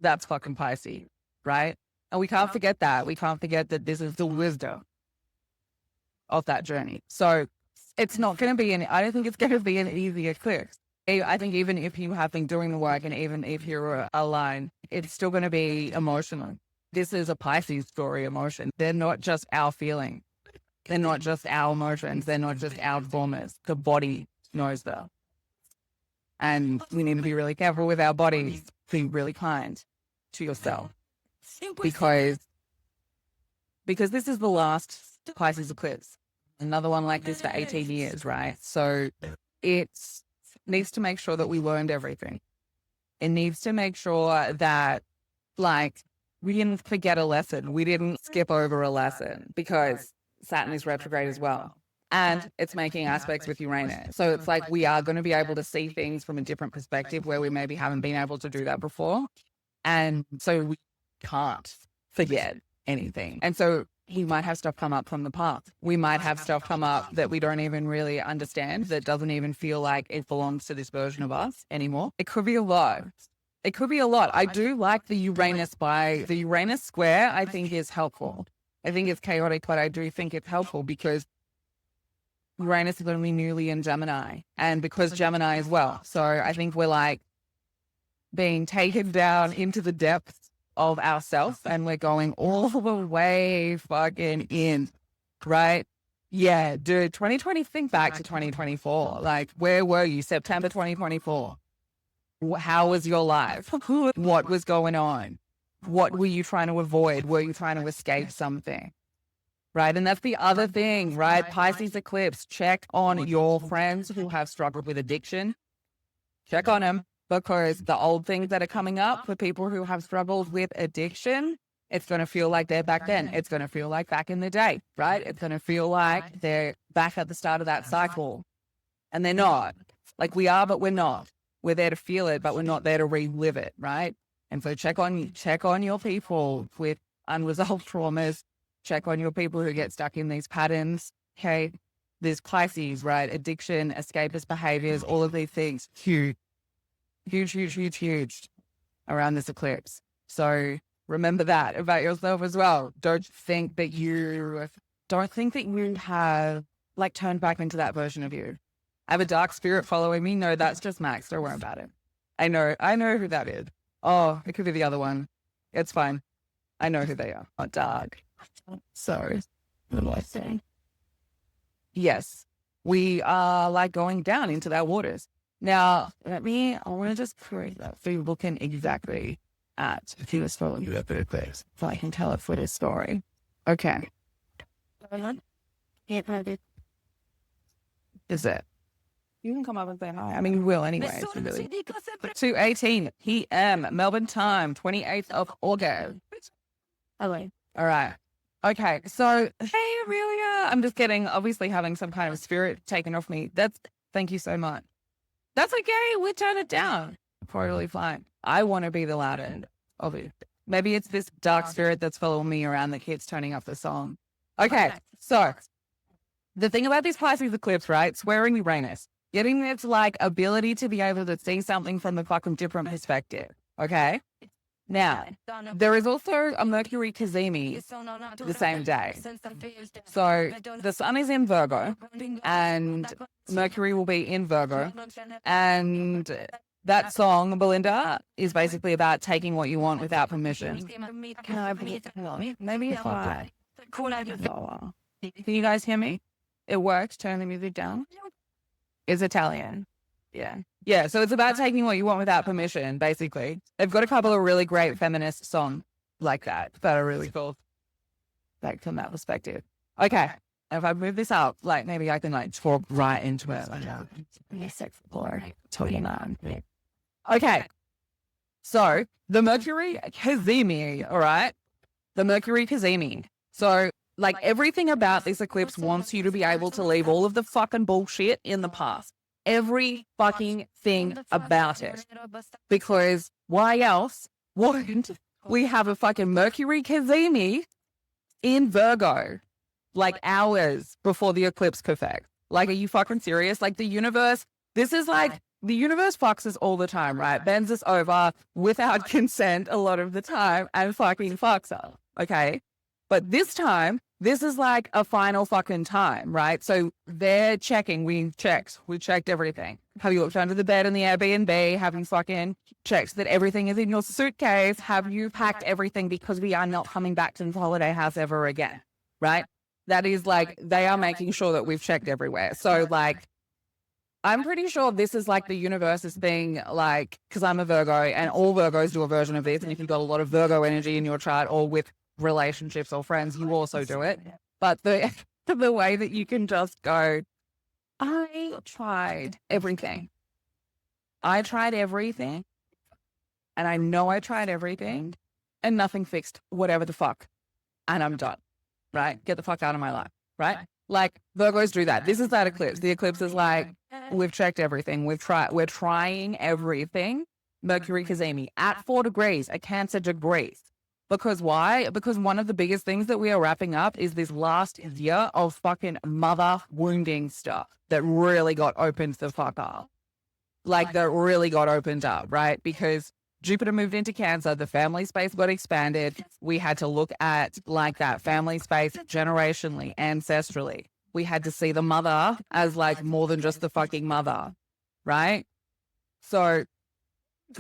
that's fucking Pisces, right? And we can't forget that. We can't forget that this is the wisdom of that journey. So it's not going to be I don't think it's going to be an easy eclipse. I think even if you have been doing the work and even if you're aligned, it's still going to be emotional. This is a Pisces story, emotion. They're not just our feeling. They're not just our emotions. They're not just our traumas. The body knows that. And we need to be really careful with our bodies. Be really kind to yourself. Because this is the last Pisces eclipse. Another one like this for 18 years, right? So it needs to make sure that we learned everything. It needs to make sure that, like, we didn't forget a lesson. We didn't skip over a lesson because Saturn is retrograde as well. And it's making aspects with Uranus. So it's like we are going to be able to see things from a different perspective where we maybe haven't been able to do that before. And so we can't forget anything. And so we might have stuff come up from the past. We might have stuff come up that we don't even really understand, that doesn't even feel like it belongs to this version of us anymore. It could be a lot. It could be a lot. I do like the Uranus square, I think is helpful. I think it's chaotic, but I do think it's helpful because Uranus is going to be newly in Gemini and because Gemini as well. So I think we're like being taken down into the depths of ourselves and we're going all the way fucking in, right? Yeah, dude, 2020, think back to 2024. Like, where were you? September 2024. How was your life? What was going on? What were you trying to avoid? Were you trying to escape something? Right? And that's the other thing, right? Pisces eclipse, check on your friends who have struggled with addiction. Check on them. Because the old things that are coming up for people who have struggled with addiction, it's going to feel like they're back then. It's going to feel like back in the day, right? It's going to feel like they're back at the start of that cycle. And they're not. Like we are, but we're not. We're there to feel it, but we're not there to relive it, right? And so check on your people with unresolved traumas. Check on your people who get stuck in these patterns. Okay. There's Pisces, right? Addiction, escapist behaviors, all of these things. Huge around this eclipse. So remember that about yourself as well. Don't think that you have like turned back into that version of you. I have a dark spirit following me. No, that's just Max. Don't worry about it. I know who that is. Oh, it could be the other one. It's fine. I know who they are. Not dark. So what do I say? Yes, we are like going down into that waters. Now, I want to just create that so you're looking exactly at the astrology so I can tell it for this story. Okay. Is it? You can come up and say hi. I mean, you will anyway. 2:18 p.m. Melbourne time, 28th of August. Hello. All right. Okay. So, hey, Aurelia. I'm just obviously having some kind of spirit taken off me. Thank you so much. That's okay. We turn it down. Totally fine. I want to be the loud end of it. Maybe it's this dark spirit that's following me around that keeps turning up the song. Okay. So the thing about this Pisces eclipse, right? Swearing Uranus, getting this like ability to be able to see something from a fucking different perspective. Okay. Now, there is also a Mercury Cazimi the same day. So the sun is in Virgo and Mercury will be in Virgo. And that song, Belinda, is basically about taking what you want without permission. Can I maybe if I lower? Can you guys hear me? It works. Turn the music down. It's Italian. Yeah. Yeah, so it's about taking what you want without permission, basically. They've got a couple of really great feminist songs like that are really cool. Like from that perspective. Okay. If I move this up, like maybe I can like talk right into it. Okay. So the Mercury Cazimi, all right? The Mercury Cazimi. So like everything about this eclipse wants you to be able to leave all of the fucking bullshit in the past. Every fucking thing about it. Because why else wouldn't we have a fucking Mercury Cazimi in Virgo like hours before the eclipse perfect? Like, are you fucking serious? Like the universe, this is like the universe fucks us all the time, right? Bends us over without consent a lot of the time and fucking fucks us. Okay. But this time, this is like a final fucking time, right? So they're checking. We checked everything. Have you looked under the bed in the Airbnb? Have you fucking checked that everything is in your suitcase? Have you packed everything? Because we are not coming back to the holiday house ever again, right? That is like, they are making sure that we've checked everywhere. So like, I'm pretty sure this is like the universe's thing, like, because I'm a Virgo and all Virgos do a version of this. And if you've got a lot of Virgo energy in your chart or with relationships or friends, you also do it. But the way that you can just go, I tried everything. I tried everything. And I know I tried everything and nothing fixed whatever the fuck. And I'm done, right? Get the fuck out of my life, right? Like Virgos do that. This is that eclipse. The eclipse is like, we've checked everything. We're trying everything. Mercury cazimi at 4 degrees, a Cancer degrees. Because why? Because one of the biggest things that we are wrapping up is this last year of fucking mother wounding stuff that really got opened the fuck up. Like that really got opened up, right? Because Jupiter moved into Cancer, the family space got expanded. We had to look at like that family space generationally, ancestrally. We had to see the mother as like more than just the fucking mother, right? So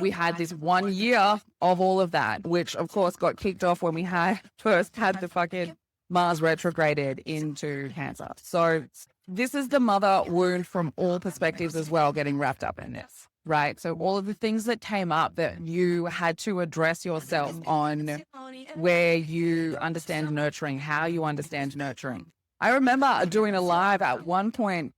we had this 1 year of all of that, which of course got kicked off when we first had the fucking Mars retrograded into Cancer. So this is the mother wound from all perspectives as well, getting wrapped up in this. Right. So all of the things that came up that you had to address yourself on, where you understand nurturing, how you understand nurturing. I remember doing a live at one point.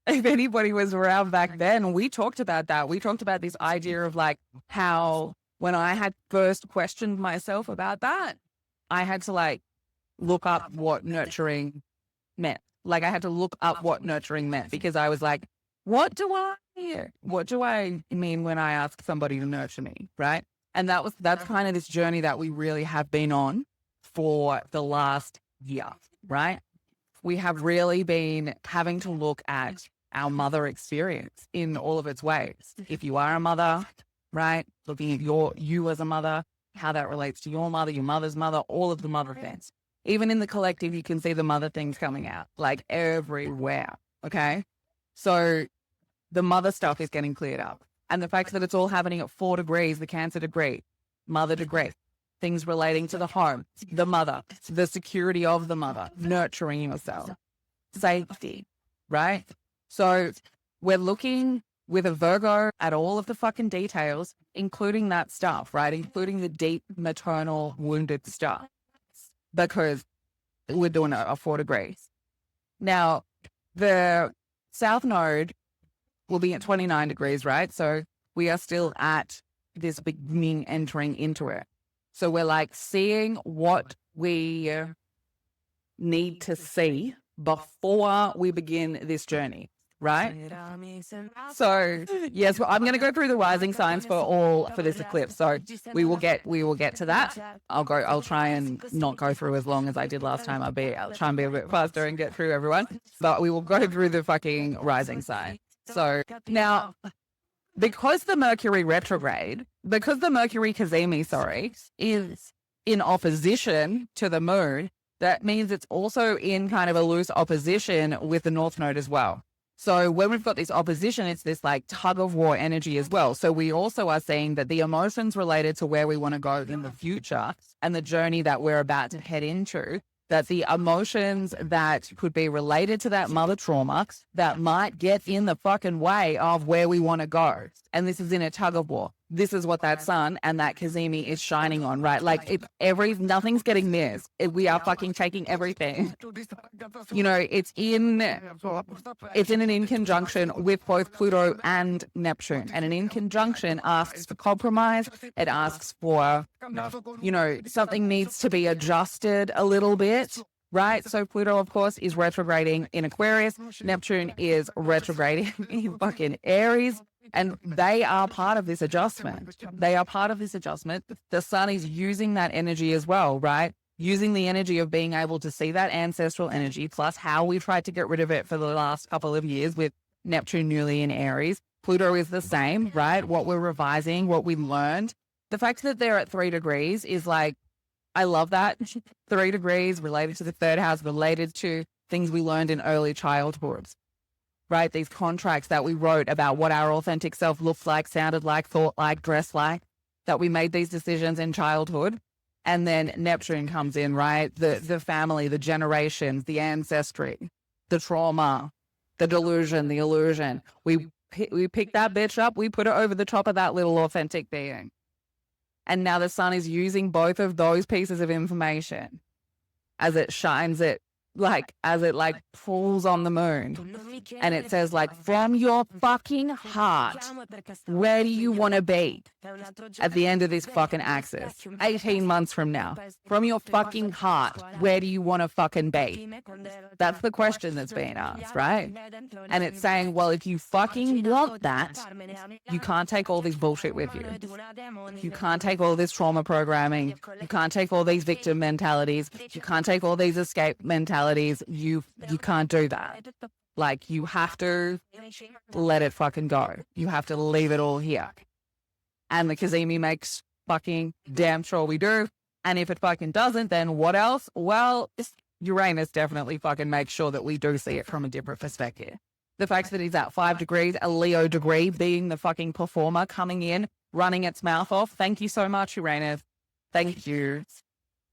If anybody was around back then, we talked about that. We talked about this idea of like how when I had first questioned myself about that, I had to like look up what nurturing meant. Like I had to look up what nurturing meant because I was like, what do I mean when I ask somebody to nurture me, right? And that's kind of this journey that we really have been on for the last year, right? We have really been having to look at our mother experience in all of its ways. If you are a mother, right? Looking at you as a mother, how that relates to your mother's mother, all of the mother things. Even in the collective, you can see the mother things coming out like everywhere, okay? So the mother stuff is getting cleared up. And the fact that it's all happening at 4 degrees, the Cancer degree, mother degree, things relating to the home, the mother, the security of the mother, nurturing yourself, safety, right? So we're looking with a Virgo at all of the fucking details, including that stuff, right? Including the deep maternal wounded stuff, because we're doing it at 4 degrees. Now, the South Node will be at 29 degrees, right? So we are still at this beginning entering into it. So we're like seeing what we need to see before we begin this journey, right? So yes, well, I'm going to go through the rising signs for this eclipse. So we will get to that. I'll try and not go through as long as I did last time. I'll try and be a bit faster and get through everyone, but we will go through the fucking rising sign. So now, because the Mercury cazimi, is in opposition to the moon, that means it's also in kind of a loose opposition with the North Node as well. So when we've got this opposition, it's this like tug of war energy as well. So we also are seeing that the emotions related to where we want to go in the future and the journey that we're about to head into, that the emotions that could be related to that mother trauma that might get in the fucking way of where we want to go. And this is in a tug of war. This is what that sun and that cazimi is shining on, right? Like nothing's getting missed. We are fucking taking everything. You know, it's in an in conjunction with both Pluto and Neptune. And an in conjunction asks for compromise. It asks for, you know, something needs to be adjusted a little bit, right? So Pluto, of course, is retrograding in Aquarius. Neptune is retrograding in fucking Aries. And they are part of this adjustment. The sun is using that energy as well, right? Using the energy of being able to see that ancestral energy, plus how we tried to get rid of it for the last couple of years with Neptune newly in Aries, Pluto is the same, right? What we're revising, what we learned. The fact that they're at 3 degrees is like, I love that. 3 degrees related to the third house, related to things we learned in early childhood, right? These contracts that we wrote about what our authentic self looked like, sounded like, thought like, dressed like, that we made these decisions in childhood. And then Neptune comes in, right? The family, the generations, the ancestry, the trauma, the delusion, the illusion. We pick that bitch up, we put it over the top of that little authentic being. And now the sun is using both of those pieces of information as it shines it, as it pulls on the moon. And it says from your fucking heart, where do you want to be at the end of this fucking axis? 18 months from now. From your fucking heart, where do you want to fucking be? That's the question that's being asked, right? And it's saying, well, if you fucking want that, you can't take all this bullshit with you. You can't take all this trauma programming. You can't take all these victim mentalities. You can't take all these escape mentalities. You can't do that. You have to let it fucking go. You have to leave it all here. And the Kazemi makes fucking damn sure we do. And if it fucking doesn't, then what else? Well, Uranus definitely fucking makes sure that we do see it from a different perspective. The fact that he's at 5 degrees, a Leo degree, being the fucking performer, coming in, running its mouth off. Thank you so much, Uranus. Thank you.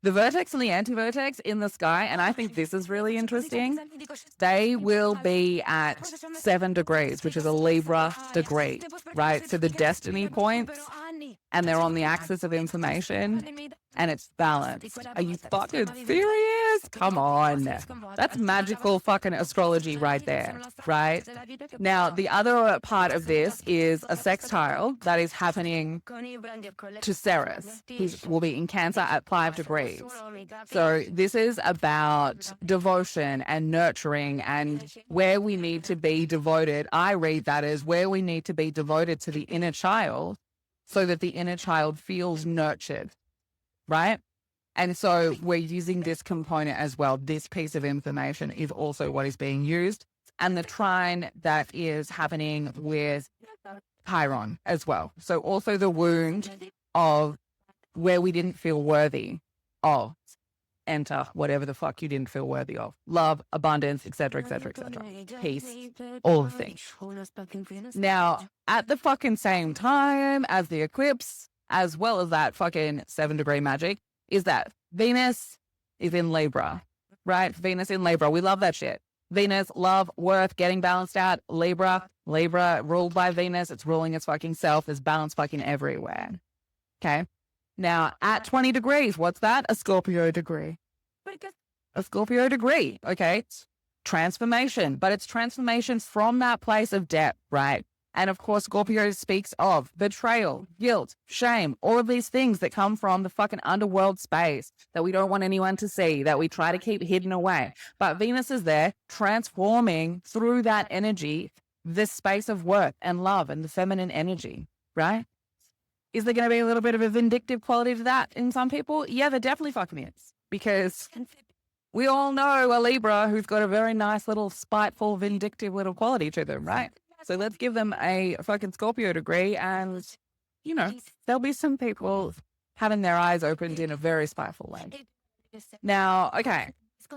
The vertex and the anti-vertex in the sky, and I think this is really interesting, they will be at 7 degrees, which is a Libra degree, right? So the destiny points, and they're on the axis of information, and it's balanced. Are you fucking serious? Come on. That's magical fucking astrology right there, right? Now, the other part of this is a sextile that is happening to Ceres, who will be in Cancer at 5 degrees. So this is about devotion and nurturing and where we need to be devoted. I read that as where we need to be devoted to the inner child so that the inner child feels nurtured, right? And so we're using this component as well. This piece of information is also what is being used. And the trine that is happening with Chiron as well. So also the wound of where we didn't feel worthy of. Enter whatever the fuck you didn't feel worthy of. Love, abundance, etc., etc., etc. Peace, all the things. Now, at the fucking same time as the eclipse, as well as that fucking 7 degree magic, is that Venus is in Libra, right? Venus in Libra. We love that shit. Venus, love, worth, getting balanced out. Libra ruled by Venus. It's ruling its fucking self. There's balance fucking everywhere. Okay. Now, at 20 degrees, what's that? A Scorpio degree. A Scorpio degree, okay? Transformation, but it's transformation from that place of depth, right? And of course, Scorpio speaks of betrayal, guilt, shame, all of these things that come from the fucking underworld space that we don't want anyone to see, that we try to keep hidden away. But Venus is there transforming through that energy, this space of worth and love and the feminine energy, right? Is there going to be a little bit of a vindictive quality to that in some people? Yeah, there definitely fucking is. Because we all know a Libra who's got a very nice little spiteful, vindictive little quality to them, right? So let's give them a fucking Scorpio degree and, you know, there'll be some people having their eyes opened in a very spiteful way. Now, okay,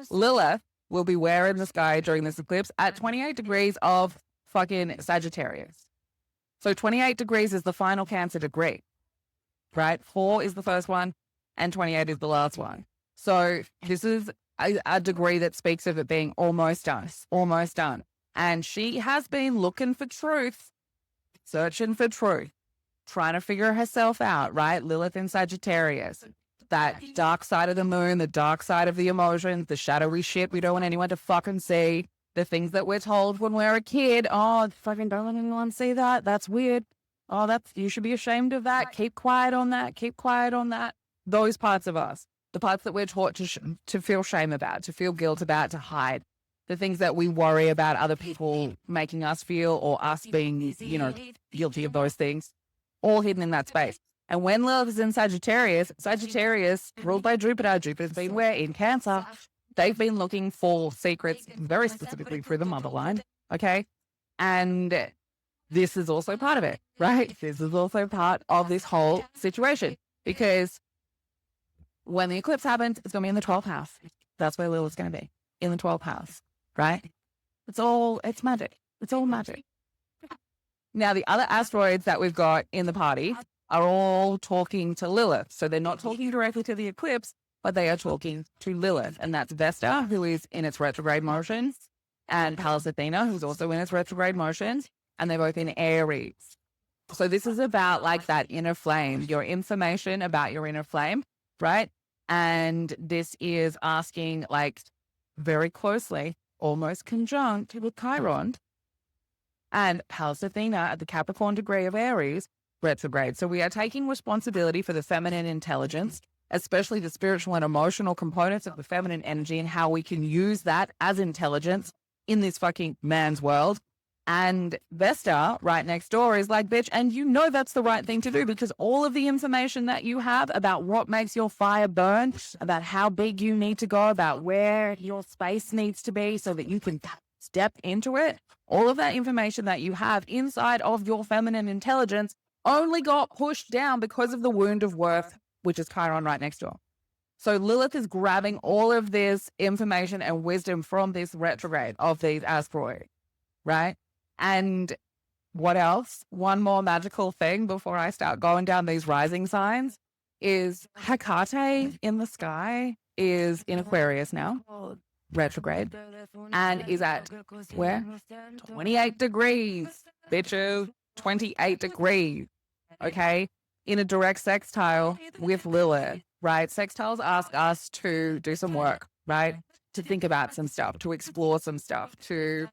Lilith will be where in the sky during this eclipse at 28 degrees of fucking Sagittarius. So 28 degrees is the final Cancer degree, right? 4 is the first one and 28 is the last one. So this is a degree that speaks of it being almost done, almost done. And she has been looking for truth, searching for truth, trying to figure herself out, right? Lilith in Sagittarius, that dark side of the moon, the dark side of the emotions, the shadowy shit we don't want anyone to fucking see. The things that we're told when we're a kid, oh, fucking don't let anyone see that. That's weird. Oh, you should be ashamed of that. Keep quiet on that. Keep quiet on that. Those parts of us, the parts that we're taught to feel shame about, to feel guilt about, to hide. The things that we worry about other people making us feel or us being, you know, guilty of those things, all hidden in that space. And when Lilith is in Sagittarius, Sagittarius ruled by Jupiter, Jupiter's been where? In Cancer. They've been looking for secrets, very specifically through the mother line, okay? And this is also part of it, right? This is also part of this whole situation, because when the eclipse happens, it's going to be in the 12th house. That's where Lilith's going to be, in the 12th house, right? It's magic. It's all magic. Now, the other asteroids that we've got in the party are all talking to Lilith. So they're not talking directly to the eclipse, but they are talking to Lilith. And that's Vesta, who is in its retrograde motion, and Pallas Athena, who's also in its retrograde motion. And they're both in Aries. So this is about like that inner flame, your information about your inner flame, right? And this is asking like very closely, almost conjunct with Chiron and Pallas Athena at the Capricorn degree of Aries retrograde. So we are taking responsibility for the feminine intelligence, especially the spiritual and emotional components of the feminine energy, and how we can use that as intelligence in this fucking man's world. And Vesta right next door is like, bitch, and you know that's the right thing to do, because all of the information that you have about what makes your fire burn, about how big you need to go, about where your space needs to be so that you can step into it, all of that information that you have inside of your feminine intelligence only got pushed down because of the wound of worth, which is Chiron right next door. So Lilith is grabbing all of this information and wisdom from this retrograde of these asteroids, right? And what else? One more magical thing before I start going down these rising signs is Hecate in the sky is in Aquarius now, retrograde, and is at where? 28 degrees, bitches, 28 degrees, okay? In a direct sextile with Lilith, right? Sextiles ask us to do some work, right? To think about some stuff, to explore some stuff, to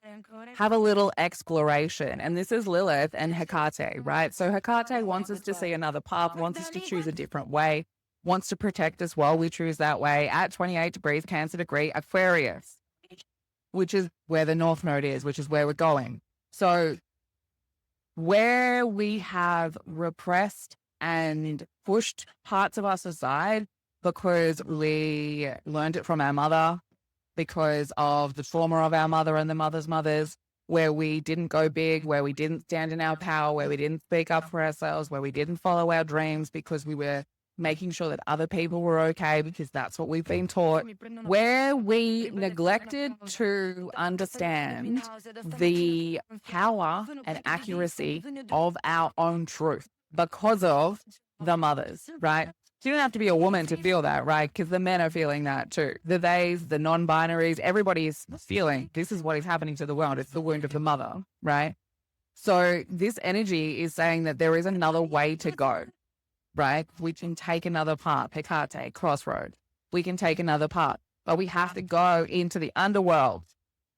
have a little exploration. And this is Lilith and Hecate, right? So Hecate wants us to see another path, wants us to choose a different way, wants to protect us while we choose that way at 28 degrees, Cancer degree, Aquarius, which is where the North Node is, which is where we're going. So where we have repressed and pushed parts of us aside because we learned it from our mother, because of the trauma of our mother and the mother's mothers, where we didn't go big, where we didn't stand in our power, where we didn't speak up for ourselves, where we didn't follow our dreams because we were making sure that other people were okay because that's what we've been taught, where we neglected to understand the power and accuracy of our own truth because of the mothers, right? You don't have to be a woman to feel that, right? Because the men are feeling that too. The theys, the non-binaries, everybody is feeling this is what is happening to the world. It's the wound of the mother, right? So this energy is saying that there is another way to go, right? We can take another path, Hecate, crossroad. We can take another path, but we have to go into the underworld.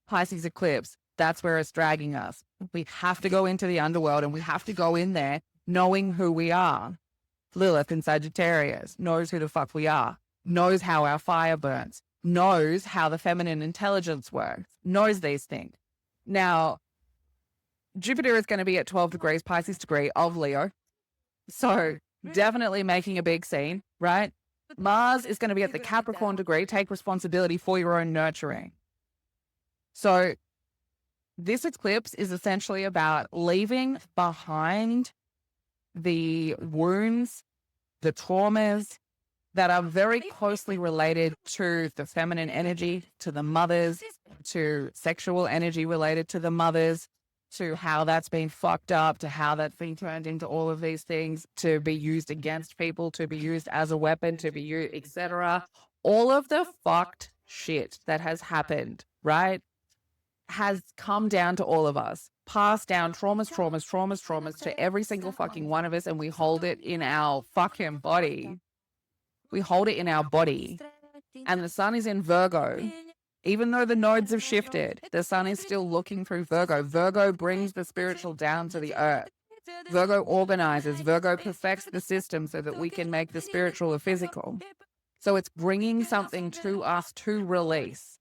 Pisces eclipse, that's where it's dragging us. We have to go into the underworld, and we have to go in there knowing who we are. Lilith in Sagittarius knows who the fuck we are, knows how our fire burns, knows how the feminine intelligence works, knows these things. Now, Jupiter is going to be at 12 degrees, Pisces degree of Leo. So definitely making a big scene, right? Mars is going to be at the Capricorn degree, take responsibility for your own nurturing. So this eclipse is essentially about leaving behind the wounds, the traumas that are very closely related to the feminine energy, to the mothers, to sexual energy related to the mothers, to how that's been fucked up, to how that's been turned into all of these things to be used against people, to be used as a weapon, to be used, etc. All of the fucked shit that has happened, right, has come down to all of us, passed down traumas to every single fucking one of us, and we hold it in our fucking body. We hold it in our body. And the sun is in Virgo. Even though the nodes have shifted, the sun is still looking through Virgo. Virgo brings the spiritual down to the earth. Virgo organizes. Virgo perfects the system so that we can make the spiritual a physical. So it's bringing something to us to release,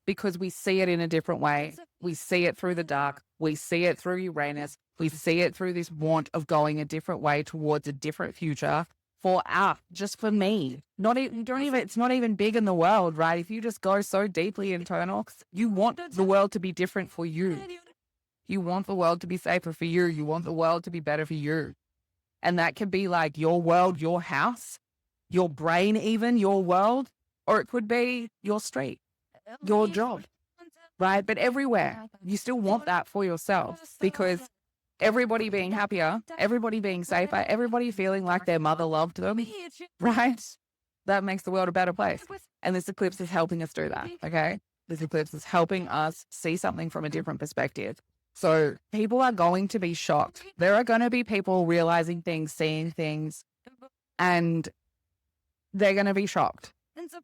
because we see it in a different way. We see it through the dark. We see it through Uranus. We see it through this want of going a different way towards a different future for us, just for me. It's not even big in the world, right? If you just go so deeply internal, you want the world to be different for you. You want the world to be safer for you. You want the world to be better for you. And that could be like your world, your house, your brain, even your world, or it could be your street, your job, right? But everywhere, you still want that for yourself, because everybody being happier, everybody being safer, everybody feeling like their mother loved them, right? That makes the world a better place. And this eclipse is helping us do that, okay? This eclipse is helping us see something from a different perspective. So people are going to be shocked. There are going to be people realizing things, seeing things, and they're going to be shocked.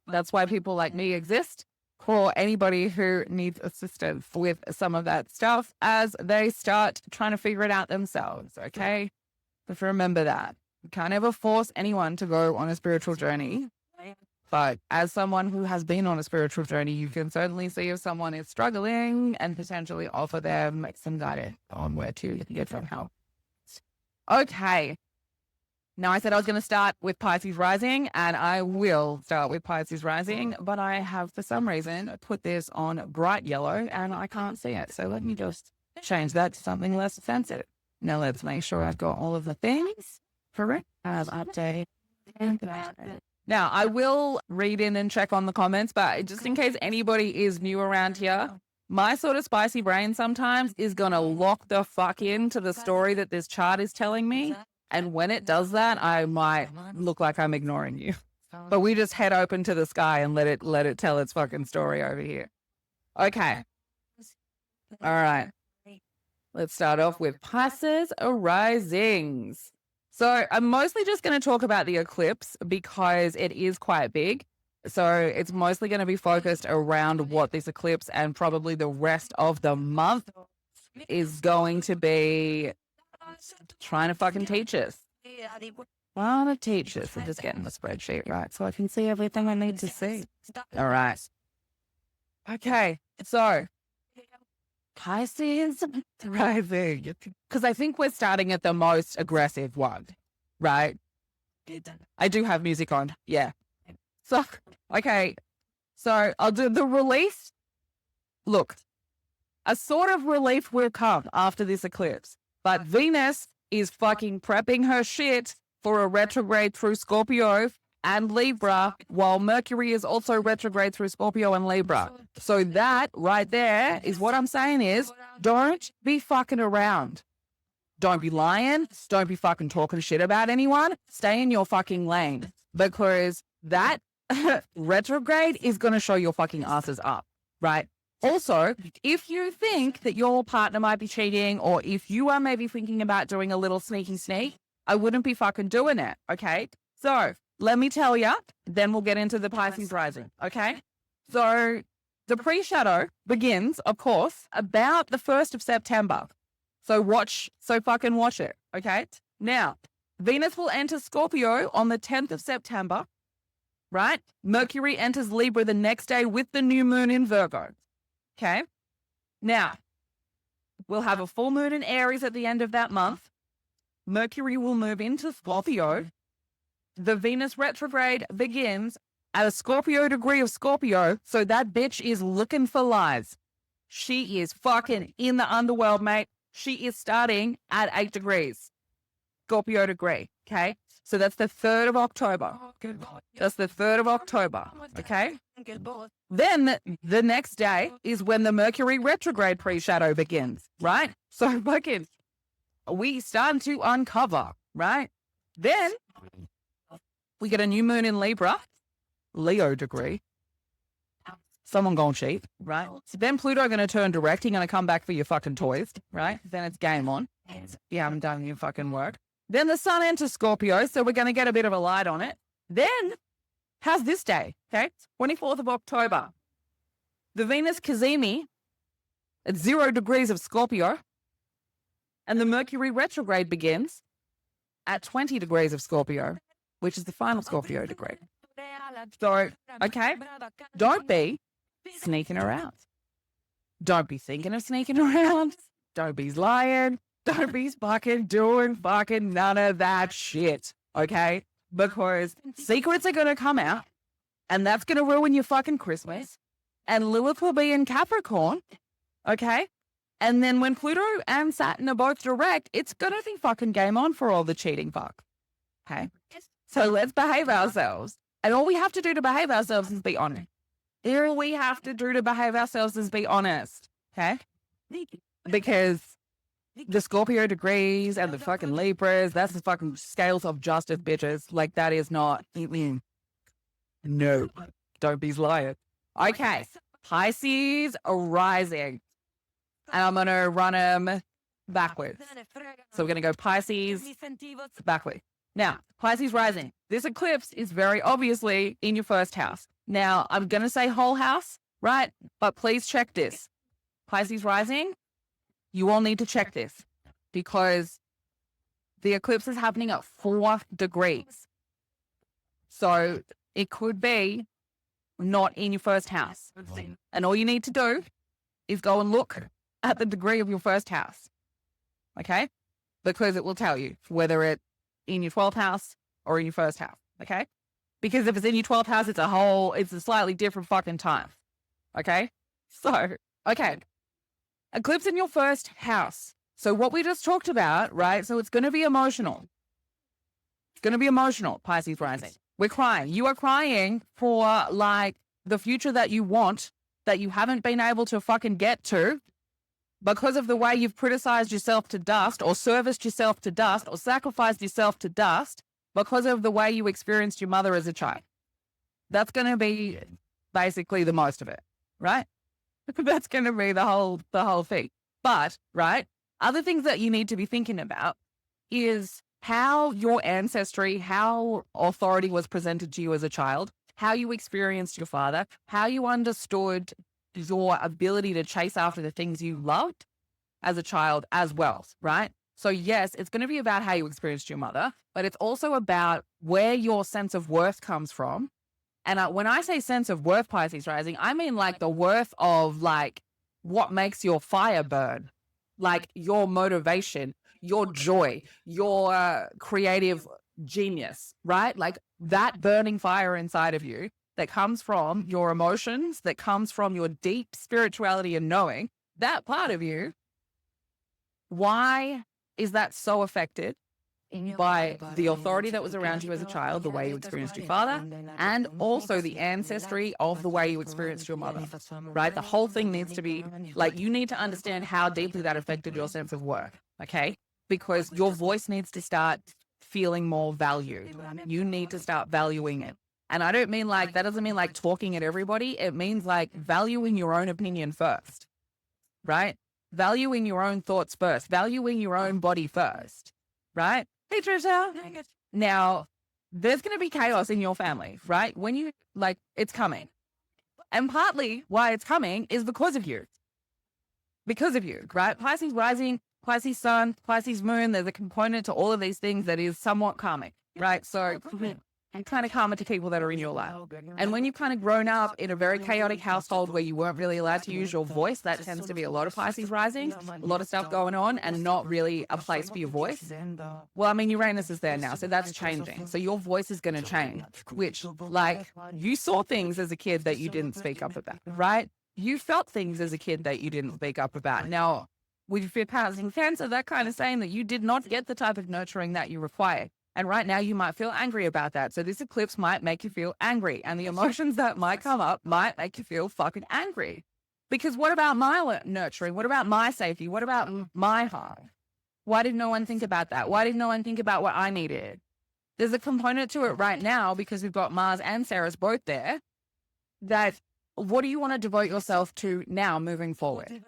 That's why people like me exist, for anybody who needs assistance with some of that stuff as they start trying to figure it out themselves, okay? But remember that. You can't ever force anyone to go on a spiritual journey. But as someone who has been on a spiritual journey, you can certainly see if someone is struggling and potentially offer them some guidance on where to get some help. Okay. Now, I said I was going to start with Pisces Rising, and I will start with Pisces Rising, but I have, for some reason, put this on bright yellow and I can't see it. So let me just change that to something less sensitive. Now, let's make sure I've got all of the things correct. Update. Now, I will read in and check on the comments, but just in case anybody is new around here, my sort of spicy brain sometimes is going to lock the fuck into the story that this chart is telling me. And when it does that, I might look like I'm ignoring you. But we just head open to the sky and let it tell its fucking story over here. Okay. All right. Let's start off with Pisces Risings. So I'm mostly just going to talk about the eclipse because it is quite big. So it's mostly going to be focused around what this eclipse and probably the rest of the month is going to be trying to fucking teach us. Trying to teach us. I'm just getting the spreadsheet right so I can see everything I need to see. All right. Okay. So Pisces Rising. Because I think we're starting at the most aggressive one, right? I do have music on. Yeah. So, okay. So I'll do the release. Look, a sort of relief will come after this eclipse. But Venus is fucking prepping her shit for a retrograde through Scorpio and Libra, while Mercury is also retrograde through Scorpio and Libra. So that right there is what I'm saying is, don't be fucking around. Don't be lying. Don't be fucking talking shit about anyone. Stay in your fucking lane, because that retrograde is going to show your fucking asses up, right? Also, if you think that your partner might be cheating, or if you are maybe thinking about doing a little sneaky sneak, I wouldn't be fucking doing it, okay? So let me tell you, then we'll get into the Pisces Rising, okay? So the pre-shadow begins, of course, about the 1st of September. So fucking watch it, okay? Now, Venus will enter Scorpio on the 10th of September, right? Mercury enters Libra the next day with the new moon in Virgo. Okay. Now, we'll have a full moon in Aries at the end of that month. Mercury will move into Scorpio. The Venus retrograde begins at a Scorpio degree of Scorpio. So that bitch is looking for lies. She is fucking in the underworld, mate. She is starting at 8 degrees. Scorpio degree. Okay. So that's the 3rd of October. That's the 3rd of October. Okay. Then the next day is when the Mercury retrograde pre-shadow begins, right? So fucking we start to uncover, right? Then we get a new moon in Libra, Leo degree. Someone gonna cheat, right? So then Pluto gonna turn direct. You're gonna come back for your fucking toys, right? Then it's game on. You haven't done your fucking work. Then the sun enters Scorpio, so we're going to get a bit of a light on it. Then, how's this day? Okay, 24th of October. The Venus Cazimi at 0 degrees of Scorpio, and the Mercury retrograde begins at 20 degrees of Scorpio, which is the final Scorpio degree. So, okay, don't be sneaking around. Don't be thinking of sneaking around. Don't be lying. Don't be fucking doing fucking none of that shit, okay? Because secrets are going to come out, and that's going to ruin your fucking Christmas. And Lilith will be in Capricorn, okay? And then when Pluto and Saturn are both direct, it's going to be fucking game on for all the cheating fuck. Okay? So let's behave ourselves. And all we have to do to behave ourselves is be honest. All we have to do to behave ourselves is be honest. Okay? Because the Scorpio degrees and the fucking Libras, that's the fucking scales of justice, bitches. Like, that is not... No. Don't be lying. Okay. Pisces Rising. And I'm going to run them backwards. So we're going to go Pisces backwards. Now, Pisces Rising. This eclipse is very obviously in your first house. Now, I'm going to say whole house, right? But please check this. Pisces Rising, you all need to check this because the eclipse is happening at 4 degrees. So it could be not in your first house. And all you need to do is go and look at the degree of your first house. Okay? Because it will tell you whether it's in your 12th house or in your first house. Okay? Because if it's in your 12th house, it's a slightly different fucking time. Okay? So, okay. Eclipse in your first house. So what we just talked about, right? So it's going to be emotional. It's going to be emotional, Pisces Rising. We're crying. You are crying for, like, the future that you want that you haven't been able to fucking get to because of the way you've criticized yourself to dust or serviced yourself to dust or sacrificed yourself to dust because of the way you experienced your mother as a child. That's going to be basically the most of it, right? That's going to be the whole thing. But, right, other things that you need to be thinking about is how your ancestry, how authority was presented to you as a child, how you experienced your father, how you understood your ability to chase after the things you loved as a child as well, right? So yes, it's going to be about how you experienced your mother, but it's also about where your sense of worth comes from. And when I say sense of worth, Pisces Rising, I mean like the worth of like what makes your fire burn, like your motivation, your joy, your creative genius, right? Like that burning fire inside of you that comes from your emotions, that comes from your deep spirituality and knowing, that part of you, why is that so affected by the authority that was around you as a child, the way you experienced your father, and also the ancestry of the way you experienced your mother, right? The whole thing needs to be, like, you need to understand how deeply that affected your sense of worth, okay? Because your voice needs to start feeling more valued. You need to start valuing it. And I don't mean like, that doesn't mean like talking at everybody. It means like valuing your own opinion first, right? Valuing your own thoughts first, valuing your own body first, right? Hey, Trisha. Now, there's going to be chaos in your family, right? When you, like, it's coming. And partly why it's coming is because of you. Because of you, right? Pisces Rising, Pisces Sun, Pisces Moon, there's a component to all of these things that is somewhat karmic, right? So kind of karma to people that are in your life. And when you've kind of grown up in a very chaotic household where you weren't really allowed to use your voice, that tends to be a lot of Pisces Rising, a lot of stuff going on and not really a place for your voice. Well, I mean, Uranus is there now, so that's changing. So your voice is going to change, which, like, you saw things as a kid that you didn't speak up about, right? You felt things as a kid that you didn't speak up about. Now, with your passing Cancer, that kind of saying that you did not get the type of nurturing that you require. And right now you might feel angry about that. So this eclipse might make you feel angry. And the emotions that might come up might make you feel fucking angry. Because what about my nurturing? What about my safety? What about my heart? Why did no one think about that? Why did no one think about what I needed? There's a component to it right now because we've got Mars and Ceres both there. That what do you want to devote yourself to now moving forward?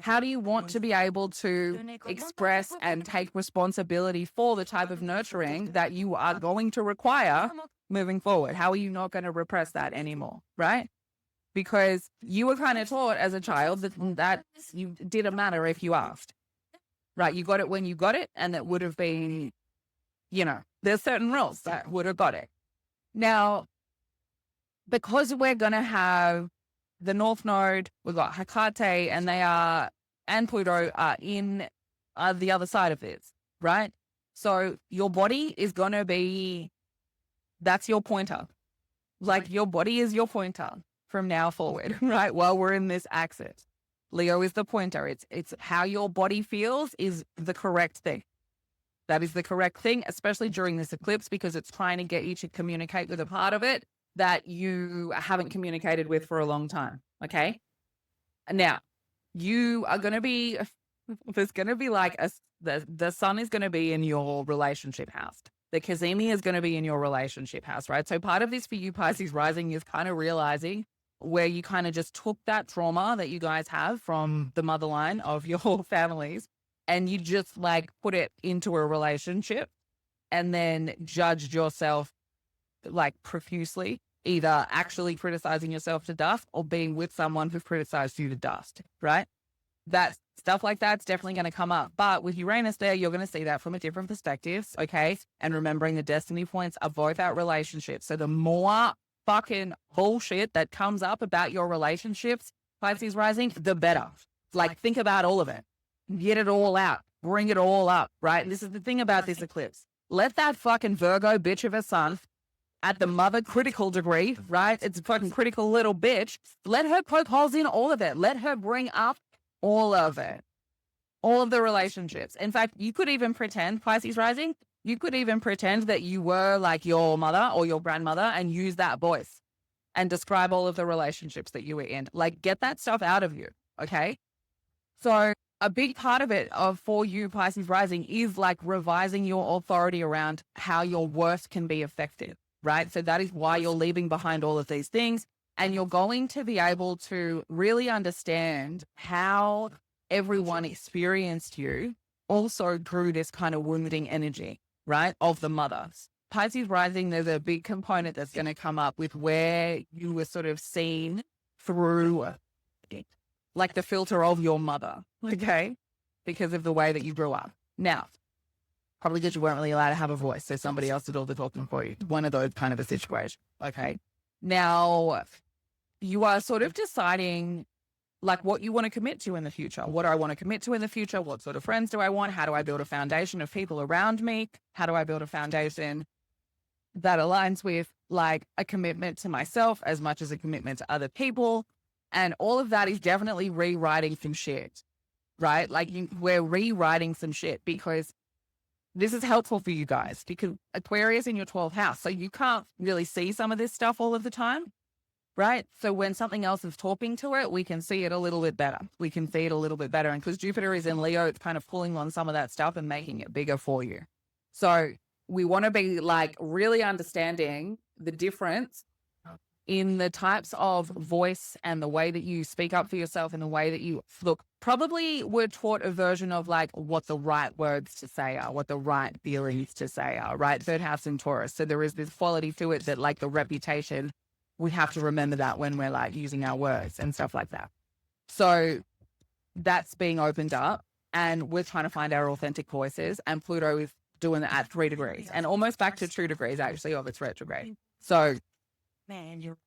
How do you want to be able to express and take responsibility for the type of nurturing that you are going to require moving forward? How are you not going to repress that anymore, right? Because you were kind of taught as a child that you didn't matter if you asked, right? You got it when you got it, and it would have been, you know, there's certain rules that would have got it. Now, because we're going to have the North Node, we've got Hecate, and Pluto are in the other side of this, right? So your body is going to be, that's your pointer. Like your body is your pointer from now forward, right? While we're in this axis. Leo is the pointer. It's how your body feels is the correct thing. That is the correct thing, especially during this eclipse, because it's trying to get you to communicate with a part of it that you haven't communicated with for a long time. Okay. Now, you are going to be, there's going to be like the sun is going to be in your relationship house. The Kazemi is going to be in your relationship house, right? So part of this for you, Pisces rising, is kind of realizing where you kind of just took that trauma that you guys have from the mother line of your families and you just like put it into a relationship and then judged yourself like profusely, either actually criticizing yourself to dust or being with someone who criticized you to dust, right? That stuff like that's definitely going to come up. But with Uranus there, you're going to see that from a different perspective, okay? And remembering the destiny points are both about relationships. So the more fucking bullshit that comes up about your relationships, Pisces rising, the better. Like, think about all of it. Get it all out. Bring it all up, right? And this is the thing about this eclipse. Let that fucking Virgo bitch of a sun at the mother critical degree, right? It's a fucking critical little bitch. Let her poke holes in all of it. Let her bring up all of it. All of the relationships. In fact, you could even pretend, Pisces rising, you could even pretend that you were like your mother or your grandmother and use that voice and describe all of the relationships that you were in. Like, get that stuff out of you, okay? So a big part of it for you, Pisces rising, is like revising your authority around how your worth can be effective, right? So that is why you're leaving behind all of these things. And you're going to be able to really understand how everyone experienced you also through this kind of wounding energy, right, of the mothers. Pisces rising, there's a big component that's going to come up with where you were sort of seen through like the filter of your mother, okay, because of the way that you grew up. Now, probably because you weren't really allowed to have a voice, so somebody else did all the talking for you. One of those kind of a situation, okay? Now, you are sort of deciding like what you want to commit to in the future. What do I want to commit to in the future? What sort of friends do I want? How do I build a foundation of people around me? How do I build a foundation that aligns with like a commitment to myself as much as a commitment to other people? And all of that is definitely rewriting some shit, right? Like we're rewriting some shit because this is helpful for you guys because Aquarius in your 12th house. So you can't really see some of this stuff all of the time. Right? So when something else is talking to it, we can see it a little bit better. We can see it a little bit better. And because Jupiter is in Leo, it's kind of pulling on some of that stuff and making it bigger for you. So we want to be like really understanding the difference in the types of voice and the way that you speak up for yourself and the way that you look. Probably we're taught a version of like what the right words to say are, what the right feelings to say are, right? Third house in Taurus. So there is this quality to it that like the reputation, we have to remember that when we're like using our words and stuff like that. So that's being opened up and we're trying to find our authentic voices, and Pluto is doing it at 3 degrees and almost back to 2 degrees actually of its retrograde. So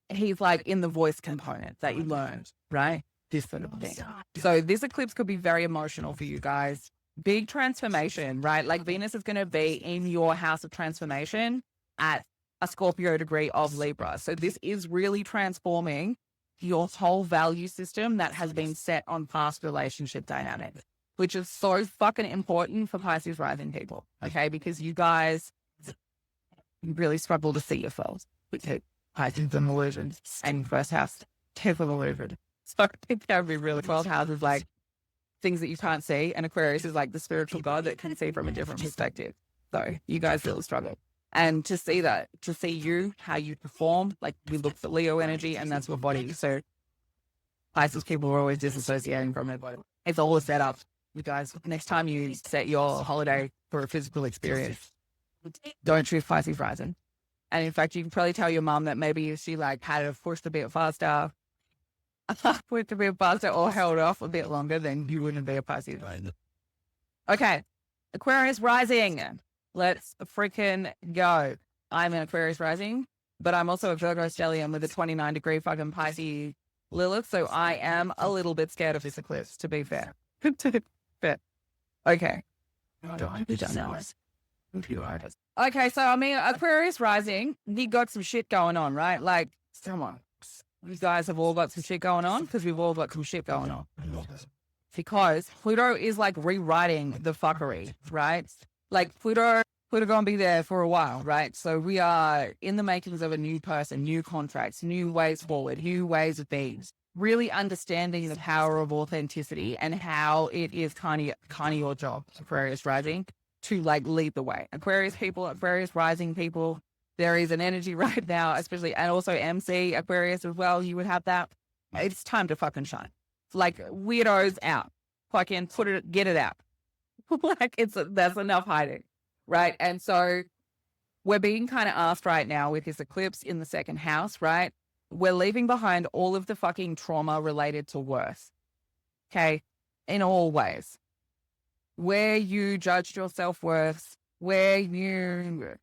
he's like in the voice component that you learned, right? This sort of thing. So this eclipse could be very emotional for you guys. Big transformation, right? Like Venus is going to be in your house of transformation at a Scorpio degree of Libra. So this is really transforming your whole value system that has been set on past relationship dynamics, which is so fucking important for Pisces rising people, okay? Because you guys really struggle to see yourselves with Pisces and illusion and first house, tenth of illusion. So it can be really 12 houses, like things that you can't see. And Aquarius is like the spiritual God that can see from a different perspective. So you guys really struggle. And to see that, to see you, how you perform, like we look for Leo energy and that's your body. So Pisces people are always disassociating from their body. It's all a setup. You guys, next time you set your holiday for a physical experience, don't choose Pisces rising. And in fact, you can probably tell your mom that maybe if she like had it pushed a bit faster, or held off a bit longer, then you wouldn't be a Pisces rising. Okay, Aquarius rising. Let's freaking go. I'm an Aquarius rising, but I'm also a Virgo stellium with a 29 degree fucking Pisces Lilith. So I am a little bit scared of this eclipse, to be fair. Fair. Okay. Okay, so I mean, Aquarius rising, you got some shit going on, right? Like, come on. you guys have all got some shit going on? Because we've all got some shit going on. Because Pluto is like rewriting the fuckery, right? Like Pluto gonna be there for a while, right? So we are in the makings of a new person, new contracts, new ways forward, new ways of being. Really understanding the power of authenticity and how it is kind of your job, Aquarius Rising, to like lead the way. Aquarius people, Aquarius Rising people, there is an energy right now, especially, and also MC Aquarius as well. You would have that. It's time to fucking shine. Like weirdos out, fucking get it out. Like that's enough hiding, right? And so we're being kind of asked right now with this eclipse in the second house, right? We're leaving behind all of the fucking trauma related to worth. Okay. In all ways, where you judged your self-worth, where you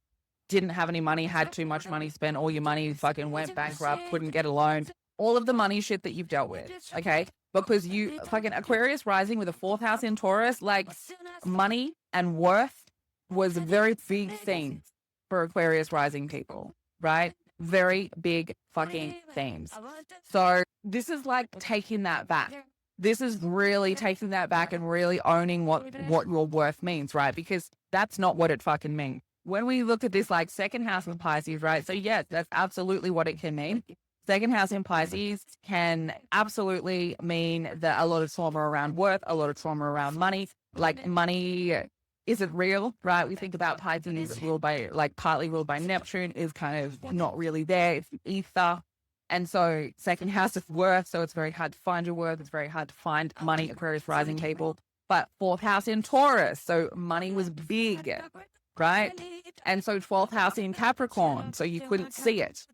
didn't have any money, had too much money, spent all your money, fucking went bankrupt, couldn't get a loan, all of the money shit that you've dealt with. Okay. Because you fucking Aquarius Rising with a 4th house in Taurus, like money and worth was a very big theme for Aquarius Rising people, right? Very big fucking themes. So this is like taking that back. This is really taking that back and really owning what your worth means, right? Because that's not what it fucking means. When we look at this like second house in Pisces, right? So yes, that's absolutely what it can mean. Second house in Pisces can absolutely mean that a lot of trauma around worth, a lot of trauma around money, like money isn't real, right? We think about Pisces ruled by, like partly ruled by Neptune, is kind of not really there. It's ether. And so second house is worth. So it's very hard to find your worth. It's very hard to find money, Aquarius Rising people. But 4th house in Taurus. So money was big, right? And so 12th house in Capricorn. So you couldn't see it,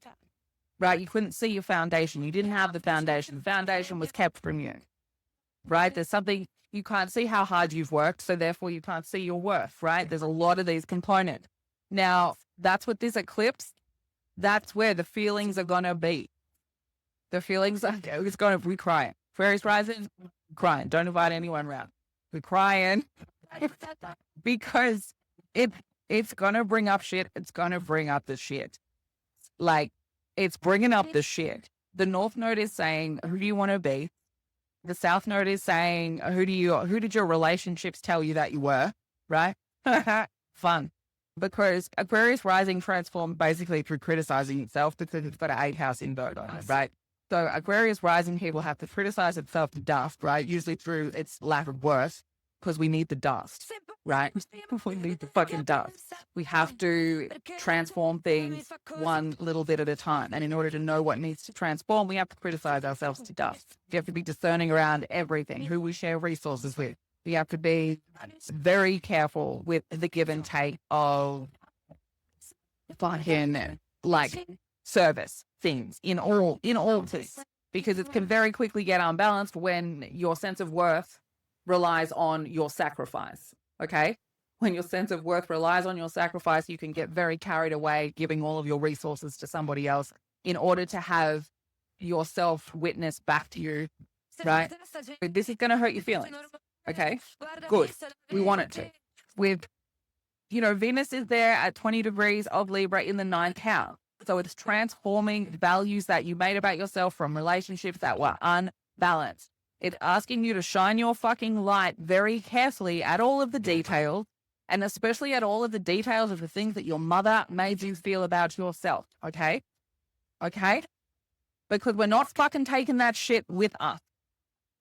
right? You couldn't see your foundation. You didn't have the foundation. The foundation was kept from you, right? There's something. You can't see how hard you've worked, so therefore you can't see your worth, right? There's a lot of these components. Now, that's what this eclipse, that's where the feelings are going to be. The feelings are, it's going to be crying. Aquarius Rising, crying. Don't invite anyone around. We're crying because it's going to bring up shit. It's going to bring up the shit. Like, it's bringing up the shit. The North Node is saying, who do you want to be? The South Node is saying, who did your relationships tell you that you were, right? Fun. Because Aquarius Rising transformed basically through criticizing itself because it's got an 8th house in Virgo, right? So Aquarius Rising people have to criticize itself to dust, right? Usually through its lack of worth, because we need the dust, right? We need the fucking dust. We have to transform things one little bit at a time. And in order to know what needs to transform, we have to criticize ourselves to dust. We have to be discerning around everything, who we share resources with. We have to be very careful with the give and take of fucking like service things in all things, because it can very quickly get unbalanced when your sense of worth relies on your sacrifice. Okay. When your sense of worth relies on your sacrifice, you can get very carried away giving all of your resources to somebody else in order to have yourself witness back to you, right? This is going to hurt your feelings. Okay, good. We want it to. With, Venus is there at 20 degrees of Libra in the 9th house. So it's transforming values that you made about yourself from relationships that were unbalanced. It's asking you to shine your fucking light very carefully at all of the details, and especially at all of the details of the things that your mother made you feel about yourself. Okay? Okay? Because we're not fucking taking that shit with us.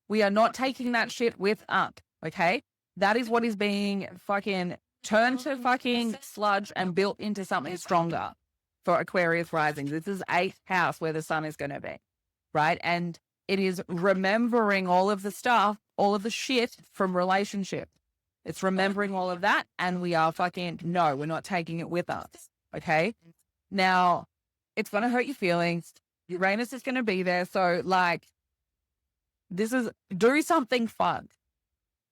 We are not taking that shit with us. Okay? That is what is being fucking turned to fucking sludge and built into something stronger for Aquarius Rising. This is 8th house where the sun is going to be, right? And it is remembering all of the stuff, all of the shit from relationships. It's remembering all of that, and we are fucking, no, we're not taking it with us, okay? Now, it's going to hurt your feelings. Uranus is going to be there, so, do something fun.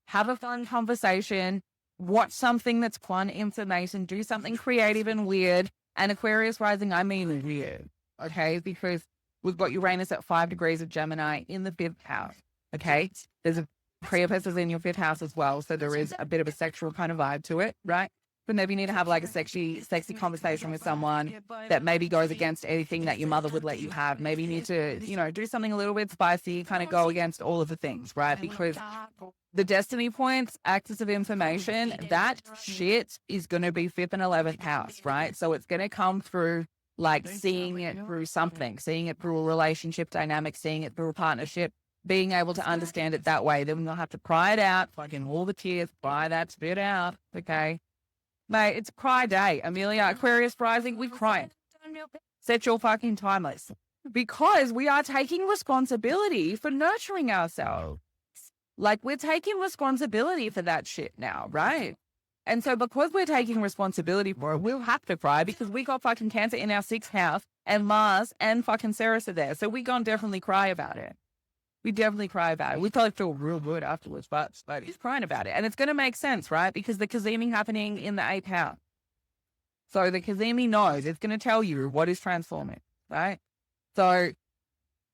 Have a fun conversation. Watch something that's fun information. Do something creative and weird. And Aquarius Rising, I mean weird, okay? Because we've got Uranus at 5 degrees of Gemini in the 5th house, okay? There's a Priapus is in your 5th house as well, so there is a bit of a sexual kind of vibe to it, right? but maybe you need to have like a sexy conversation with someone that maybe goes against anything that your mother would let you have. Maybe you need to, you know, do something a little bit spicy, kind of go against all of the things, right? Because the destiny points, axis of information, that shit is going to be 5th and 11th house, right? So it's going to come through like seeing it through something, seeing it through a relationship dynamic, seeing it through a partnership, being able to understand it that way. Then we'll have to cry it out, fucking all the tears, cry that spit out, okay? Mate, it's cry day. Amelia, Aquarius Rising, we cry. Set your fucking timers. Because we are taking responsibility for nurturing ourselves. Like, we're taking responsibility for that shit now, right? And so because we're taking responsibility for it, we'll have to cry because we got fucking Cancer in our 6th house and Mars and fucking Ceres are there. So we gonna definitely cry about it. We definitely cry about it. We probably feel real good afterwards, but he's crying about it. And it's going to make sense, right? Because the Kazemi happening in the 8th house. So the Kazemi knows it's going to tell you what is transforming, right? So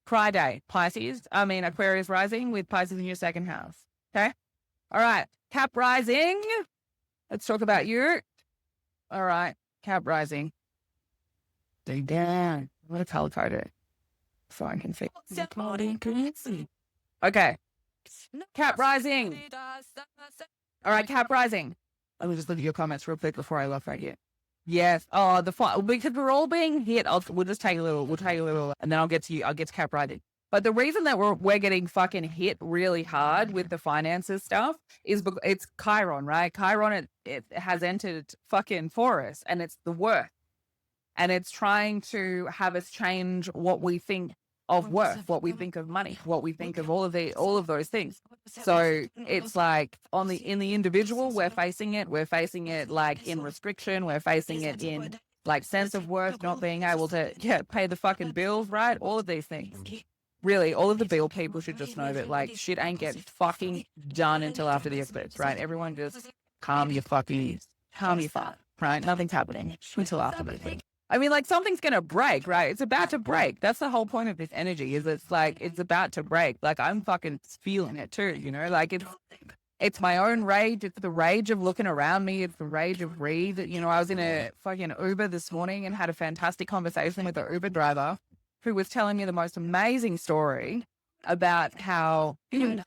cry day, Aquarius Rising with Pisces in your 2nd house. Okay. All right. Cap Rising. Let's talk about you. All right. Cap Rising. Stay down. What a color code it. So I can see. Okay. Cap Rising. All right, Cap Rising. Let me just look at your comments real quick before I left right here. Yes. Oh, because we're all being hit. We'll take a little, and then I'll get to you. I'll get to Cap Rising. But the reason that we're getting fucking hit really hard with the finances stuff is because it's Chiron, right? Chiron, it has entered fucking Taurus, and it's the worth. And it's trying to have us change what we think of worth, what we think of money, what we think of all of those things. So it's like in the individual, we're facing it like in restriction, we're facing it in like sense of worth, not being able to pay the fucking bills, right? All of these things. Really, all of the bill people should just know that like shit ain't getting fucking done until after the eclipse, right? Everyone just calm your fuck, right? Nothing's happening until after the eclipse. I mean, like, something's going to break, right? It's about to break. That's the whole point of this energy is it's like, it's about to break. Like, I'm fucking feeling it too, you know? Like, it's my own rage. It's the rage of looking around me. It's the rage of greed. You know, I was in a fucking Uber this morning and had a fantastic conversation with the Uber driver who was telling me the most amazing story about how, you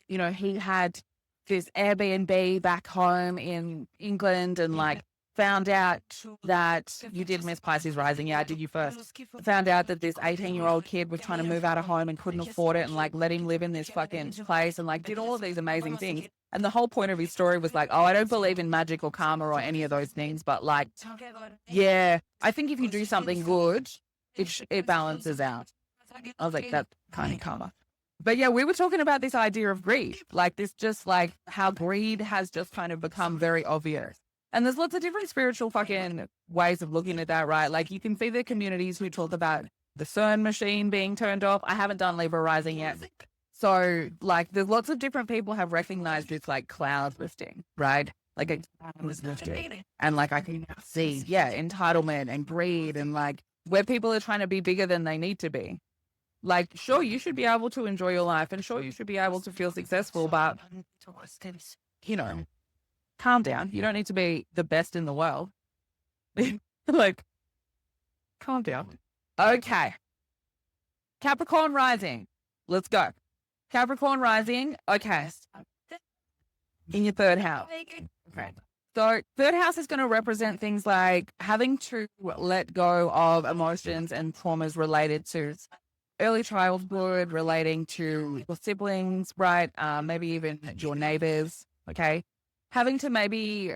know, he had this Airbnb back home in England and like, found out that you did miss Pisces Rising. Yeah, I did you first. Found out that this 18-year-old kid was trying to move out of home and couldn't afford it and like let him live in this fucking place and like did all of these amazing things. And the whole point of his story was like, oh, I don't believe in magic or karma or any of those things. But like, yeah, I think if you do something good, it balances out. I was like, that's kind of karma. But yeah, we were talking about this idea of greed. Like this just like how greed has just kind of become very obvious. And there's lots of different spiritual fucking ways of looking at that, right? Like you can see the communities who talk about the CERN machine being turned off. I haven't done Libra Rising yet. So like there's lots of different people have recognized this like cloud lifting, right? Like it was lifted. And like I can see, entitlement and greed and like where people are trying to be bigger than they need to be. Like, sure, you should be able to enjoy your life and sure you should be able to feel successful, but you know, calm down. You don't need to be the best in the world. Like, calm down. Okay. Capricorn Rising. Let's go. Capricorn Rising. Okay. In your 3rd house. Okay. So 3rd house is going to represent things like having to let go of emotions and traumas related to early childhood, relating to your siblings, right? Maybe even your neighbors. Okay. Having to maybe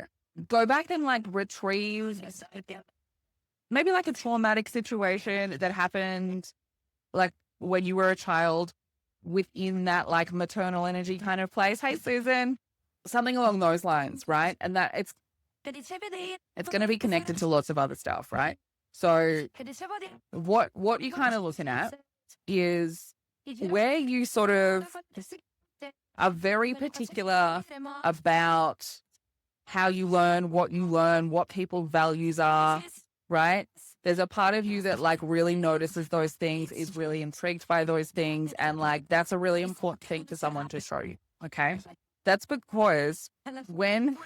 go back and like retrieve maybe like a traumatic situation that happened like when you were a child within that like maternal energy kind of place. Hey, Susan, something along those lines, right? And that it's going to be connected to lots of other stuff, right? So what you're kind of looking at is where you sort of are very particular about how you learn, what people's values are, right? There's a part of you that like really notices those things, is really intrigued by those things. And like, that's a really important thing for someone to show you. Okay. That's because when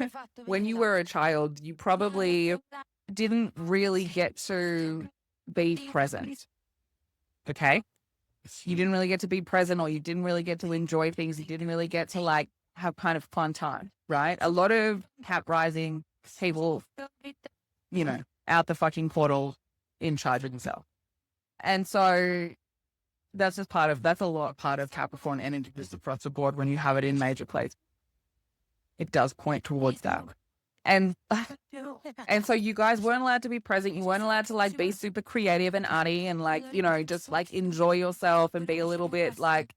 you were a child, you probably didn't really get to be present. Okay? You didn't really get to be present, or you didn't really get to enjoy things. You didn't really get to like have kind of fun time, right? A lot of Cap Rising people, you know, out the fucking portal in charge of themselves. And so that's a lot part of Capricorn energy just across the board when you have it in major places. It does point towards that. And so you guys weren't allowed to be present. You weren't allowed to like be super creative and arty and like, you know, just like enjoy yourself and be a little bit like,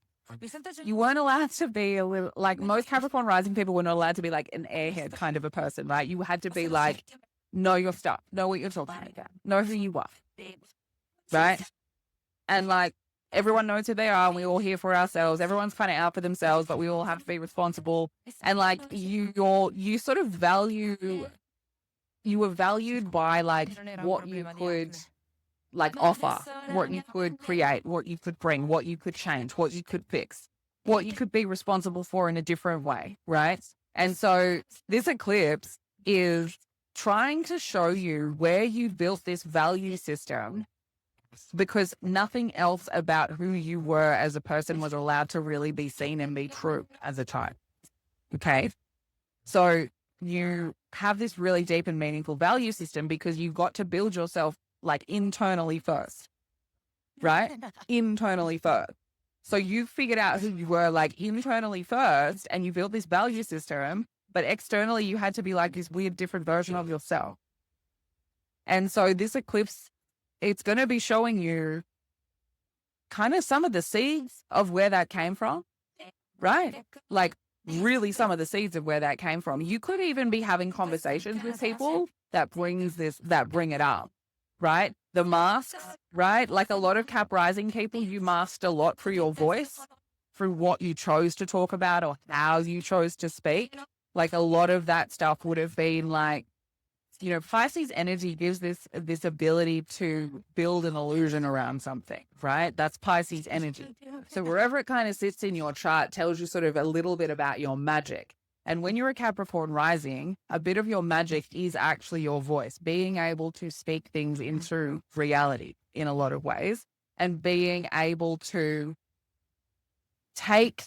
you weren't allowed to be a little, like most Capricorn rising people were not allowed to be like an airhead kind of a person, right? You had to be like, know your stuff, know what you're talking about, know who you are, right? And like, everyone knows who they are, and we're all here for ourselves. Everyone's kind of out for themselves, but we all have to be responsible. And like you sort of you were valued by like what you could like offer, what you could create, what you could bring, what you could change, what you could fix, what you could be responsible for in a different way, right? And so this eclipse is trying to show you where you built this value system, because nothing else about who you were as a person was allowed to really be seen and be true as a child. Okay. So you have this really deep and meaningful value system because you've got to build yourself like internally first, right? Internally first. So you figured out who you were like internally first, and you built this value system, but externally you had to be like this weird different version of yourself. And so this eclipse, it's going to be showing you kind of some of the seeds of where that came from, right? Like really some of the seeds of where that came from. You could even be having conversations with people that bring it up, right? The masks, right? Like a lot of Cap Rising people, you masked a lot through your voice, through what you chose to talk about or how you chose to speak. Like a lot of that stuff would have been like, you know, Pisces energy gives this ability to build an illusion around something, right? That's Pisces energy. So wherever it kind of sits in your chart tells you sort of a little bit about your magic. And when you're a Capricorn rising, a bit of your magic is actually your voice, being able to speak things into reality in a lot of ways, and being able to take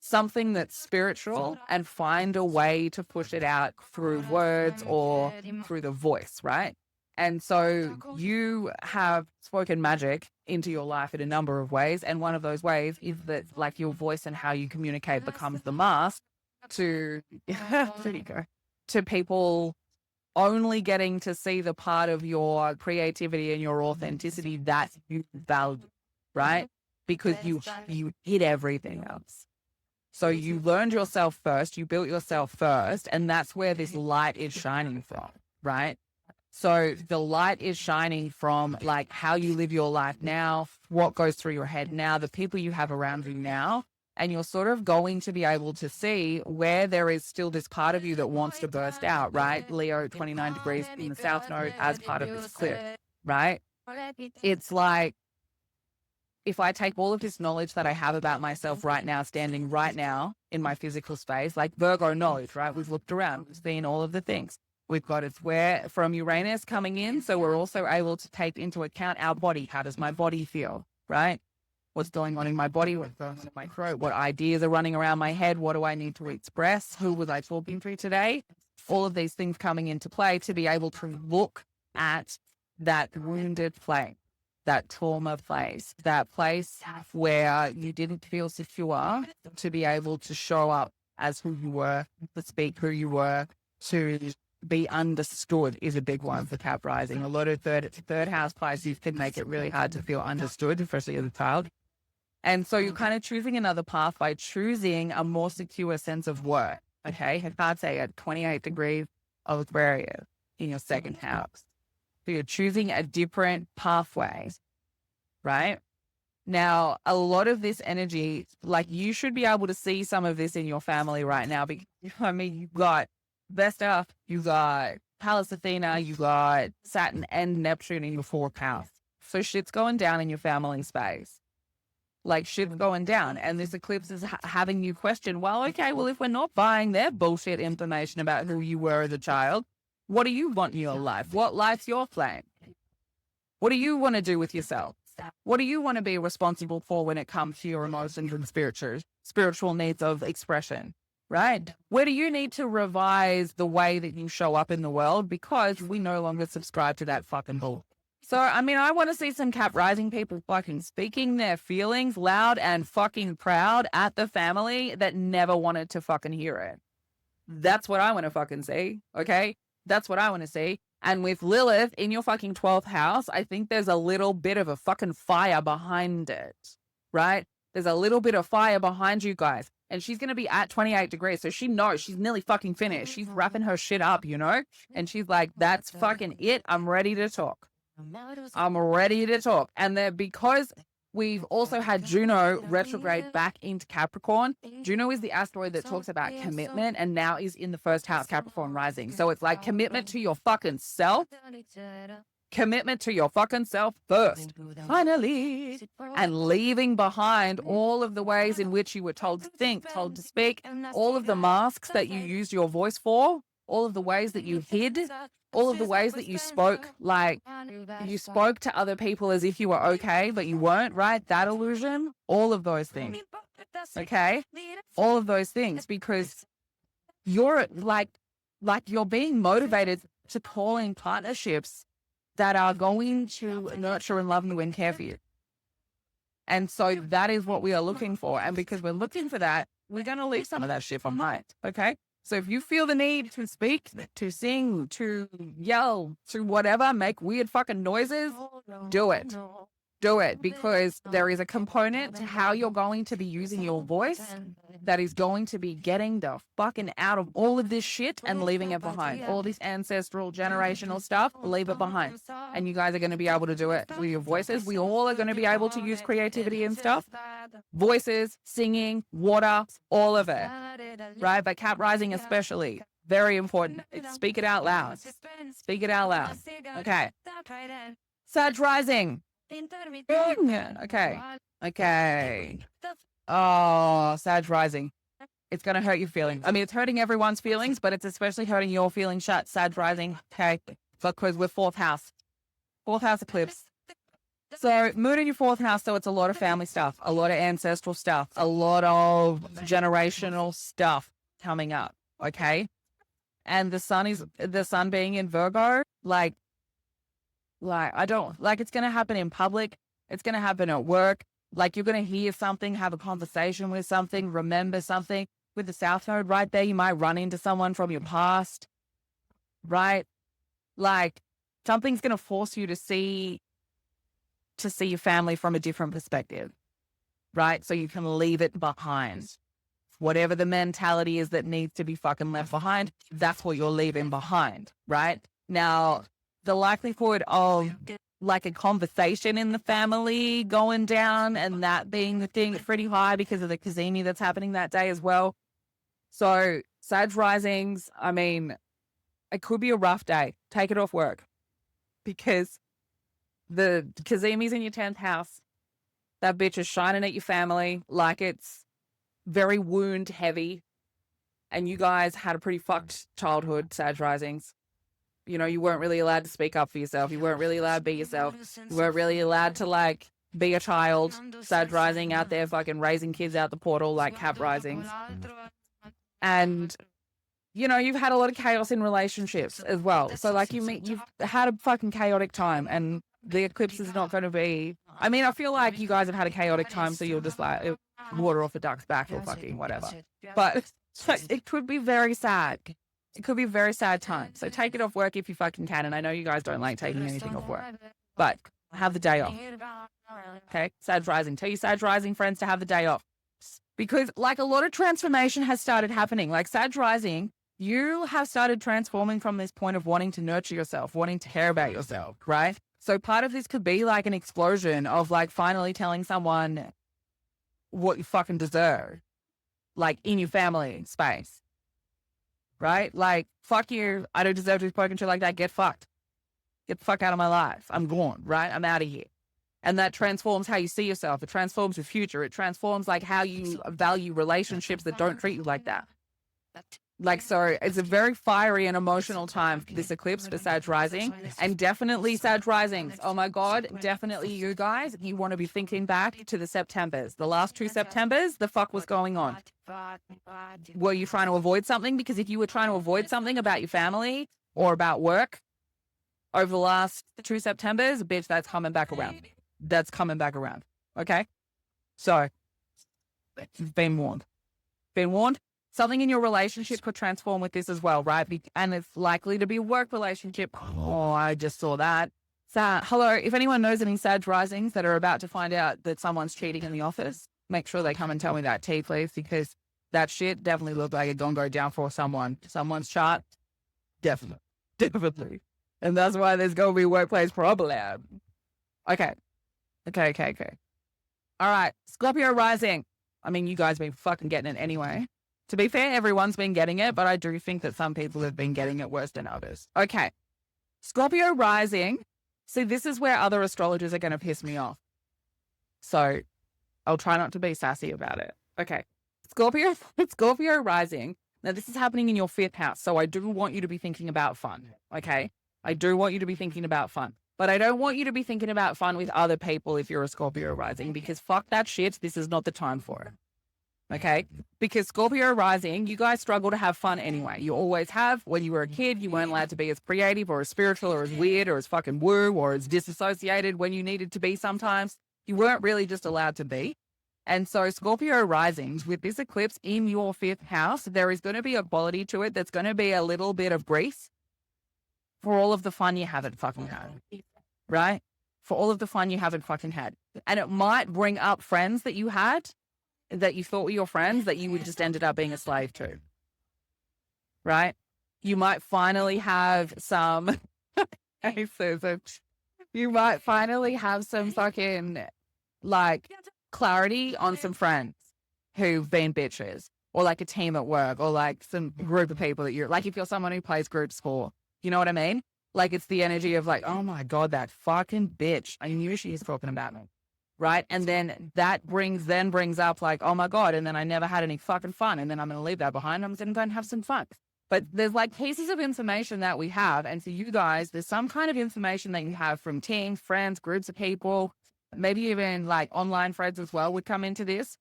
something that's spiritual and find a way to push it out through words or through the voice, right? And so you have spoken magic into your life in a number of ways. And one of those ways is that like your voice and how you communicate becomes the mask to, there you go, to people only getting to see the part of your creativity and your authenticity that you value, right? Because you hid everything else. So you learned yourself first, you built yourself first, and that's where this light is shining from, right? So the light is shining from like how you live your life now, what goes through your head now, the people you have around you now, and you're sort of going to be able to see where there is still this part of you that wants to burst out, right? Leo 29 degrees in the South Node as part of this clip, right? It's like, if I take all of this knowledge that I have about myself right now, standing right now in my physical space, like Virgo knowledge, right? We've looked around, we've seen all of the things. We've got it's where from Uranus coming in. So we're also able to take into account our body. How does my body feel, right? What's going on in my body? What's going on in my throat? What ideas are running around my head? What do I need to express? Who was I talking to today? All of these things coming into play to be able to look at that wounded place, that trauma place, that place where you didn't feel secure, to be able to show up as who you were, to speak who you were, to be understood is a big one for Cap Rising. A lot of third house Pisces can make it really hard to feel understood, especially as a child. And so you're kind of choosing another path by choosing a more secure sense of work. Okay. I can't say at 28 degrees of Aquarius in your second house. So you're choosing a different pathway, right? Now, a lot of this energy, like you should be able to see some of this in your family right now. Because, I mean, you've got Vesta, you got Pallas Athena, you got Saturn and Neptune in your fourth house. So shit's going down in your family space. Like shit's going down. And this eclipse is having you question, well, okay, well, if we're not buying their bullshit information about who you were as a child, what do you want in your life? What life's your flame? What do you want to do with yourself? What do you want to be responsible for when it comes to your emotions and spiritual needs of expression, right? Where do you need to revise the way that you show up in the world because we no longer subscribe to that fucking bull? So, I mean, I want to see some Cap Rising people fucking speaking their feelings loud and fucking proud at the family that never wanted to fucking hear it. That's what I want to fucking see, okay? That's what I want to see. And with Lilith in your fucking 12th house, I think there's a little bit of a fucking fire behind it, right? There's a little bit of fire behind you guys. And she's going to be at 28 degrees. So she knows she's nearly fucking finished. She's wrapping her shit up, you know? And she's like, that's fucking it. I'm ready to talk. I'm ready to talk. And then because we've also had Juno retrograde back into Capricorn. Juno is the asteroid that talks about commitment and now is in the first house, Capricorn Rising. So it's like commitment to your fucking self. Commitment to your fucking self first, finally, and leaving behind all of the ways in which you were told to think, told to speak, all of the masks that you used your voice for, all of the ways that you hid, all of the ways that you spoke, like you spoke to other people as if you were okay, but you weren't, right? That illusion, all of those things, okay? All of those things, because you're like you're being motivated to call in partnerships that are going to nurture and love you and care for you. And so that is what we are looking for. And because we're looking for that, we're going to leave some of that shit behind, okay? So if you feel the need to speak, to sing, to yell, to whatever, make weird fucking noises, do it. Do it, because there is a component to how you're going to be using your voice that is going to be getting the fucking out of all of this shit and leaving it behind. All this ancestral, generational stuff, leave it behind. And you guys are going to be able to do it with your voices. We all are going to be able to use creativity and stuff. Voices, singing, water, all of it. Right? But Cap Rising especially, very important. Speak it out loud. Speak it out loud. Okay. Sag Rising. Okay. Oh, Sag Rising. It's going to hurt your feelings. I mean, it's hurting everyone's feelings, but it's especially hurting your feelings. Sag Rising. Okay. Because we're fourth house eclipse. So moon in your fourth house. So it's a lot of family stuff, a lot of ancestral stuff, a lot of generational stuff coming up. Okay. And the sun being in Virgo, like I don't like, it's going to happen in public. It's going to happen at work. Like you're going to hear something, have a conversation with something, remember something. With the South Node right there, you might run into someone from your past, right? Like something's going to force you to see your family from a different perspective, right? So you can leave it behind. Whatever the mentality is that needs to be fucking left behind, that's what you're leaving behind, right? Now, the likelihood of like a conversation in the family going down and that being the thing is pretty high because of the Kazemi that's happening that day as well. So Sag Risings, I mean, it could be a rough day. Take it off work because the Kazemi's in your 10th house. That bitch is shining at your family like it's very wound heavy. And you guys had a pretty fucked childhood, Sag Risings. You know, you weren't really allowed to speak up for yourself. You weren't really allowed to be yourself. You weren't really allowed to, like, be a child. Sag Rising out there fucking raising kids out the portal like Cap Risings. And, you know, you've had a lot of chaos in relationships as well. So, like, you've had a fucking chaotic time. And the eclipse is not going to be... I mean, I feel like you guys have had a chaotic time, so you'll just, like, water off a duck's back or fucking whatever. But it could be very sad. It could be a very sad time. So take it off work if you fucking can. And I know you guys don't like taking anything off work, but have the day off. Okay. Sag Rising. Tell your Sag Rising friends to have the day off because like a lot of transformation has started happening. Like Sag Rising, you have started transforming from this point of wanting to nurture yourself, wanting to care about yourself, right? So part of this could be like an explosion of like finally telling someone what you fucking deserve, like in your family space. Right? Like, fuck you. I don't deserve to be spoken to like that. Get fucked. Get the fuck out of my life. I'm gone, right? I'm out of here. And that transforms how you see yourself. It transforms your future. It transforms like how you value relationships that don't treat you like that. Like, so it's a very fiery and emotional time for this eclipse for Sag Rising, and definitely Sag Risings. Oh my God, definitely you guys, you want to be thinking back to the Septembers. The last 2 Septembers, the fuck was going on? Were you trying to avoid something? Because if you were trying to avoid something about your family or about work over the last 2 Septembers, bitch, that's coming back around. That's coming back around. Okay? So, you've been warned. Been warned. Something in your relationship could transform with this as well, right? And it's likely to be a work relationship. Oh, I just saw that. So, hello, if anyone knows any Sag Risings that are about to find out that someone's cheating in the office, make sure they come and tell me that tea, please, because that shit definitely looked like it's gonna go down for someone's chart. Definitely. And that's why there's gonna be workplace problem. Okay. All right, Scorpio Rising. I mean, you guys been fucking getting it anyway. To be fair, everyone's been getting it, but I do think that some people have been getting it worse than others. Okay. Scorpio Rising. See, this is where other astrologers are going to piss me off. So I'll try not to be sassy about it. Okay. Scorpio Rising. Now, this is happening in your 5th house. So I do want you to be thinking about fun. Okay. I do want you to be thinking about fun. But I don't want you to be thinking about fun with other people if you're a Scorpio Rising, because fuck that shit. This is not the time for it. Okay? Because Scorpio Rising, you guys struggle to have fun anyway. You always have. When you were a kid, you weren't allowed to be as creative or as spiritual or as weird or as fucking woo or as disassociated when you needed to be sometimes. You weren't really just allowed to be. And so Scorpio Risings, with this eclipse in your 5th house, there is going to be a quality to it that's going to be a little bit of grease for all of the fun you haven't fucking had. Right? For all of the fun you haven't fucking had. And it might bring up friends that you had, that you thought were your friends, that you would just ended up being a slave to. Right? You might finally have some you might finally have some fucking like clarity on some friends who've been bitches, or like a team at work, or like some group of people that you're like, if you're someone who plays group sport, you know what I mean? Like, it's the energy of like, oh my God, that fucking bitch. I knew she was talking about me. Right? And then that brings up like, oh my God. And then I never had any fucking fun. And then I'm going to leave that behind. I'm going to go and have some fun. But there's like pieces of information that we have. And for you guys, there's some kind of information that you have from teams, friends, groups of people, maybe even like online friends as well would come into this.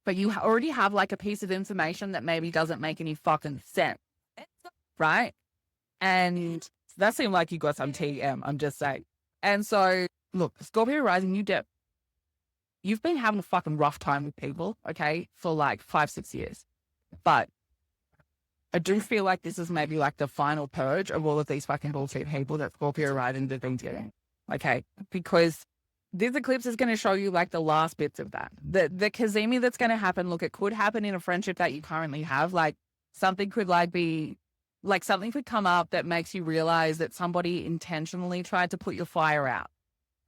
But you already have like a piece of information that maybe doesn't make any fucking sense. Right? And that seemed like you got some TM, I'm just saying. And so, look, Scorpio Rising, you've been having a fucking rough time with people, okay, for like 5-6 years. But I do feel like this is maybe like the final purge of all of these fucking bullshit people that Scorpio Rising have been getting, okay? Because this eclipse is going to show you like the last bits of that. The Kazemi that's going to happen, look, it could happen in a friendship that you currently have. Like, something could something could come up that makes you realize that somebody intentionally tried to put your fire out,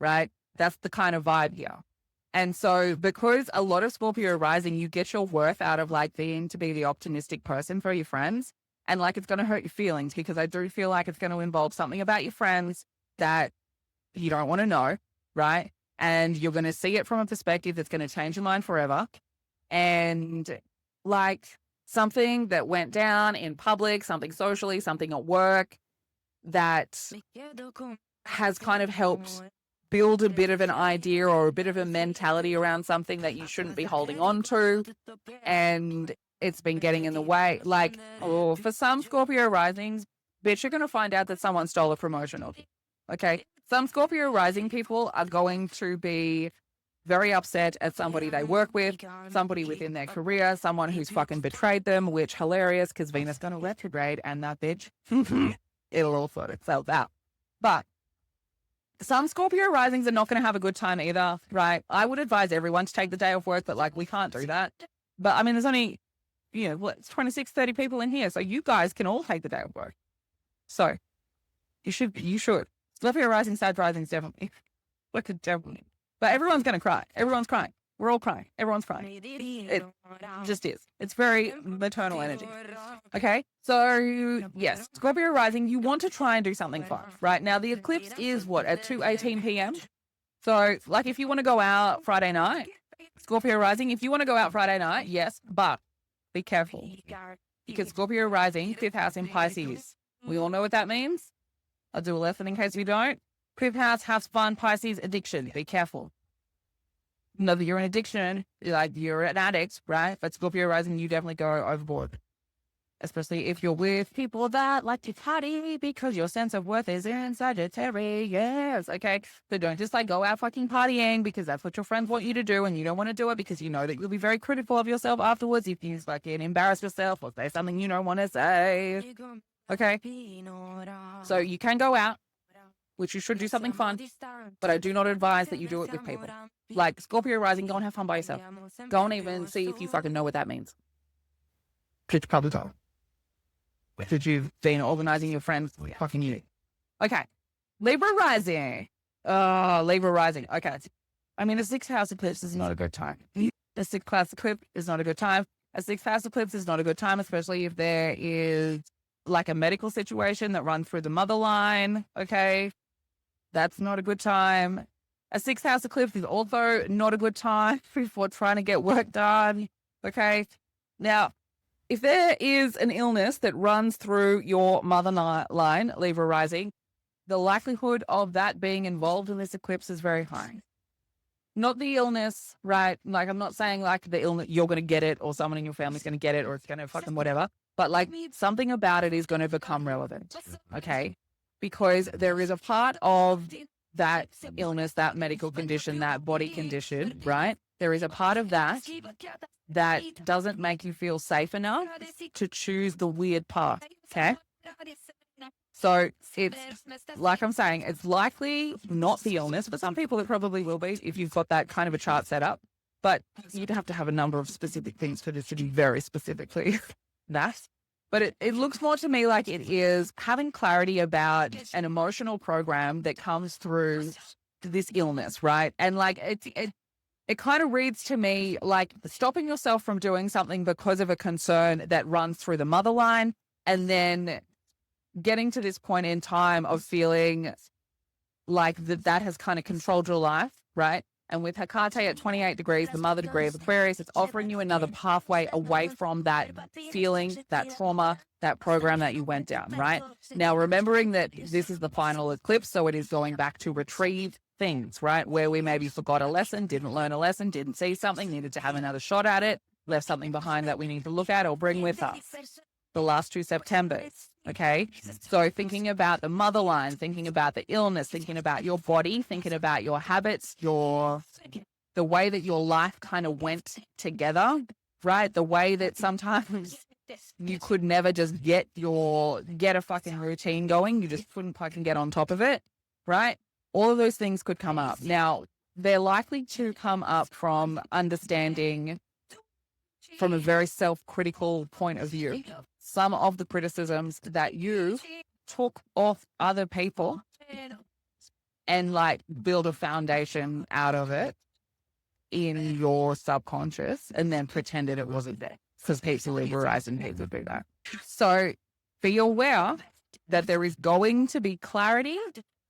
right? That's the kind of vibe here. And so because a lot of Scorpio Rising, you get your worth out of like being to be the optimistic person for your friends. And like, it's going to hurt your feelings, because I do feel like it's going to involve something about your friends that you don't want to know, right? And you're going to see it from a perspective that's going to change your mind forever. And like, something that went down in public, something socially, something at work that has kind of helped build a bit of an idea or a bit of a mentality around something that you shouldn't be holding on to. And it's been getting in the way. Like, for some Scorpio Risings, bitch, you're going to find out that someone stole a promotion of you. Okay? Some Scorpio Rising people are going to be very upset at somebody they work with, somebody within their career, someone who's fucking betrayed them, which hilarious because Venus going to retrograde and that bitch, it'll all sort itself out. But some Scorpio Risings are not going to have a good time either, right? I would advise everyone to take the day off work, but like, we can't do that. But I mean, there's only, it's 26, 30 people in here. So you guys can all take the day off work. So you should. Scorpio Rising, Sag Rising, definitely. Look at definitely. But everyone's going to cry. Everyone's crying. We're all crying. Everyone's crying. It just is. It's very maternal energy. Okay? So, yes, Scorpio Rising, you want to try and do something fun. Right? Now, the eclipse is what? At 2:18 p.m.? So like if you want to go out Friday night, Scorpio Rising, if you want to go out Friday night, yes, but be careful. Because Scorpio Rising, 5th house in Pisces. We all know what that means. I'll do a lesson in case you don't. 5th house, has fun, Pisces, addiction. Be careful. Know that you're an addiction, like you're an addict, right? But Scorpio Rising, you definitely go overboard. Especially if you're with people that like to party because your sense of worth is in Sagittarius, okay? So don't just like go out fucking partying because that's what your friends want you to do and you don't want to do it because you know that you'll be very critical of yourself afterwards if you fucking embarrass yourself or say something you don't want to say, okay? So you can go out, which you should do something fun, but I do not advise that you do it with people. Like Scorpio Rising, go and have fun by yourself. Go and even see if you fucking know what that means. Which you probably don't. Should you've been organizing your friends fucking you. Okay. Libra Rising. Oh, Libra Rising. Okay. I mean, a 6th house eclipse is not a good time. A 6th house eclipse is not a good time. A 6th house eclipse is not a good time, especially if there is like a medical situation that runs through the mother line. Okay. That's not a good time. A 6th house eclipse is also not a good time for trying to get work done. Okay. Now, if there is an illness that runs through your mother line, Libra Rising, the likelihood of that being involved in this eclipse is very high. Not the illness, right? Like, I'm not saying like the illness, you're going to get it or someone in your family's going to get it or it's going to fucking whatever, but like something about it is going to become relevant, okay? Because there is a part of that illness, that medical condition, that body condition, right? There is a part of that that doesn't make you feel safe enough to choose the weird path, okay? So it's, like I'm saying, it's likely not the illness. For some people, it probably will be if you've got that kind of a chart set up. But you'd have to have a number of specific things for this to be very specifically that. But it looks more to me like it is having clarity about an emotional program that comes through this illness, right? And like it kind of reads to me like stopping yourself from doing something because of a concern that runs through the mother line and then getting to this point in time of feeling like that has kind of controlled your life, right? And with Hecate at 28 degrees, the mother degree of Aquarius, it's offering you another pathway away from that feeling, that trauma, that program that you went down, right? Now, remembering that this is the final eclipse, so it is going back to retrieve things, right? Where we maybe forgot a lesson, didn't learn a lesson, didn't see something, needed to have another shot at it, left something behind that we need to look at or bring with us. The last 2 Septembers, okay? So thinking about the mother line, thinking about the illness, thinking about your body, thinking about your habits, the way that your life kind of went together, right? The way that sometimes you could never just get a fucking routine going. You just couldn't fucking get on top of it, right? All of those things could come up. Now, they're likely to come up from understanding from a very self-critical point of view. Some of the criticisms that you took off other people and like build a foundation out of it in your subconscious and then pretended it wasn't there. Because heaps of Libra Rising people do that. So be aware that there is going to be clarity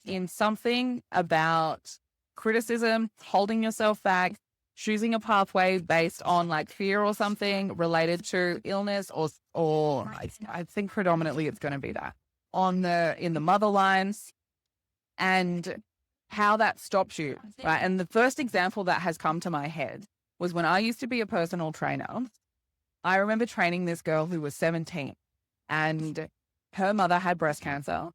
in something about criticism, holding yourself back, choosing a pathway based on like fear or something related to illness or I think predominantly it's going to be that in the mother lines and how that stops you, right? And the first example that has come to my head was when I used to be a personal trainer. I remember training this girl who was 17 and her mother had breast cancer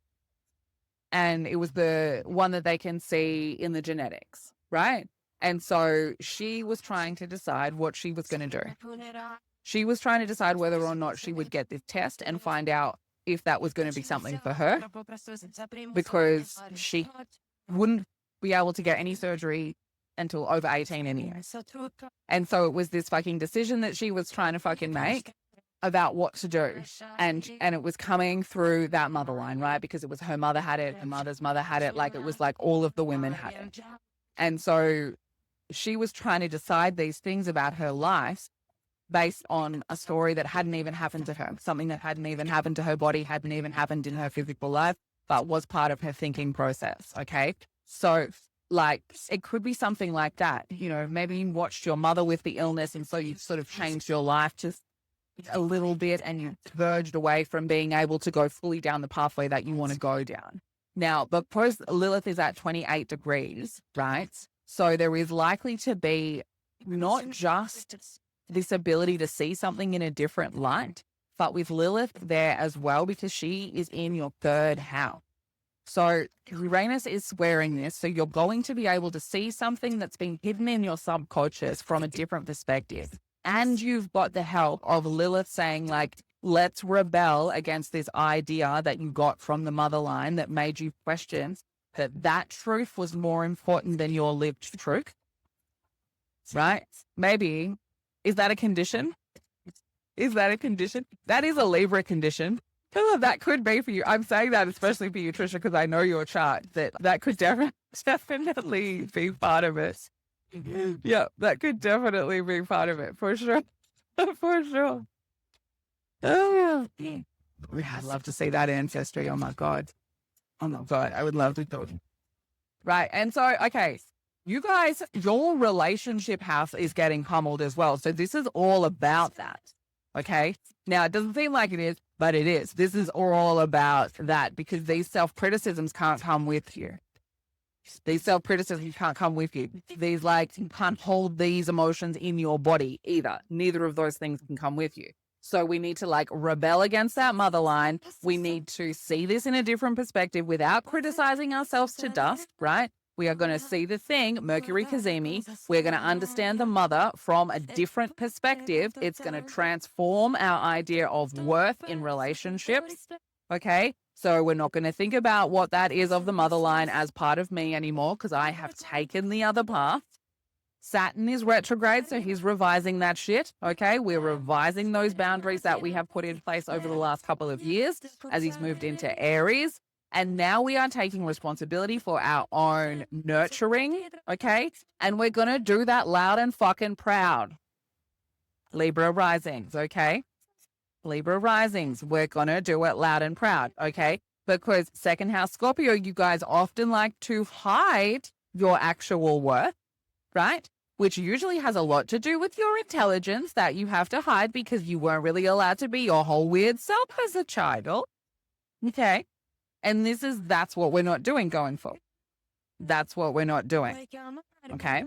and it was the one that they can see in the genetics, right? And so she was trying to decide what she was going to do. She was trying to decide whether or not she would get this test and find out if that was going to be something for her, because she wouldn't be able to get any surgery until over 18 anyway. And so it was this fucking decision that she was trying to fucking make about what to do. And it was coming through that mother line, right? Because it was her mother had it, her mother's mother had it. Like it was like all of the women had it. And so she was trying to decide these things about her life based on a story that hadn't even happened to her, something that hadn't even happened to her body, hadn't even happened in her physical life, but was part of her thinking process. Okay. So Like, it could be something like that. You know, maybe you watched your mother with the illness, and so you sort of changed your life just a little bit, and you verged away from being able to go fully down the pathway that you want to go down. Now, because Lilith is at 28 degrees, right? So there is likely to be not just this ability to see something in a different light, but with Lilith there as well, because she is in your third house. So Uranus is squaring this. So you're going to be able to see something that's been hidden in your subconscious from a different perspective. And you've got the help of Lilith saying, like, let's rebel against this idea that you got from the mother line that made you question that truth was more important than your lived truth. Right? Maybe. Is that a condition? Is that a condition? That is a Libra condition. That could be for you. I'm saying that especially for you, Trisha, because I know your chart, that could definitely be part of it. Yeah, that could definitely be part of it, for sure. For sure. Oh, yeah. I'd love to see that ancestry. Oh, my God. Oh, my God. I would love to do it. Right. And so, okay, you guys, your relationship house is getting pummeled as well. So this is all about that. Okay. Now, it doesn't seem like it is, but it is. This is all about that, because these self-criticisms can't come with you. These self-criticisms can't come with you. These, like, you can't hold these emotions in your body either. Neither of those things can come with you. So we need to, like, rebel against that mother line. We need to see this in a different perspective without criticizing ourselves to dust, right? We are going to see the thing, Mercury Kazemi. We're going to understand the mother from a different perspective. It's going to transform our idea of worth in relationships. Okay. So we're not going to think about what that is of the mother line as part of me anymore, because I have taken the other path. Saturn is retrograde, so he's revising that shit. Okay. We're revising those boundaries that we have put in place over the last couple of years as he's moved into Aries. And now we are taking responsibility for our own nurturing, okay? And we're going to do that loud and fucking proud. Libra Risings, okay? Libra Risings, we're going to do it loud and proud, okay? Because second house Scorpio, you guys often like to hide your actual worth, right? Which usually has a lot to do with your intelligence that you have to hide because you weren't really allowed to be your whole weird self as a child, okay? And that's what we're not doing going forward. That's what we're not doing. Okay.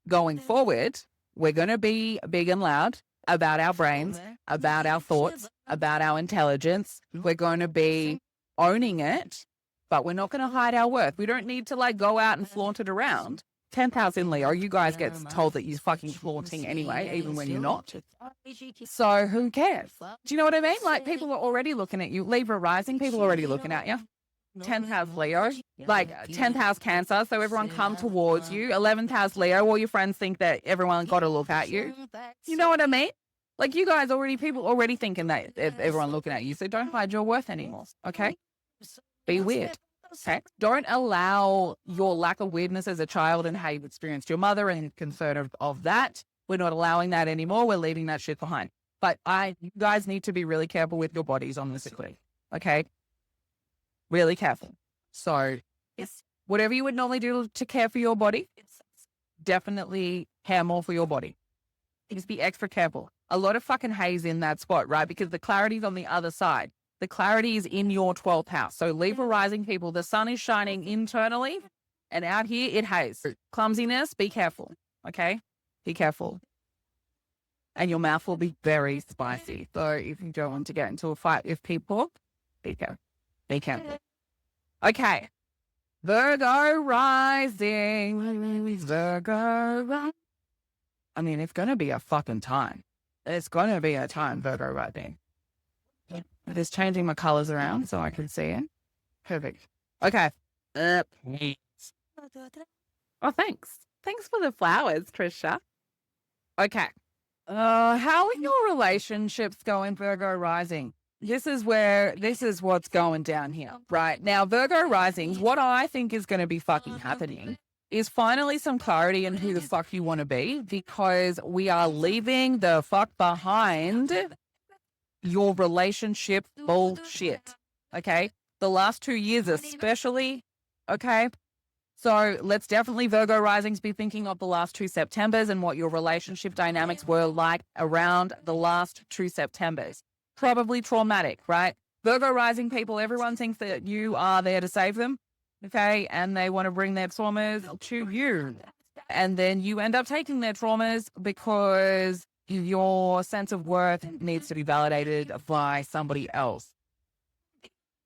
Going forward, we're going to be big and loud about our brains, about our thoughts, about our intelligence. We're going to be owning it, but we're not going to hide our worth. We don't need to, like, go out and flaunt it around. 10th house in Leo, you guys get told that you're fucking flaunting anyway, even when you're not. So who cares? Do you know what I mean? Like, people are already looking at you. Libra Rising, people are already looking at you. 10th house Leo, like 10th house Cancer, so everyone come towards you. 11th house Leo, all your friends think that everyone got to look at you. You know what I mean? Like, you guys people already thinking that everyone looking at you, so don't hide your worth anymore, okay? Be weird, okay? Don't allow your lack of weirdness as a child and how you've experienced your mother and concern of that. We're not allowing that anymore. We're leaving that shit behind. But you guys need to be really careful with your bodies on this eclipse, okay? Really careful. So whatever you would normally do to care for your body, definitely care more for your body. Just be extra careful. A lot of fucking haze in that spot, right? Because the clarity is on the other side. The clarity is in your 12th house. So Libra Rising people, the sun is shining internally, and out here it haze. Clumsiness, be careful, okay? Be careful. And your mouth will be very spicy. So if you don't want to get into a fight with people, be careful. Be careful. Okay. Virgo Rising. Virgo Rising. I mean, it's going to be a fucking time. It's going to be a time, Virgo Rising. I'm just changing my colors around so I can see it. Perfect. Okay. Oh, thanks. Thanks for the flowers, Trisha. Okay. How are your relationships going, Virgo Rising? This is what's going down here, right? Now, Virgo Risings, what I think is going to be fucking happening is finally some clarity in who the fuck you want to be, because we are leaving the fuck behind your relationship bullshit, okay? The last 2 years especially, okay? So let's definitely, Virgo risings, be thinking of the last 2 Septembers and what your relationship dynamics were like around the last 2 Septembers. Probably traumatic, right? Virgo rising people, everyone thinks that you are there to save them, okay? And they want to bring their traumas to you. And then you end up taking their traumas because your sense of worth needs to be validated by somebody else.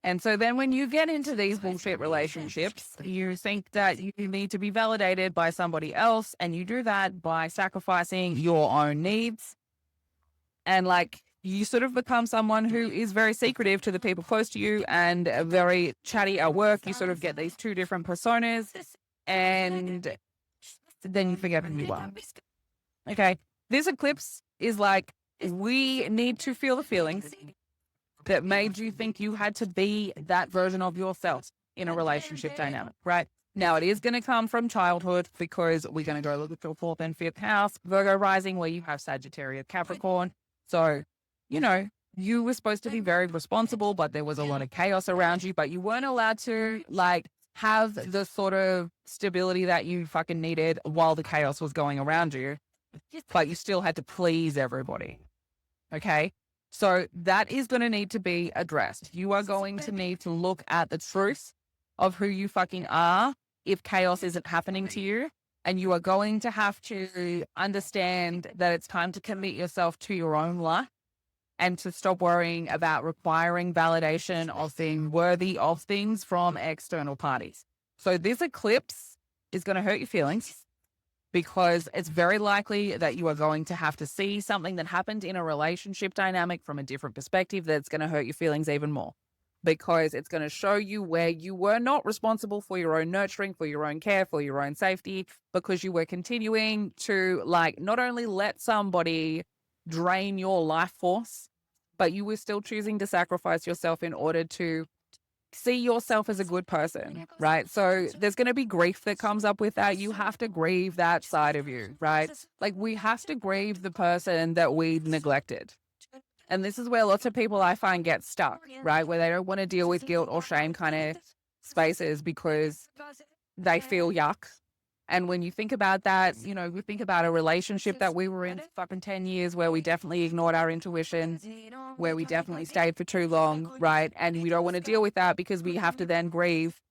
And so then when you get into these bullshit relationships, you think that you need to be validated by somebody else, and you do that by sacrificing your own needs. And like, you sort of become someone who is very secretive to the people close to you and very chatty at work. You sort of get these 2 different personas, and then you forget who you are. Okay. This eclipse is like, we need to feel the feelings that made you think you had to be that version of yourself in a relationship dynamic, right? Now, it is going to come from childhood, because we're going to go look at your 4th and 5th house, Virgo rising, where you have Sagittarius, Capricorn. So, you know, you were supposed to be very responsible, but there was a lot of chaos around you, but you weren't allowed to like have the sort of stability that you fucking needed while the chaos was going around you, but you still had to please everybody. Okay. So that is going to need to be addressed. You are going to need to look at the truth of who you fucking are if chaos isn't happening to you. And you are going to have to understand that it's time to commit yourself to your own life and to stop worrying about requiring validation of being worthy of things from external parties. So this eclipse is going to hurt your feelings, because it's very likely that you are going to have to see something that happened in a relationship dynamic from a different perspective that's going to hurt your feelings even more, because it's going to show you where you were not responsible for your own nurturing, for your own care, for your own safety, because you were continuing to like not only let somebody drain your life force, but you were still choosing to sacrifice yourself in order to see yourself as a good person, right? So there's going to be grief that comes up with that. You have to grieve that side of you, right? Like, we have to grieve the person that we neglected. And this is where lots of people I find get stuck, right? Where they don't want to deal with guilt or shame kind of spaces because they feel yuck. And when you think about that, you know, we think about a relationship that we were in for fucking 10 years where we definitely ignored our intuition, where we definitely stayed for too long, right? And we don't want to deal with that because we have to then grieve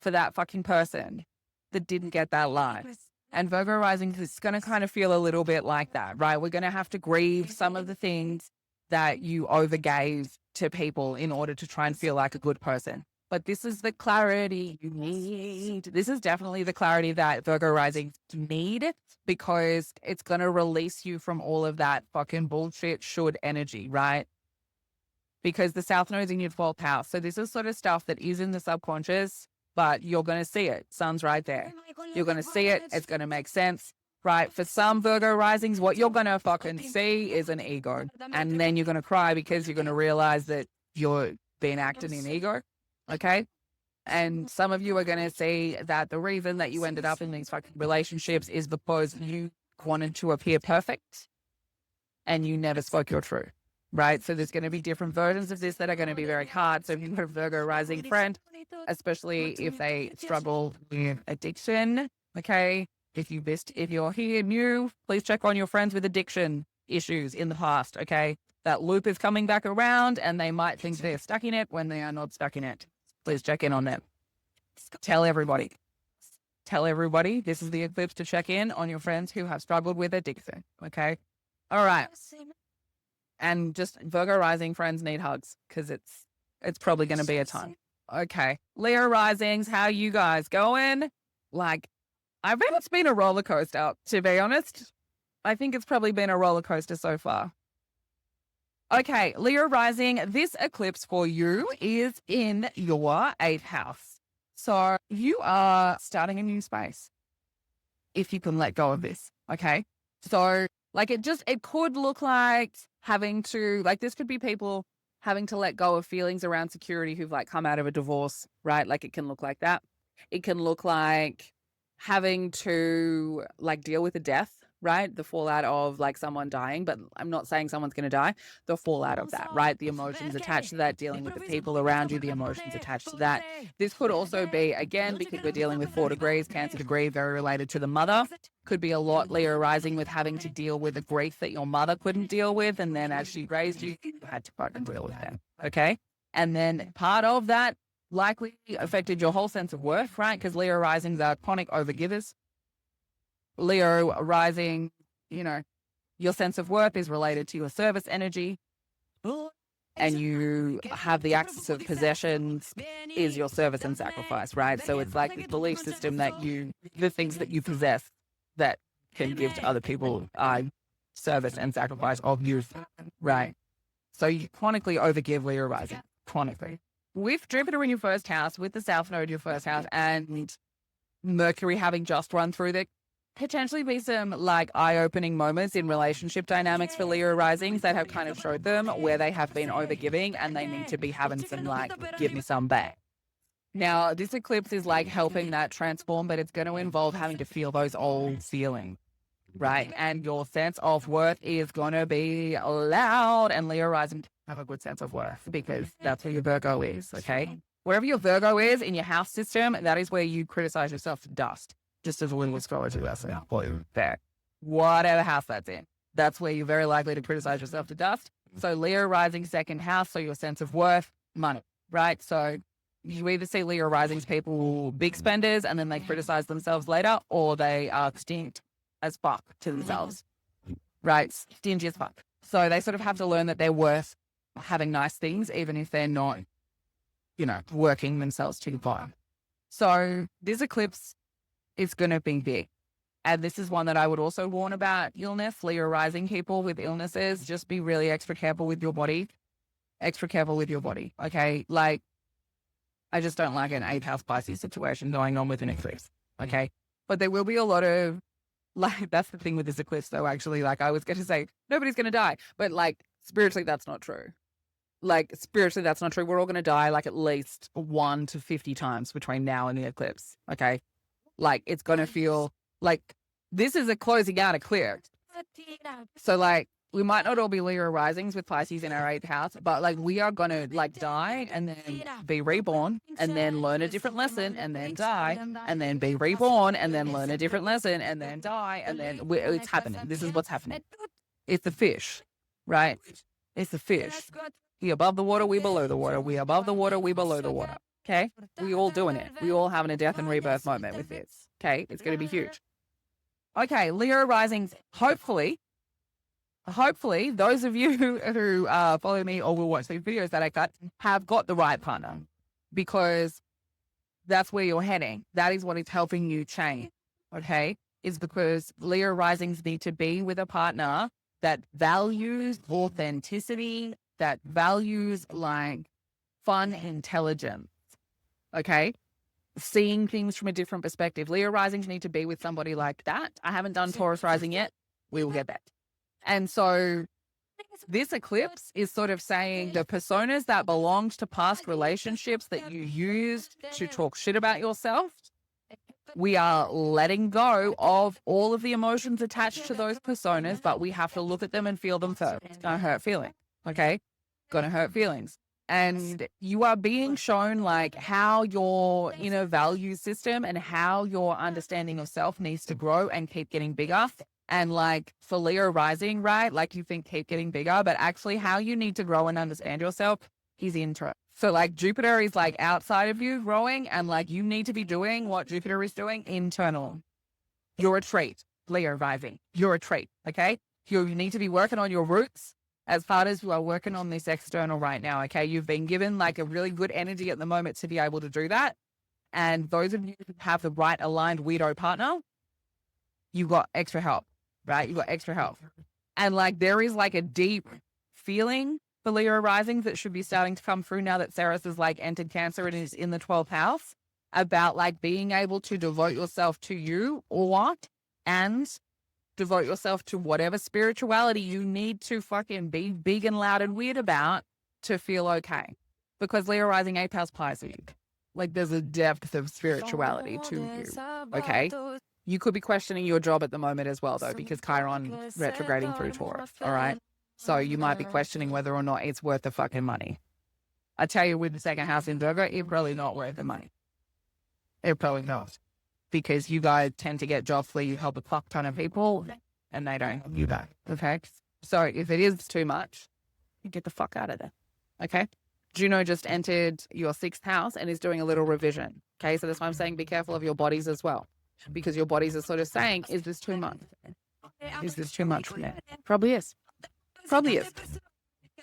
for that fucking person that didn't get that life. And Virgo rising is going to kind of feel a little bit like that, right? We're going to have to grieve some of the things that you overgave to people in order to try and feel like a good person. But this is the clarity you need. This is definitely the clarity that Virgo rising need, because it's going to release you from all of that fucking bullshit should energy, right? Because the South Node's in your 12th house. So this is sort of stuff that is in the subconscious, but you're going to see it. Sun's right there. You're going to see it. It's going to make sense, right? For some Virgo risings, what you're going to fucking see is an ego. And then you're going to cry because you're going to realize that you're being acting in ego. Okay. And some of you are going to see that the reason that you ended up in these fucking relationships is because you wanted to appear perfect and you never spoke your truth, right? So there's going to be different versions of this that are going to be very hard. So if you've got a Virgo rising friend, especially if they struggle with addiction, okay, if you're here new, please check on your friends with addiction issues in the past, okay? That loop is coming back around and they might think they're stuck in it when they are not stuck in it. Please check in on them. Tell everybody. This is the eclipse to check in on your friends who have struggled with addiction. Okay. All right. And just Virgo rising friends need hugs because it's probably going to be a time. Okay. Leo risings, how you guys going? Like, I bet it's been a roller coaster, to be honest. I think it's probably been a roller coaster so far. Okay, Leo rising, this eclipse for you is in your 8th house. So you are starting a new space if you can let go of this, okay? So like it could look like having to, like this could be people having to let go of feelings around security who've like come out of a divorce, right? Like it can look like that. It can look like having to like deal with a death, right? The fallout of like someone dying, but I'm not saying someone's going to die. The fallout of that, right? The emotions attached to that, dealing with the people around you, the emotions attached to that. This could also be, again, because we're dealing with 4 degrees, Cancer degree, very related to the mother. Could be a lot Leo rising with having to deal with the grief that your mother couldn't deal with. And then as she raised you, you had to fucking deal with them. Okay. And then part of that likely affected your whole sense of worth, right? Because Leo risings are chronic overgivers. Leo rising, you know, your sense of worth is related to your service energy, and you have the axis of possessions is your service and sacrifice, right? So it's like the belief system that the things that you possess that can give to other people service and sacrifice of you, right? So you chronically overgive Leo rising, chronically. With Jupiter in your first house, with the South Node in your first house, and Mercury having just run through there, potentially be some like eye-opening moments in relationship dynamics for Leo risings that have kind of showed them where they have been overgiving and they need to be having some like, give me some back. Now, this eclipse is like helping that transform, but it's going to involve having to feel those old feelings, right? And your sense of worth is going to be loud, and Leo rising have a good sense of worth because that's where your Virgo is, okay? Wherever your Virgo is in your house system, that is where you criticize yourself to dust. Just as a little astrology lesson for you there. Whatever house that's in, that's where you're very likely to criticize yourself to dust. So Leo rising second house, so your sense of worth, money, right? So you either see Leo rising's people big spenders and then they criticize themselves later, or they are stingy as fuck to themselves, right? Stingy as fuck. So they sort of have to learn that they're worth having nice things, even if they're not, you know, working themselves to the bottom. So this eclipse, it's going to be big. And this is one that I would also warn about illness. Leo rising people with illnesses, just be really extra careful with your body. Extra careful with your body. Okay. Like, I just don't like an 8th house Pisces situation going on with an eclipse. Okay. But there will be a lot of, like, that's the thing with this eclipse though, actually. Like, I was going to say, nobody's going to die. But like, spiritually, that's not true. Like, spiritually, that's not true. We're all going to die like at least 1 to 50 times between now and the eclipse. Okay. Like, it's going to feel like this is a closing out eclipse. So, like, we might not all be Leo risings with Pisces in our 8th house, but, like, we are going to, like, die and then be reborn and then learn a different lesson and then die and then be reborn and then learn a different lesson and then die and then it's happening. This is what's happening. It's the fish, right? It's the fish. We above the water, we below the water. We above the water, we below the water. Okay, we all doing it. We all having a death and rebirth moment with this. Okay, it's going to be huge. Okay, Leo risings, hopefully, those of you who follow me or will watch these videos that I cut have got the right partner, because that's where you're heading. That is what is helping you change, okay? Is because Leo risings need to be with a partner that values authenticity, that values like fun intelligence. Okay. Seeing things from a different perspective. Leo risings need to be with somebody like that. I haven't done Taurus rising yet. We will get that. And so this eclipse is sort of saying the personas that belonged to past relationships that you used to talk shit about yourself, we are letting go of all of the emotions attached to those personas, but we have to look at them and feel them first. It's going to hurt feelings. Okay. Going to hurt feelings. And you are being shown like how your inner value system and how your understanding of self needs to grow and keep getting bigger. And like for Leo rising, right? Like you think keep getting bigger, but actually how you need to grow and understand yourself is internal. So like Jupiter is like outside of you growing, and like you need to be doing what Jupiter is doing internal. You're a trait, Leo rising. You're a trait, okay? You need to be working on your roots as hard as you are working on this external right now, okay? You've been given like a really good energy at the moment to be able to do that. And those of you who have the right aligned weirdo partner, you got extra help, right? You got extra help. And like there is like a deep feeling for Leo risings that should be starting to come through now that Ceres has like entered Cancer and is in the 12th house, about like being able to devote yourself to you and devote yourself to whatever spirituality you need to fucking be big and loud and weird about to feel okay. Because Leo rising 8th house Pisces, like there's a depth of spirituality to you, okay? You could be questioning your job at the moment as well, though, because Chiron retrograding through Taurus, all right? So you might be questioning whether or not it's worth the fucking money. I tell you, with the second house in Virgo, it's probably not worth the money. It probably not. Because you guys tend to get jobs where you help a fuck ton of people and they don't help you back, okay? So if it is too much, you get the fuck out of there, okay? Juno just entered your 6th house and is doing a little revision, okay? So that's why I'm saying be careful of your bodies as well, because your bodies are sort of saying, is this too much? Is this too much for me? Probably is. Probably is.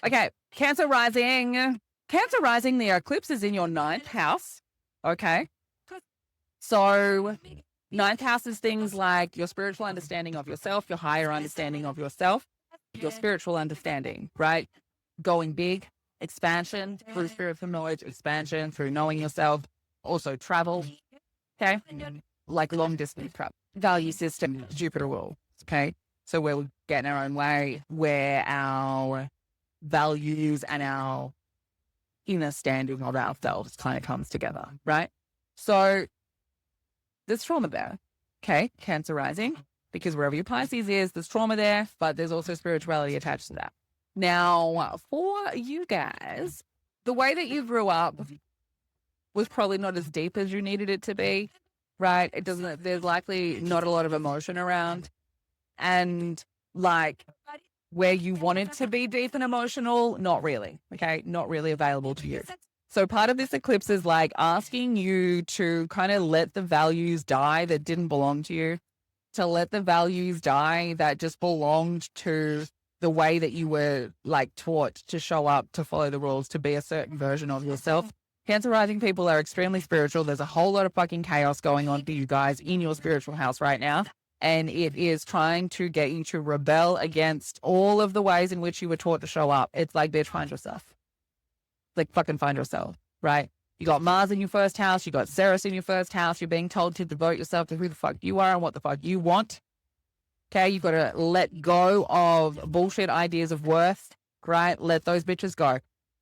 Okay, Cancer Rising. Cancer Rising, the eclipse is in your 9th house, okay? So 9th house is things like your spiritual understanding of yourself, your higher understanding of yourself, your spiritual understanding, right? Going big, expansion through spiritual knowledge, expansion through knowing yourself, also travel, okay? Like long distance travel. Value system, Jupiter rules, okay? So we're getting our own way, where our values and our inner standing of ourselves kind of comes together, right? So there's trauma there, okay? Cancer Rising, because wherever your Pisces is, there's trauma there, but there's also spirituality attached to that. Now, for you guys, the way that you grew up was probably not as deep as you needed it to be, right? There's likely not a lot of emotion around. And like where you wanted to be deep and emotional, not really, okay? Not really available to you. So part of this eclipse is like asking you to kind of let the values die that didn't belong to you, to let the values die that just belonged to the way that you were like taught to show up, to follow the rules, to be a certain version of yourself. Cancer Rising people are extremely spiritual. There's a whole lot of fucking chaos going on for you guys in your spiritual house right now. And it is trying to get you to rebel against all of the ways in which you were taught to show up. It's like, bitch, find yourself. Like, fucking find yourself, right? You got Mars in your 1st house. You got Ceres in your 1st house. You're being told to devote yourself to who the fuck you are and what the fuck you want. Okay, you've got to let go of bullshit ideas of worth, right? Let those bitches go.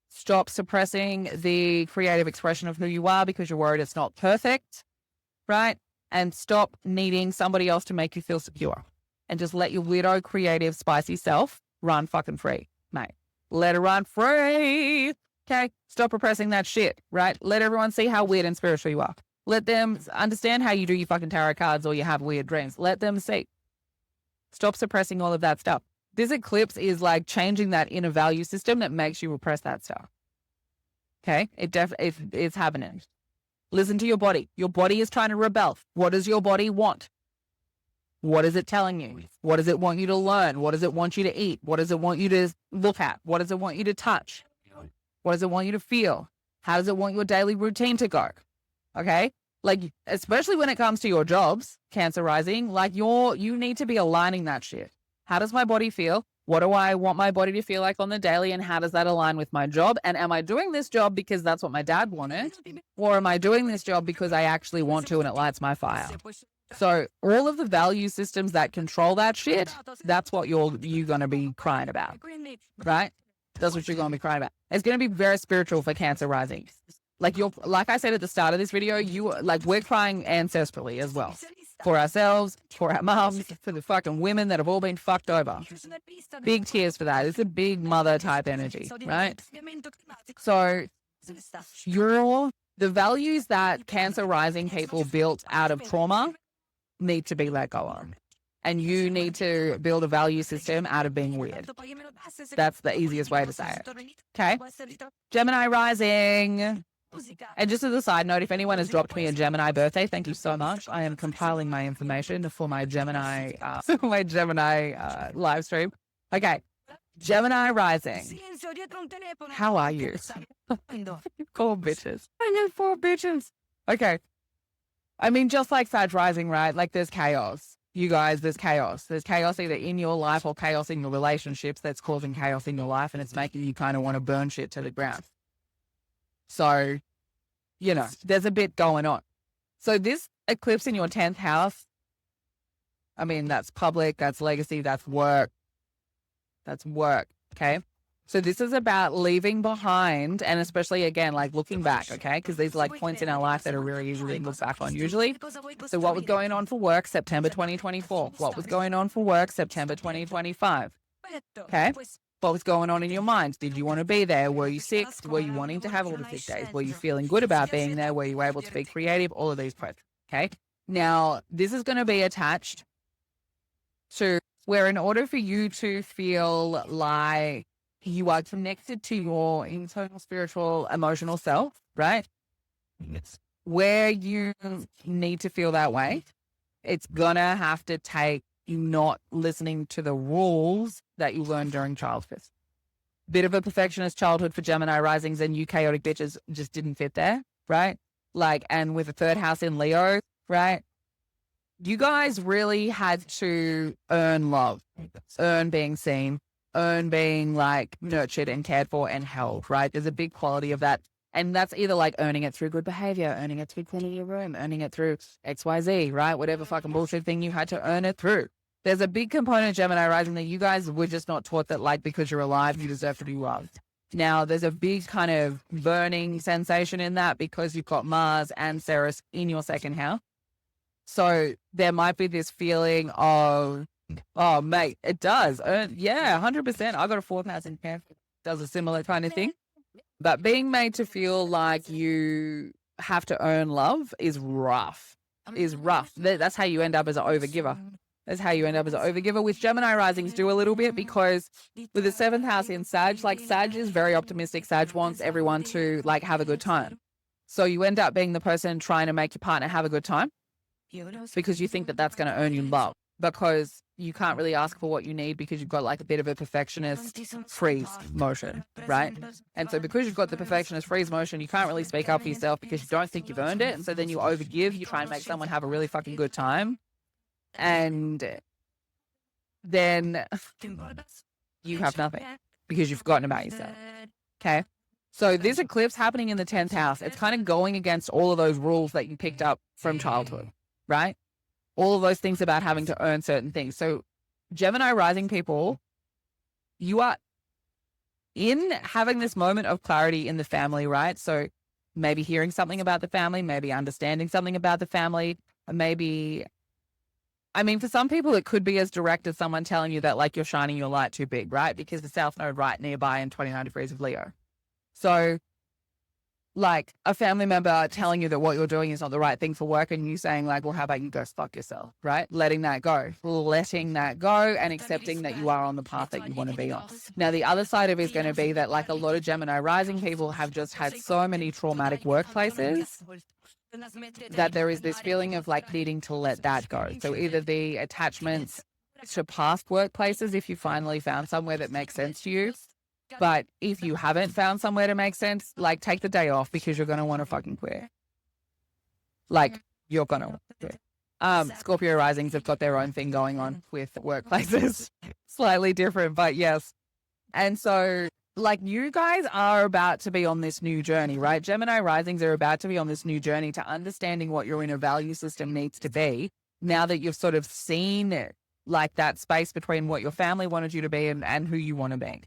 Stop suppressing the creative expression of who you are because you're worried it's not perfect, right? And stop needing somebody else to make you feel secure. And just let your weirdo, creative, spicy self run fucking free, mate. Let her run free. Okay? Stop repressing that shit, right? Let everyone see how weird and spiritual you are. Let them understand how you do your fucking tarot cards or you have weird dreams. Let them see. Stop suppressing all of that stuff. This eclipse is like changing that inner value system that makes you repress that stuff. Okay? It's happening. Listen to your body. Your body is trying to rebel. What does your body want? What is it telling you? What does it want you to learn? What does it want you to eat? What does it want you to look at? What does it want you to touch? What does it want you to feel? How does it want your daily routine to go? Okay? Like, especially when it comes to your jobs, Cancer Rising, like you need to be aligning that shit. How does my body feel? What do I want my body to feel like on the daily? And how does that align with my job? And am I doing this job because that's what my dad wanted? Or am I doing this job because I actually want to and it lights my fire? So all of the value systems that control that shit, that's what you're going to be crying about, right? That's what you're going to be crying about. It's going to be very spiritual for Cancer Rising. Like I said at the start of this video, we're crying ancestrally as well. For ourselves, for our mums, for the fucking women that have all been fucked over. Big tears for that. It's a big mother type energy, right? So the values that Cancer Rising people built out of trauma need to be let go of. And you need to build a value system out of being weird. That's the easiest way to say it. Okay? Gemini Rising. And just as a side note, if anyone has dropped me a Gemini birthday, thank you so much. I am compiling my information for my Gemini live stream. Okay. Gemini Rising. How are you? 4 bitches. I know 4 bitches. Okay. I mean, just like Sag Rising, right? Like there's chaos. You guys, there's chaos. There's chaos either in your life or chaos in your relationships that's causing chaos in your life, and it's making you kind of want to burn shit to the ground. So, there's a bit going on. So this eclipse in your 10th house, I mean, that's public, that's legacy, that's work. That's work, okay? So this is about leaving behind, and especially again, like looking back, okay? Because these are like points in our life that are really easy to look back on usually. So what was going on for work, September 2024? What was going on for work, September 2025? Okay? What was going on in your mind? Did you want to be there? Were you sick? Were you wanting to have all the sick days? Were you feeling good about being there? Were you able to be creative? All of these questions, okay? Now, this is going to be attached to where in order for you to feel like you are connected to your internal spiritual emotional self, right? Yes. Where you need to feel that way, it's gonna have to take you not listening to the rules that you learned during childhood. Bit of a perfectionist childhood for Gemini risings, and you chaotic bitches just didn't fit there, right? Like, and with the third house in Leo, right? You guys really had to earn love, earn being seen, earn being like nurtured and cared for and held, right? There's a big quality of that. And that's either like earning it through good behavior, earning it through cleaning your room, earning it through XYZ, right? Whatever fucking bullshit thing you had to earn it through. There's a big component of Gemini rising that you guys were just not taught that like because you're alive, you deserve to be loved. Now, there's a big kind of burning sensation in that because you've got Mars and Ceres in your second house. So there might be this feeling of, oh, mate, it does. Yeah, 100%. I got a fourth house in Cancer. Does a similar kind of thing. But being made to feel like you have to earn love is rough. That's how you end up as an overgiver. That's how you end up as an overgiver. With Gemini risings do a little bit because with the seventh house in Sag, like Sag is very optimistic. Sag wants everyone to like have a good time. So you end up being the person trying to make your partner have a good time because you think that that's going to earn you love, because you can't really ask for what you need because you've got like a bit of a perfectionist freeze motion, right? And so because you've got the perfectionist freeze motion, you can't really speak up for yourself because you don't think you've earned it. And so then you overgive, you try and make someone have a really fucking good time. And then you have nothing because you've forgotten about yourself. Okay. So this eclipse happening in the 10th house, it's kind of going against all of those rules that you picked up from childhood, right? All of those things about having to earn certain things. So Gemini rising people, you are in having this moment of clarity in the family, right? So maybe hearing something about the family, maybe understanding something about the family, maybe, I mean, for some people, it could be as direct as someone telling you that like you're shining your light too big, right? Because the South Node right nearby in 29 degrees of Leo. So like a family member telling you that what you're doing is not the right thing for work and you saying like, well, how about you go fuck yourself, right? Letting that go and accepting that you are on the path that you want to be on. Now, the other side of it is going to be that like a lot of Gemini rising people have just had so many traumatic workplaces that there is this feeling of like needing to let that go. So either the attachments to past workplaces, if you finally found somewhere that makes sense to you, but if you haven't found somewhere to make sense, like take the day off because you're going to want to fucking quit. Like you're going to want to quit. Scorpio risings have got their own thing going on with workplaces. Slightly different, but yes. And so like you guys are about to be on this new journey, right? Gemini risings are about to be on this new journey to understanding what your inner value system needs to be now that you've sort of seen it, like that space between what your family wanted you to be and who you want to be.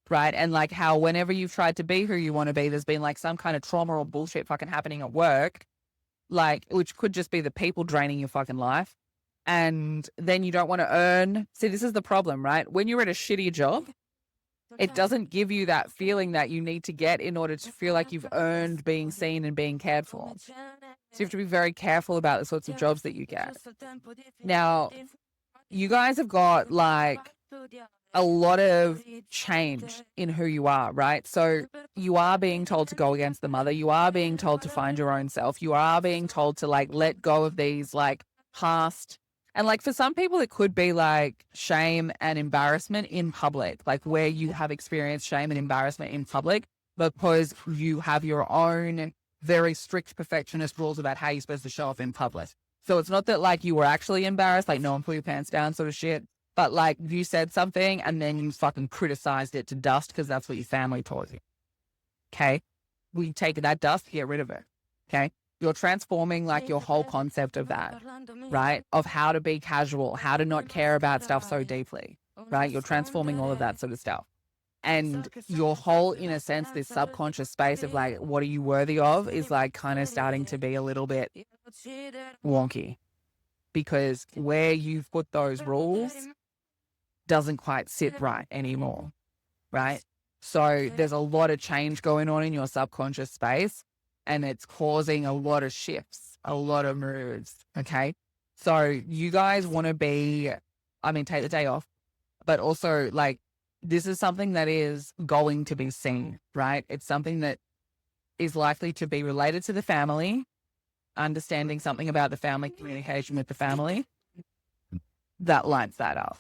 Right. And like how whenever you've tried to be who you want to be, there's been like some kind of trauma or bullshit fucking happening at work, like, which could just be the people draining your fucking life. And then you don't want to earn. See, this is the problem, right? When you're at a shitty job, it doesn't give you that feeling that you need to get in order to feel like you've earned being seen and being cared for. So you have to be very careful about the sorts of jobs that you get. Now, you guys have got like a lot of change in who you are, right? So you are being told to go against the mother. You are being told to find your own self. You are being told to like let go of these like past. And like for some people, it could be like shame and embarrassment in public, like where you have experienced shame and embarrassment in public because you have your own very strict perfectionist rules about how you're supposed to show up in public. So it's not that like you were actually embarrassed, like no one put your pants down sort of shit. But like you said something and then you fucking criticized it to dust because that's what your family taught you. Okay. We take that dust, get rid of it. Okay. You're transforming like your whole concept of that, right? Of how to be casual, how to not care about stuff so deeply, right? You're transforming all of that sort of stuff. And your whole, in a sense, this subconscious space of like, what are you worthy of is like kind of starting to be a little bit wonky, because where you've put those rules doesn't quite sit right anymore, right? So there's a lot of change going on in your subconscious space, and it's causing a lot of shifts, a lot of moves, okay? So you guys want to be, I mean, take the day off, but also like, this is something that is going to be seen, right? It's something that is likely to be related to the family, understanding something about the family, communication with the family, that lines that up.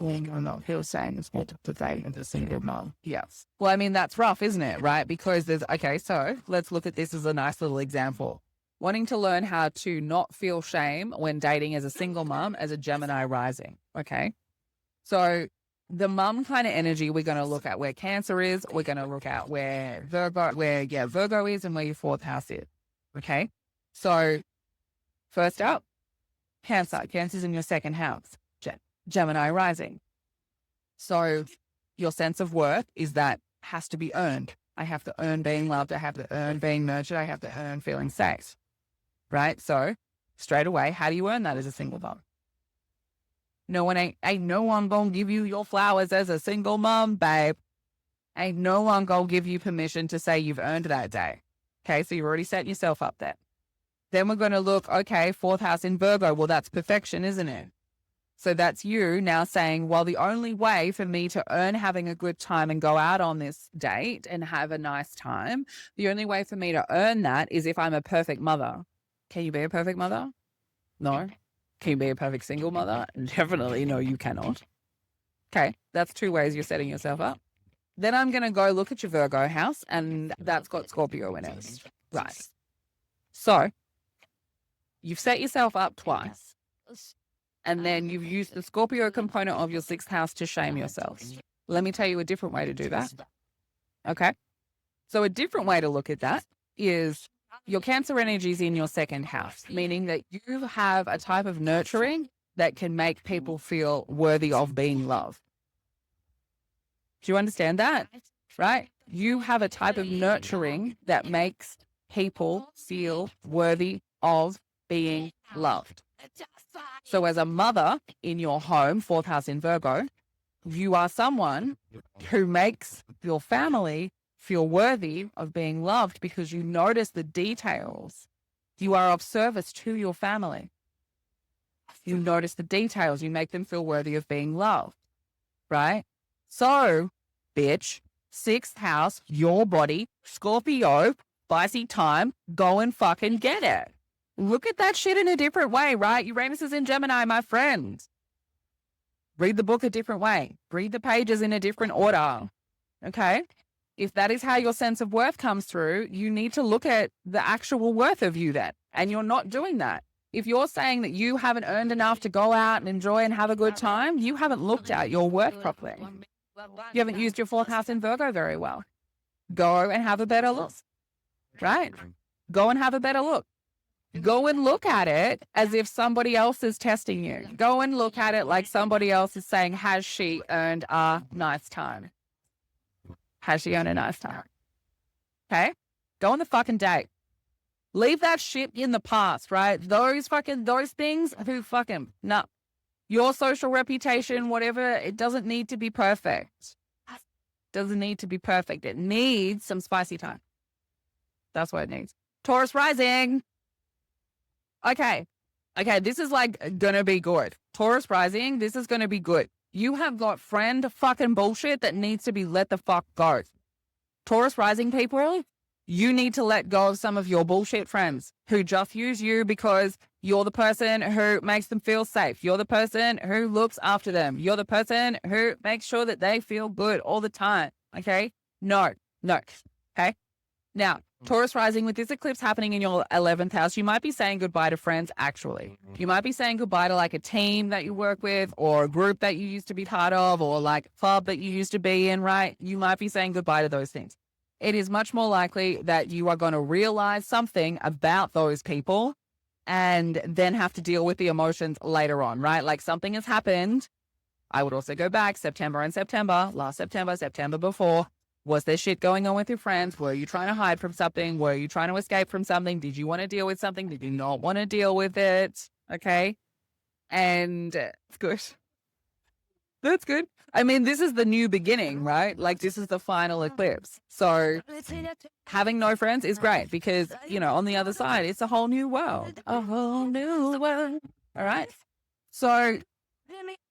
He was saying it's not the thing as a single mom. Yes. Well, I mean, that's rough, isn't it? Right? Because there's, okay, so let's look at this as a nice little example. Wanting to learn how to not feel shame when dating as a single mom, as a Gemini rising. Okay. So the mum kind of energy, we're going to look at where Cancer is. We're going to look at where Virgo is and where your fourth house is. Okay. So first up, Cancer. Cancer's in your second house. Gemini rising. So your sense of worth is that has to be earned. I have to earn being loved. I have to earn being nurtured. I have to earn feeling safe. Right? So straight away, how do you earn that as a single mom? No one ain't no one gonna give you your flowers as a single mom, babe. Ain't no one gonna give you permission to say you've earned that day. Okay, so you've already set yourself up there. Then we're going to look, okay, fourth house in Virgo. Well, that's perfection, isn't it? So that's you now saying, well, the only way for me to earn having a good time and go out on this date and have a nice time, the only way for me to earn that is if I'm a perfect mother. Can you be a perfect mother? No. Can you be a perfect single mother? Definitely no, you cannot. Okay, that's two ways you're setting yourself up. Then I'm going to go look at your Virgo house, and that's got Scorpio in it. Right. So you've set yourself up twice. And then you've used the Scorpio component of your sixth house to shame yourself. Let me tell you a different way to do that. Okay. So a different way to look at that is your Cancer energy is in your second house, meaning that you have a type of nurturing that can make people feel worthy of being loved. Do you understand that? Right? You have a type of nurturing that makes people feel worthy of being loved. So as a mother in your home, fourth house in Virgo, you are someone who makes your family feel worthy of being loved because you notice the details. You are of service to your family. You notice the details. You make them feel worthy of being loved, right? So, bitch, sixth house, your body, Scorpio, spicy time, go and fucking get it. Look at that shit in a different way, right? Uranus is in Gemini, my friend. Read the book a different way. Read the pages in a different order, okay? If that is how your sense of worth comes through, you need to look at the actual worth of you then. And you're not doing that. If you're saying that you haven't earned enough to go out and enjoy and have a good time, you haven't looked at your worth properly. You haven't used your fourth house in Virgo very well. Go and have a better look, right? Go and have a better look. Go and look at it as if somebody else is testing you. Go and look at it like somebody else is saying, has she earned a nice time? Has she earned a nice time? Okay? Go on the fucking date. Leave that shit in the past, right? Those things, no. Your social reputation, whatever, it doesn't need to be perfect. Doesn't need to be perfect. It needs some spicy time. That's what it needs. Taurus Rising. Okay, this is like gonna be good. Taurus Rising, this is gonna be good. You have got friend fucking bullshit that needs to be let the fuck go. Taurus Rising people, you need to let go of some of your bullshit friends who just use you because you're the person who makes them feel safe. You're the person who looks after them. You're the person who makes sure that they feel good all the time. Okay? No. Okay? Now, Taurus Rising, with this eclipse happening in your 11th house, you might be saying goodbye to friends, actually. You might be saying goodbye to like a team that you work with or a group that you used to be part of or like a club that you used to be in, right? You might be saying goodbye to those things. It is much more likely that you are going to realize something about those people and then have to deal with the emotions later on, right? Like something has happened. I would also go back September and September, last September, September before. Was there shit going on with your friends? Were you trying to hide from something? Were you trying to escape from something? Did you want to deal with something? Did you not want to deal with it? Okay. And it's good. That's good. I mean, this is the new beginning, right? Like, this is the final eclipse. So having no friends is great because, you know, on the other side, it's a whole new world. A whole new world. All right. So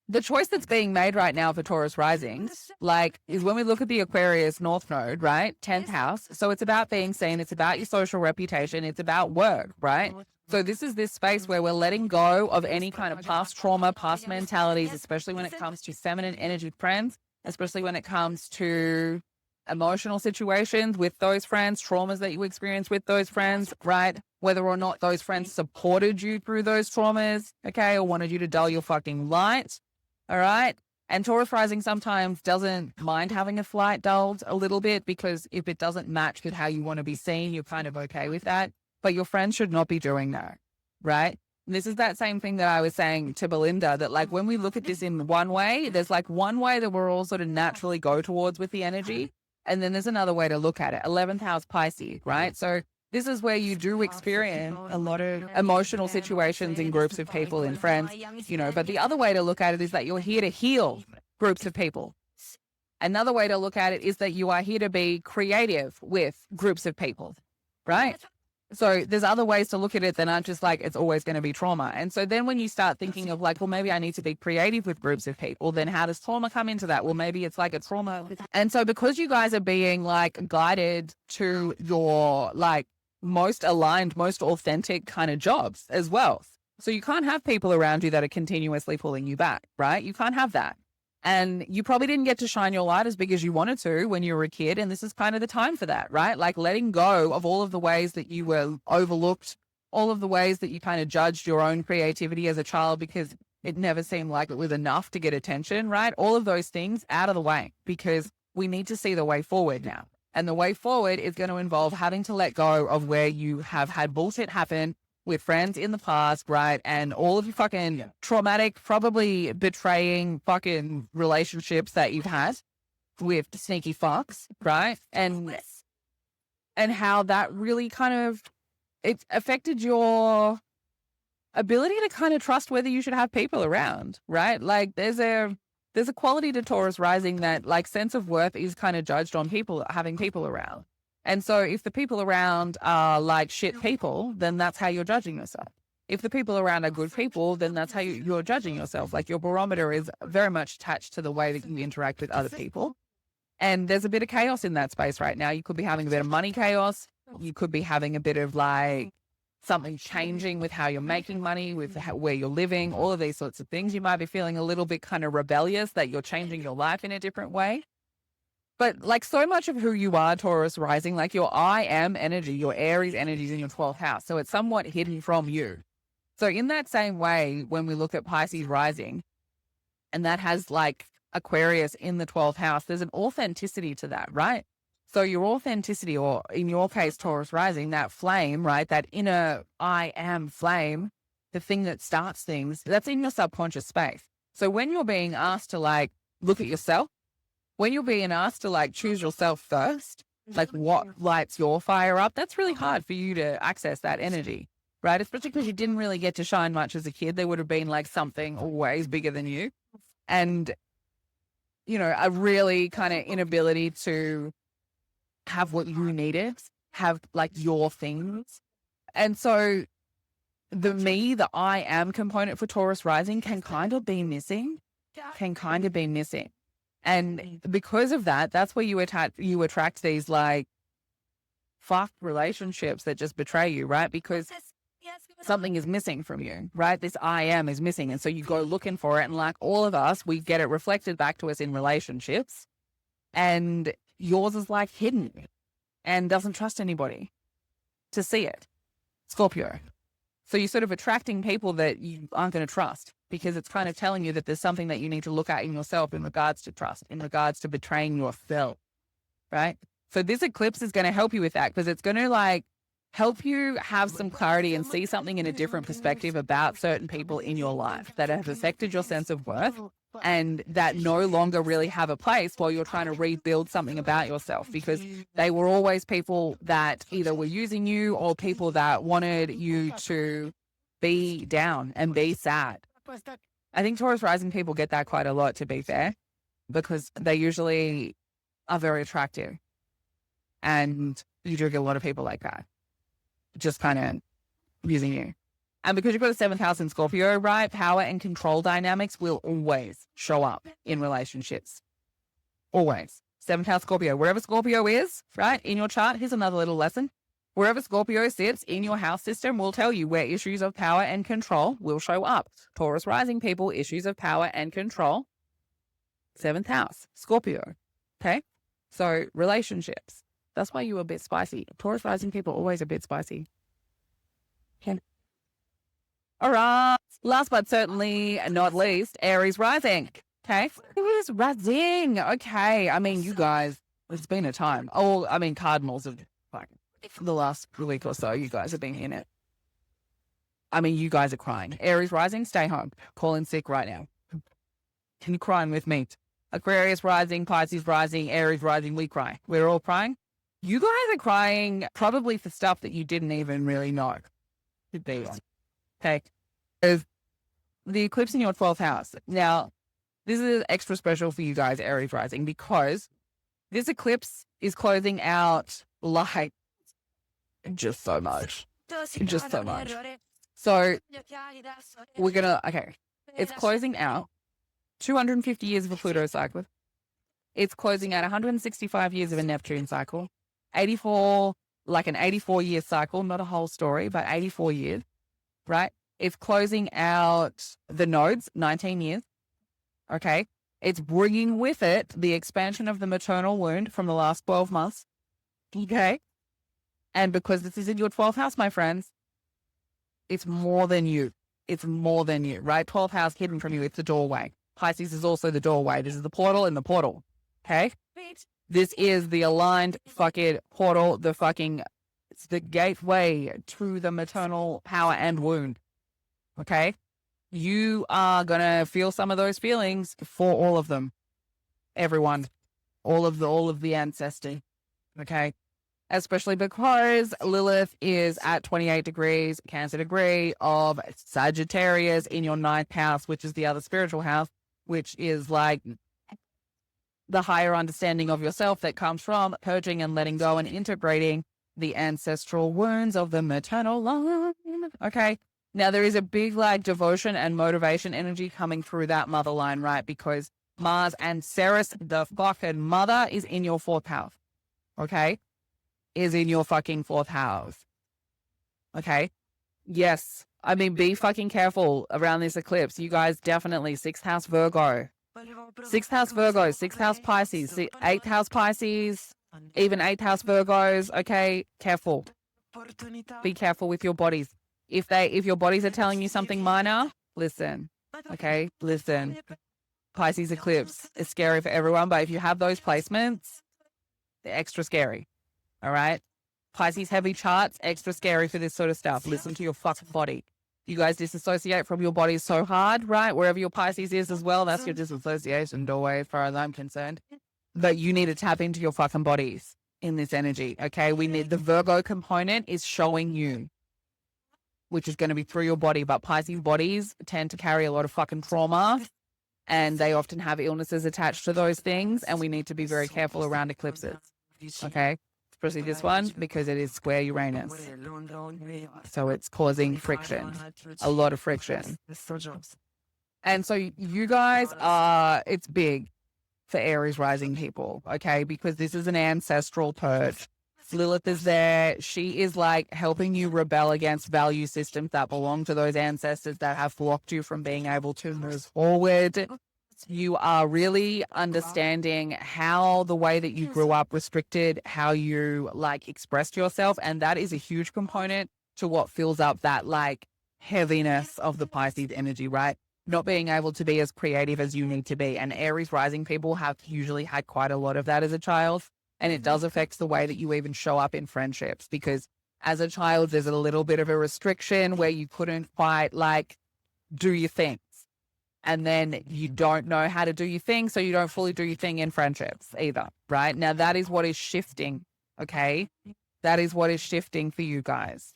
the choice that's being made right now for Taurus Rising, like, is when we look at the Aquarius North Node, right? 10th house. So it's about being seen. It's about your social reputation. It's about work, right? So this is this space where we're letting go of any kind of past trauma, past mentalities, especially when it comes to feminine energy friends, especially when it comes to emotional situations with those friends, traumas that you experience with those friends, right? Whether or not those friends supported you through those traumas, okay, or wanted you to dull your fucking light, all right? And Taurus Rising sometimes doesn't mind having a flight dulled a little bit because if it doesn't match with how you want to be seen, you're kind of okay with that. But your friends should not be doing that, right? And this is that same thing that I was saying to Belinda, that like when we look at this in one way, there's like one way that we're all sort of naturally go towards with the energy. And then there's another way to look at it. 11th house Pisces, right? So this is where you do experience a lot of emotional situations in groups of people and friends, you know, but the other way to look at it is that you're here to heal groups of people. Another way to look at it is that you are here to be creative with groups of people, right? So there's other ways to look at it that aren't just like, it's always going to be trauma. And so then when you start thinking of like, well, maybe I need to be creative with groups of people, then how does trauma come into that? Well, maybe it's like a trauma. And so because you guys are being like guided to your like most aligned, most authentic kind of jobs as well. So you can't have people around you that are continuously pulling you back, right? You can't have that. And you probably didn't get to shine your light as big as you wanted to when you were a kid. And this is kind of the time for that, right? Like letting go of all of the ways that you were overlooked, all of the ways that you kind of judged your own creativity as a child because it never seemed like it was enough to get attention, right? All of those things out of the way because we need to see the way forward now. And the way forward is going to involve having to let go of where you have had bullshit happen with friends in the past, right? And all of your fucking traumatic, probably betraying fucking relationships that you've had with sneaky fucks, right? And how that really kind of, it affected your ability to kind of trust whether you should have people around, right? Like there's a quality to Taurus Rising that like sense of worth is kind of judged on people, having people around. And so if the people around are like shit people, then that's how you're judging yourself. If the people around are good people, then that's how you're judging yourself. Like your barometer is very much attached to the way that you interact with other people. And there's a bit of chaos in that space right now. You could be having a bit of money chaos. You could be having a bit of like something changing with how you're making money, with where you're living, all of these sorts of things. You might be feeling a little bit kind of rebellious that you're changing your life in a different way. But like so much of who you are, Taurus Rising, like your I am energy, your Aries energy is in your 12th house. So it's somewhat hidden from you. So in that same way, when we look at Pisces Rising, and that has like Aquarius in the 12th house, there's an authenticity to that, right? So your authenticity, or in your case, Taurus Rising, that flame, right? That inner I am flame, the thing that starts things, that's in your subconscious space. So when you're being asked to like look at yourself, when you're being asked to like choose yourself first, like what lights your fire up, that's really hard for you to access that energy, right? Especially because you didn't really get to shine much as a kid. There would have been like something always bigger than you. And, you know, a really kind of inability to have what you needed, have like your things. And so the I am component for Taurus Rising can kind of be missing. And because of that, that's where you attract these like fucked relationships that just betray you, right? Because something is missing from you, right? This I am is missing. And so you go looking for it. And like all of us, we get it reflected back to us in relationships. And yours is like hidden and doesn't trust anybody to see it. Scorpio. So you're sort of attracting people that you aren't going to trust because it's kind of telling you that there's something that you need to look at in yourself in regards to trust, in regards to betraying yourself, right? So this eclipse is going to help you with that because it's going to like help you have some clarity and see something in a different perspective about certain people in your life that have affected your sense of worth and that no longer really have a place while you're trying to rebuild something about yourself, because they were always people that either were using you or people that wanted you to be down and be sad. I think Taurus Rising people get that quite a lot, to be fair, because they usually are very attractive. And you do get a lot of people like that, just kind of using you. And because you've got the 7th house in Scorpio, right, power and control dynamics will always show up in relationships. Always. 7th house Scorpio. Wherever Scorpio is, right, in your chart, here's another little lesson. Wherever Scorpio sits in your house system will tell you where issues of power and control will show up. Taurus Rising people, issues of power and control. 7th house, Scorpio. Okay? So relationships. That's why you were a bit spicy. Taurus Rising people always a bit spicy. Okay. All right. Last but certainly not least, Aries Rising. Okay. Aries Rising. Okay. I mean, you guys, it's been a time. Oh, I mean, Cardinals have, like, for the last week or so, you guys have been in it. I mean, you guys are crying. Aries Rising, stay home. Call in sick right now. Can you cry with me? Aquarius Rising, Pisces Rising, Aries Rising, we cry. We're all crying. You guys are crying probably for stuff that you didn't even really know. Could be on. Okay. There's the eclipse in your 12th house. Now, this is extra special for you guys, Aries Rising, because this eclipse is closing out light just so much. Just so much. So we're going to, okay, it's closing out 250 years of a Pluto cycle. It's closing out 165 years of a Neptune cycle. 84, like an 84-year cycle, not a whole story, but 84 years, right? It's closing out the nodes, 19 years, okay? It's bringing with it the expansion of the maternal wound from the last 12 months, okay? And because this is in your 12th house, my friends, it's more than you. It's more than you, right? 12th house hidden from you. It's the doorway. Pisces is also the doorway. This is the portal in the portal, okay? This is the aligned fucking portal, it's the gateway to the maternal power and wound. Okay? You are going to feel some of those feelings for all of them. Everyone. All of the ancestry. Okay? Especially because Lilith is at 28 degrees, Cancer degree of Sagittarius in your 9th house, which is the other spiritual house, which is like the higher understanding of yourself that comes from purging and letting go and integrating the ancestral wounds of the maternal line. Okay. Now there is a big like devotion and motivation energy coming through that mother line, right? Because Mars and Ceres, the fucking mother, is in your 4th house. Okay. Is in your fucking 4th house. Okay. Yes. I mean, be fucking careful around this eclipse. You guys definitely 6th house Virgo. 6th house Virgo, 6th house Pisces, 8th house Pisces, even 8th house Virgos. Okay, careful. Be careful with your bodies. If your bodies are telling you something minor, listen. Okay, listen. Pisces eclipse is scary for everyone, but if you have those placements, they're extra scary. All right. Pisces heavy charts, extra scary for this sort of stuff. Listen to your fucking body. You guys disassociate from your bodies so hard, right? Wherever your Pisces is as well, that's your disassociation doorway as far as I'm concerned. But you need to tap into your fucking bodies in this energy, okay? We need the Virgo component is showing you, which is going to be through your body. But Pisces bodies tend to carry a lot of fucking trauma and they often have illnesses attached to those things. And we need to be very careful around eclipses, okay? Especially this one, because it is square Uranus. So it's causing friction, a lot of friction. And so you guys it's big for Aries rising people, okay? Because this is an ancestral purge. Lilith is there. She is like helping you rebel against value systems that belong to those ancestors that have blocked you from being able to move forward. You are really understanding how the way that you grew up restricted how you like expressed yourself. And that is a huge component to what fills up that like heaviness of the Pisces energy, right? Not being able to be as creative as you need to be. And Aries rising people have usually had quite a lot of that as a child. And it does affect the way that you even show up in friendships, because as a child, there's a little bit of a restriction where you couldn't quite like do your things. And then you don't know how to do your thing, so you don't fully do your thing in friendships either, right? Now, that is what is shifting, okay? That is what is shifting for you guys.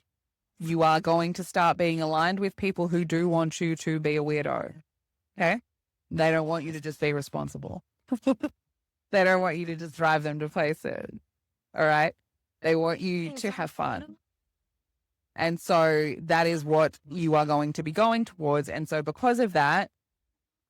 You are going to start being aligned with people who do want you to be a weirdo, okay? They don't want you to just be responsible. They don't want you to just drive them to places, all right? They want you to have fun. And so that is what you are going to be going towards. And so because of that,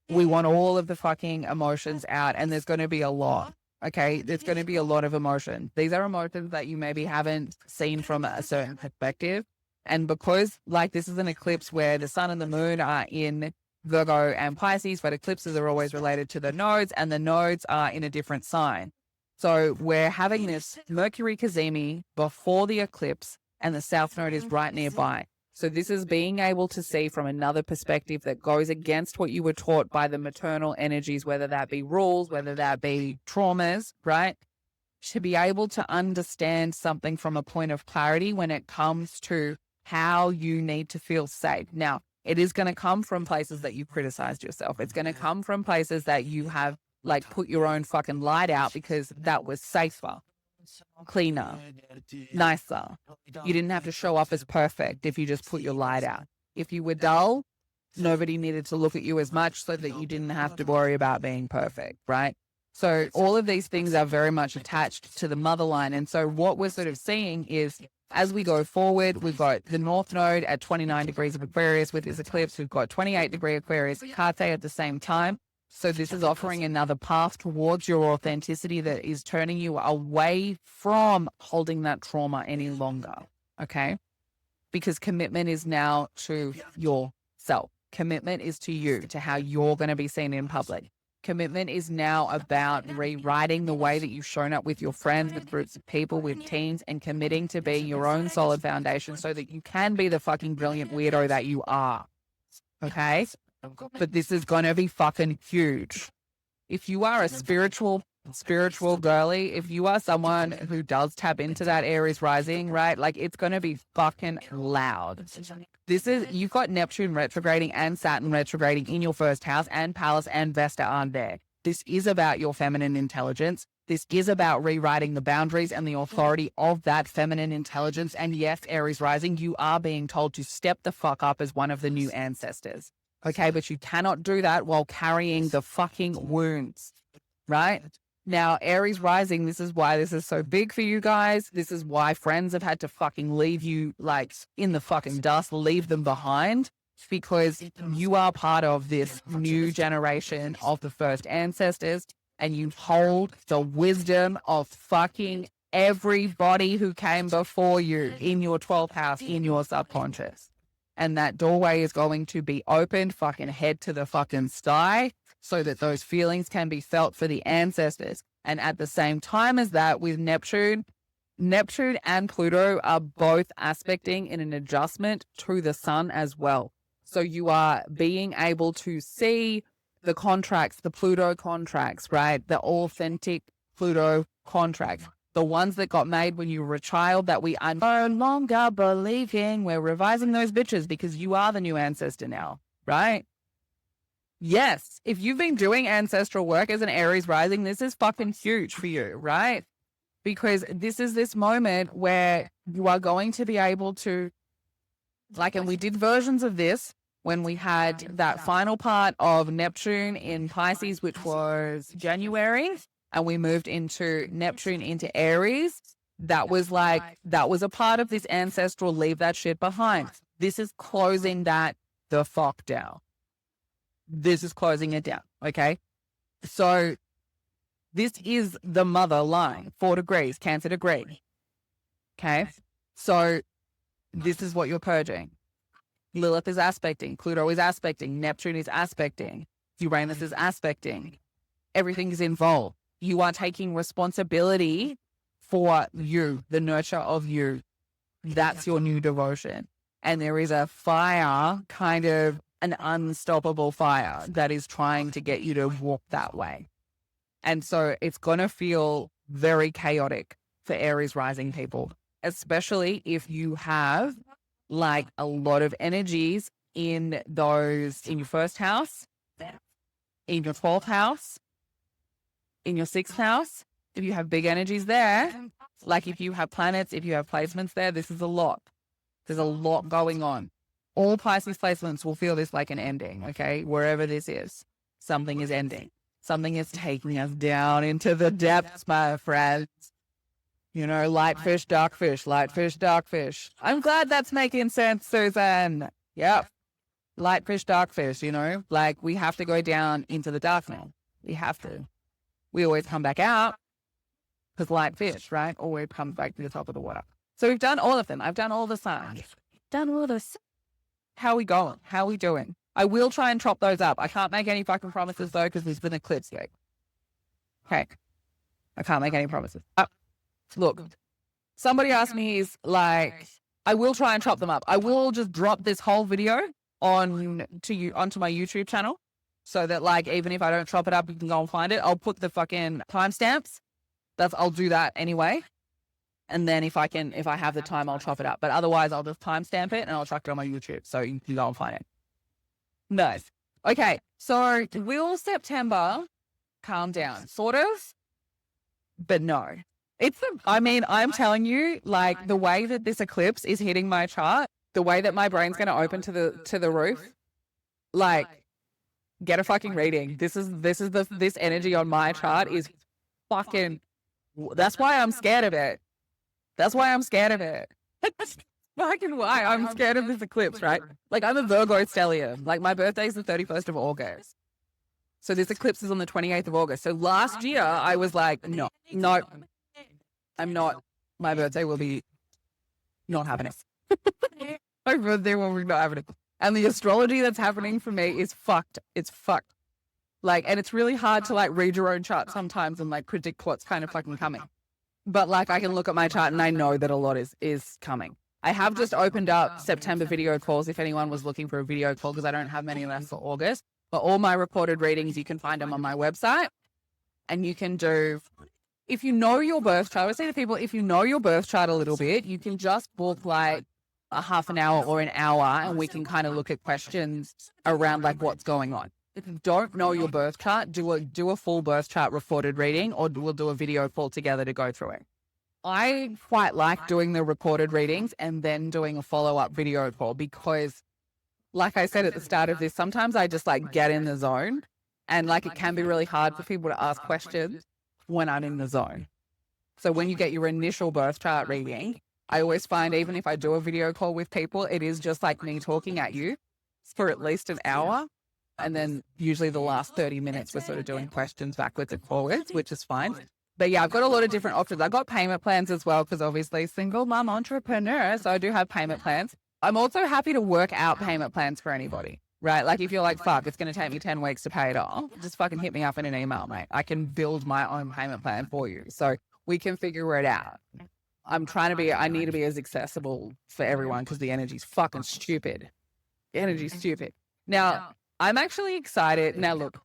we want all of the fucking emotions out, and there's going to be a lot, okay? There's going to be a lot of emotion. These are emotions that you maybe haven't seen from a certain perspective. And because, like, this is an eclipse where the sun and the moon are in Virgo and Pisces, but eclipses are always related to the nodes, and the nodes are in a different sign. So we're having this Mercury Cazimi before the eclipse, and the South Node is right nearby. So this is being able to see from another perspective that goes against what you were taught by the maternal energies, whether that be rules, whether that be traumas, right? To be able to understand something from a point of clarity when it comes to how you need to feel safe. Now, it is going to come from places that you criticized yourself. It's going to come from places that you have, like, put your own fucking light out because that was safer, cleaner, nicer. You didn't have to show up as perfect if you just put your light out. If you were dull, nobody needed to look at you as much so that you didn't have to worry about being perfect, right? So all of these things are very much attached to the mother line. And so what we're sort of seeing is, as we go forward, we've got the North Node at 29 degrees of Aquarius with this eclipse. We've got 28-degree Aquarius Carte at the same time. So this is offering another path towards your authenticity that is turning you away from holding that trauma any longer, okay? Because commitment is now to yourself. Commitment is to you, to how you're going to be seen in public. Commitment is now about rewriting the way that you've shown up with your friends, with groups of people, with teams, and committing to being your own solid foundation so that you can be the fucking brilliant weirdo that you are. Okay? But this is going to be fucking huge. If you are a spiritual girly, if you are someone who does tap into that Aries rising, right? Like, it's going to be fucking loud. You've got Neptune retrograding and Saturn retrograding in your first house, and Pallas and Vesta are there. This is about your feminine intelligence. This is about rewriting the boundaries and the authority of that feminine intelligence. And yes, Aries rising, you are being told to step the fuck up as one of the new ancestors. Okay, but you cannot do that while carrying the fucking wounds, right? Now, Aries rising, this is why this is so big for you guys. This is why friends have had to fucking leave you, like, in the fucking dust, leave them behind, because you are part of this new generation of the first ancestors, and you hold the wisdom of fucking everybody who came before you in your 12th house, in your subconscious. And that doorway is going to be opened, fucking head to the fucking sky, so that those feelings can be felt for the ancestors. And at the same time as that, with Neptune and Pluto are both aspecting in an adjustment to the sun as well. So you are being able to see the contracts, the Pluto contracts, right? The authentic Pluto contracts. The ones that got made when you were a child that we are no longer believing. We're revising those bitches because you are the new ancestor now, right? Yes, if you've been doing ancestral work as an Aries rising, this is fucking huge for you, right? Because this is this moment where you are going to be able to, like, and we did versions of this when we had that final part of Neptune in Pisces, which was January, and we moved into Neptune into Aries. That was a part of this ancestral leave that shit behind. This is closing that the fuck down. This is closing it down, okay? So this is the mother line, 4 degrees, Cancer degree, okay? So this is what you're purging. Lilith is aspecting, Pluto is aspecting, Neptune is aspecting, Uranus is aspecting. Everything is involved. You are taking responsibility for you, the nurture of you. That's your new devotion. And there is a fire, kind of an unstoppable fire that is trying to get you to walk that way. And so it's going to feel very chaotic for Aries rising people, especially if you have, like, a lot of energies in your first house in your 12th house, in your 6th house. If you have big energies there, like if you have planets, if you have placements there, this is a lot. There's a lot going on. All Pisces placements will feel this like an ending, okay? Wherever this is, something is ending. Something is taking us down into the depths, my friends. You know, light fish, dark fish, light fish, dark fish. I'm glad that's making sense, Susan. Yep. Light fish, dark fish, you know, like we have to go down into the darkness. We have to. We always come back out because light fish, right? Always comes back to the top of the water. So we've done all of them. I've done all the signs. Done all this. How are we going? How are we doing? I will try and chop those up. I can't make any fucking promises though because there's been an eclipse yet. Okay. I can't make any promises. Look, somebody asked me is like, I will try and chop them up. I will just drop this whole video onto my YouTube channel so that like, even if I don't chop it up, you can go and find it. I'll put the fucking timestamps. I'll do that anyway. And then if I have the time, I'll chop it up. But otherwise I'll just timestamp it and I'll chuck it on my YouTube so you can go and find it. Nice. Okay. So will September calm down? Sort of, but no. I'm telling you, like the way that this eclipse is hitting my chart, the way that my brain's going to open to the roof, like get a fucking reading. This energy on my chart is fucking, that's why I'm scared of it. That's why I'm scared of it. That's fucking why I'm scared of this eclipse, right? Like I'm a Virgo stellium. Like my birthday is the 31st of August. So this eclipse is on the 28th of August. So last year I was like, no, I'm not. My birthday will be not happening. My birthday will be not happening. And the astrology that's happening for me is fucked. It's fucked. Like, and it's really hard to like read your own chart sometimes and like predict what's kind of fucking coming. But like I can look at my chart and I know that a lot is coming. I have just opened up September video calls if anyone was looking for a video call because I don't have many left for August. But all my recorded readings, you can find them on my website. And you can do, if you know your birth chart, I would say to people, if you know your birth chart a little bit, you can just book like a half an hour or an hour and we can kind of look at questions around like what's going on. If you don't know your birth chart, do a full birth chart recorded reading or we'll do a video call together to go through it. I quite like doing the recorded readings and then doing a follow-up video call because like I said at the start of this, sometimes I just like get in the zone and like it can be really hard for people to ask questions when I'm in the zone. So when you get your initial birth chart reading, I always find even if I do a video call with people, it is just like me talking at you for at least an hour. And then usually the last 30 minutes, we're sort of doing questions backwards and forwards, which is fine. But yeah, I've got a lot of different options. I've got payment plans as well, because obviously single mom entrepreneur. So I do have payment plans. I'm also happy to work out payment plans for anybody, right? Like if you're like, fuck, it's going to take me 10 weeks to pay it off, just fucking hit me up in an email, mate. I can build my own payment plan for you. So we can figure it out. I need to be as accessible for everyone because the energy's fucking stupid. The energy's stupid. Now, I'm actually excited. Now, look,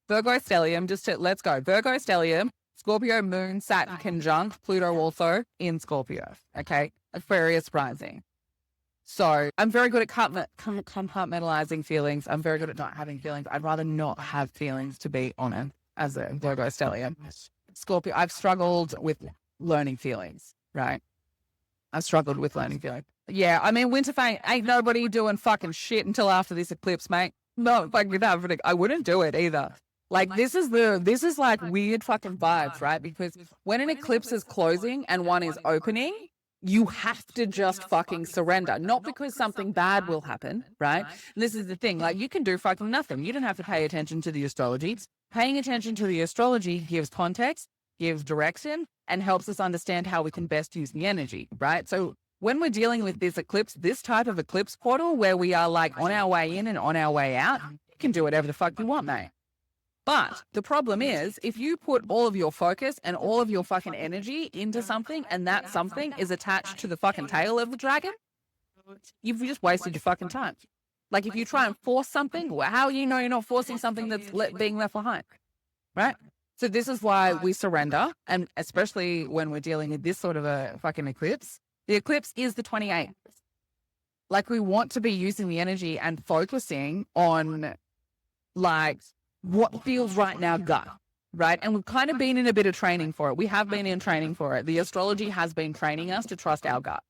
Virgo stellium, let's go. Virgo stellium, Scorpio moon, Saturn conjunct, Pluto also in Scorpio. Okay. Aquarius rising. So I'm very good at compartmentalizing feelings. I'm very good at not having feelings. I'd rather not have feelings, to be honest, as a Virgo stellium. Scorpio, I've struggled with learning feelings, right? I've struggled with learning feelings. Yeah, I mean, Winterfang, ain't nobody doing fucking shit until after this eclipse, mate. No, fucking happening. I wouldn't do it either. Like, this is like weird fucking vibes, right? Because when an eclipse is closing and one is opening, you have to just fucking surrender. Not because something bad will happen, right? And this is the thing, like, you can do fucking nothing. You don't have to pay attention to the astrology. Paying attention to the astrology gives context, gives direction, and helps us understand how we can best use the energy, right? So when we're dealing with this eclipse, this type of eclipse portal where we are like on our way in and on our way out, you can do whatever the fuck you want, mate. But the problem is, if you put all of your focus and all of your fucking energy into something and that something is attached to the fucking tail of the dragon, you've just wasted your fucking time. Like if you try and force something, well, how do you know you're not forcing something that's being left behind, right? So this is why we surrender, and especially when we're dealing with this sort of a fucking eclipse. The eclipse is the 28th. Like we want to be using the energy and focusing on like what feels right now gut, right? And we've kind of been in a bit of training for it. We have been in training for it. The astrology has been training us to trust our gut.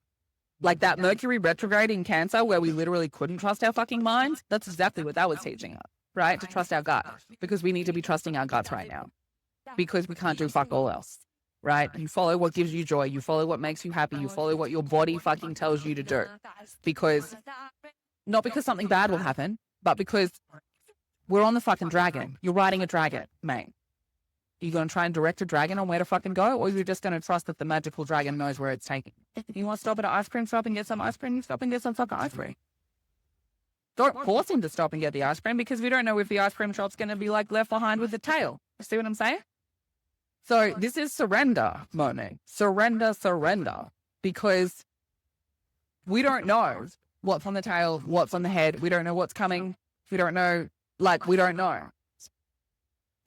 Like that Mercury retrograde in Cancer where we literally couldn't trust our fucking minds. That's exactly what that was teaching us, right? To trust our gut, because we need to be trusting our guts right now because we can't do fuck all else, right? You follow what gives you joy. You follow what makes you happy. You follow what your body fucking tells you to do, because not because something bad will happen, but because we're on the fucking dragon. You're riding a dragon, mate. Are you going to try and direct a dragon on where to fucking go? Or are you just going to trust that the magical dragon knows where it's taking? You want to stop at an ice cream shop and get some ice cream? You stop and get some fucking ice cream. Don't force him to stop and get the ice cream, because we don't know if the ice cream shop's going to be like left behind with the tail. You see what I'm saying? So this is surrender, Monet. Surrender, surrender. Because we don't know what's on the tail, what's on the head. We don't know what's coming. We don't know, we don't know.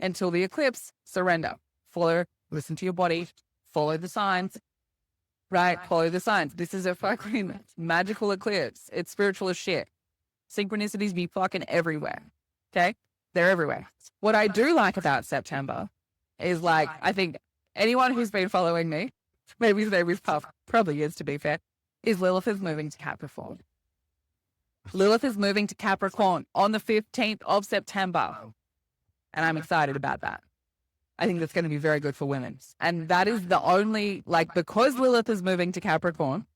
Until the eclipse, surrender. Follow, listen to your body, follow the signs, right? Follow the signs. This is a fucking magical eclipse. It's spiritual as shit. Synchronicities be fucking everywhere. Okay? They're everywhere. What I do like about September is I think anyone who's been following me, maybe his name is Puff, probably is to be fair, is Lilith is moving to Capricorn. Lilith is moving to Capricorn on the 15th of September. And I'm excited about that. I think that's going to be very good for women. And that is the only, because Lilith is moving to Capricorn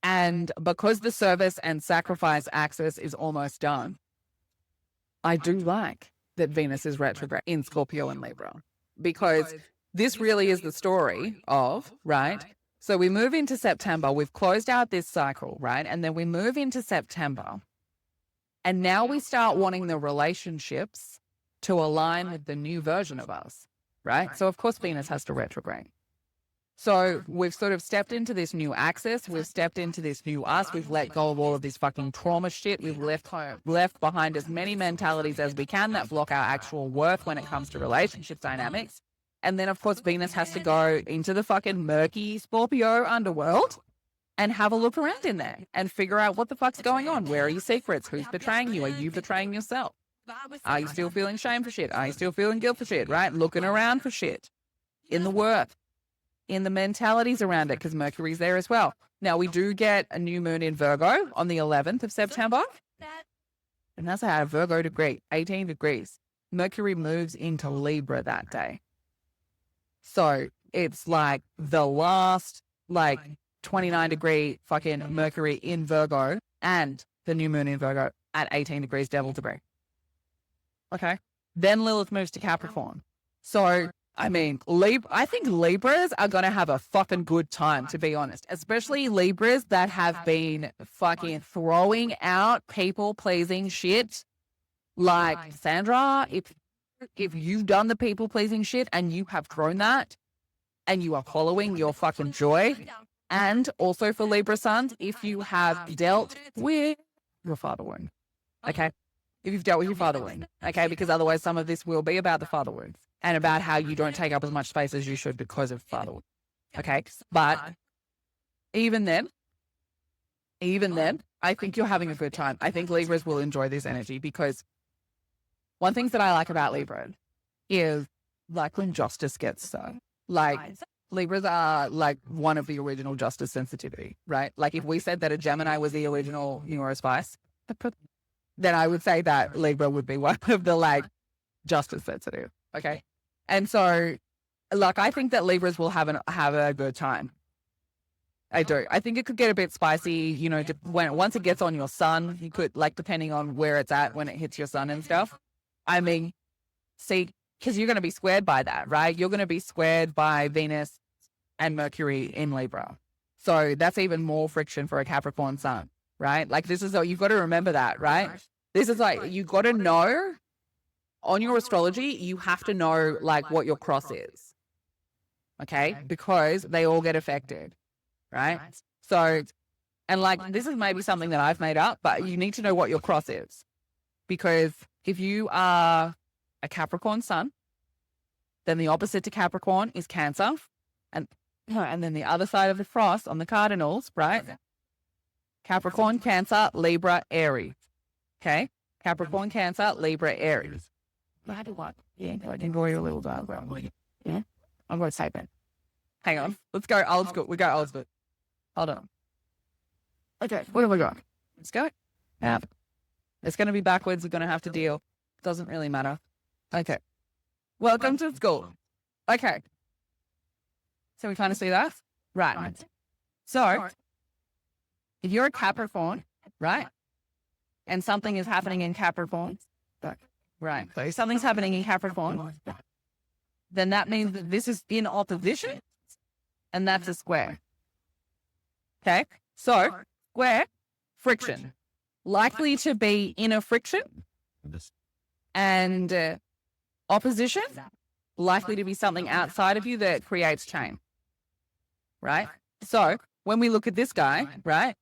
and because the service and sacrifice axis is almost done, I do like that Venus is retrograde in Scorpio and Libra, because this really is the story of, right? So we move into September, we've closed out this cycle, right? And then we move into September, and now we start wanting the relationships to align with the new version of us, right? So of course Venus has to retrograde. So we've sort of stepped into this new axis. We've stepped into this new us. We've let go of all of this fucking trauma shit. We've left behind as many mentalities as we can that block our actual worth when it comes to relationship dynamics. And then of course Venus has to go into the fucking murky Scorpio underworld and have a look around in there and figure out what the fuck's going on. Where are your secrets? Who's betraying you? Are you betraying yourself? Are you still feeling shame for shit? Are you still feeling guilt for shit, right? Looking around for shit in the work, in the mentalities around it, because Mercury's there as well. Now, we do get a new moon in Virgo on the 11th of September. And that's at a Virgo degree, 18 degrees. Mercury moves into Libra that day. So it's the last, 29-degree fucking Mercury in Virgo and the new moon in Virgo at 18 degrees devil degree. Okay. Then Lilith moves to Capricorn. So, I think Libras are going to have a fucking good time, to be honest. Especially Libras that have been fucking throwing out people-pleasing shit. Like, Sandra, if you've done the people-pleasing shit and you have thrown that and you are following your fucking joy, and also for Libra sons, if you have dealt with your father wound, okay? If you've dealt with your father wound, okay? Because otherwise some of this will be about the father wound and about how you don't take up as much space as you should because of father wound, okay? But even then, I think you're having a good time. I think Libras will enjoy this energy, because one thing that I like about Libra is when justice gets done. Libras are one of the original justice sensitivity, right? If we said that a Gemini was the original neurospice, then I would say that Libra would be one of the justice sensitive. Okay. And so I think that Libras will have a good time. I do. I think it could get a bit spicy, once it gets on your sun, you could depending on where it's at when it hits your sun and stuff. Because you're going to be squared by that, right? You're going to be squared by Venus and Mercury in Libra. So that's even more friction for a Capricorn sun. Right? This is you've got to remember that, right? This is you got to know on your astrology, you have to know what your cross is. Okay? Because they all get affected. Right? So, and this is maybe something that I've made up, but you need to know what your cross is. Because if you are a Capricorn sun, then the opposite to Capricorn is Cancer. And then the other side of the cross on the cardinals, right? Capricorn, Cancer, Libra, Aries. Okay? Capricorn, Cancer, Libra, Aries. what? Yeah, I can draw you a little diagram. Yeah, I'm going to type it. Hang on. Let's go old school. We go old school. Hold on. Okay, what have we got? Let's go. Yeah. It's going to be backwards. We're going to have to deal. Doesn't really matter. Okay. Welcome to school. Okay. So we kind of see that? Right. So, if you're a Capricorn, right? And something is happening in Capricorn. Right. So if something's happening in Capricorn, then that means that this is in opposition and that's a square. Okay. So square, friction. Likely to be inner friction and opposition, likely to be something outside of you that creates change. Right. So when we look at this guy, right?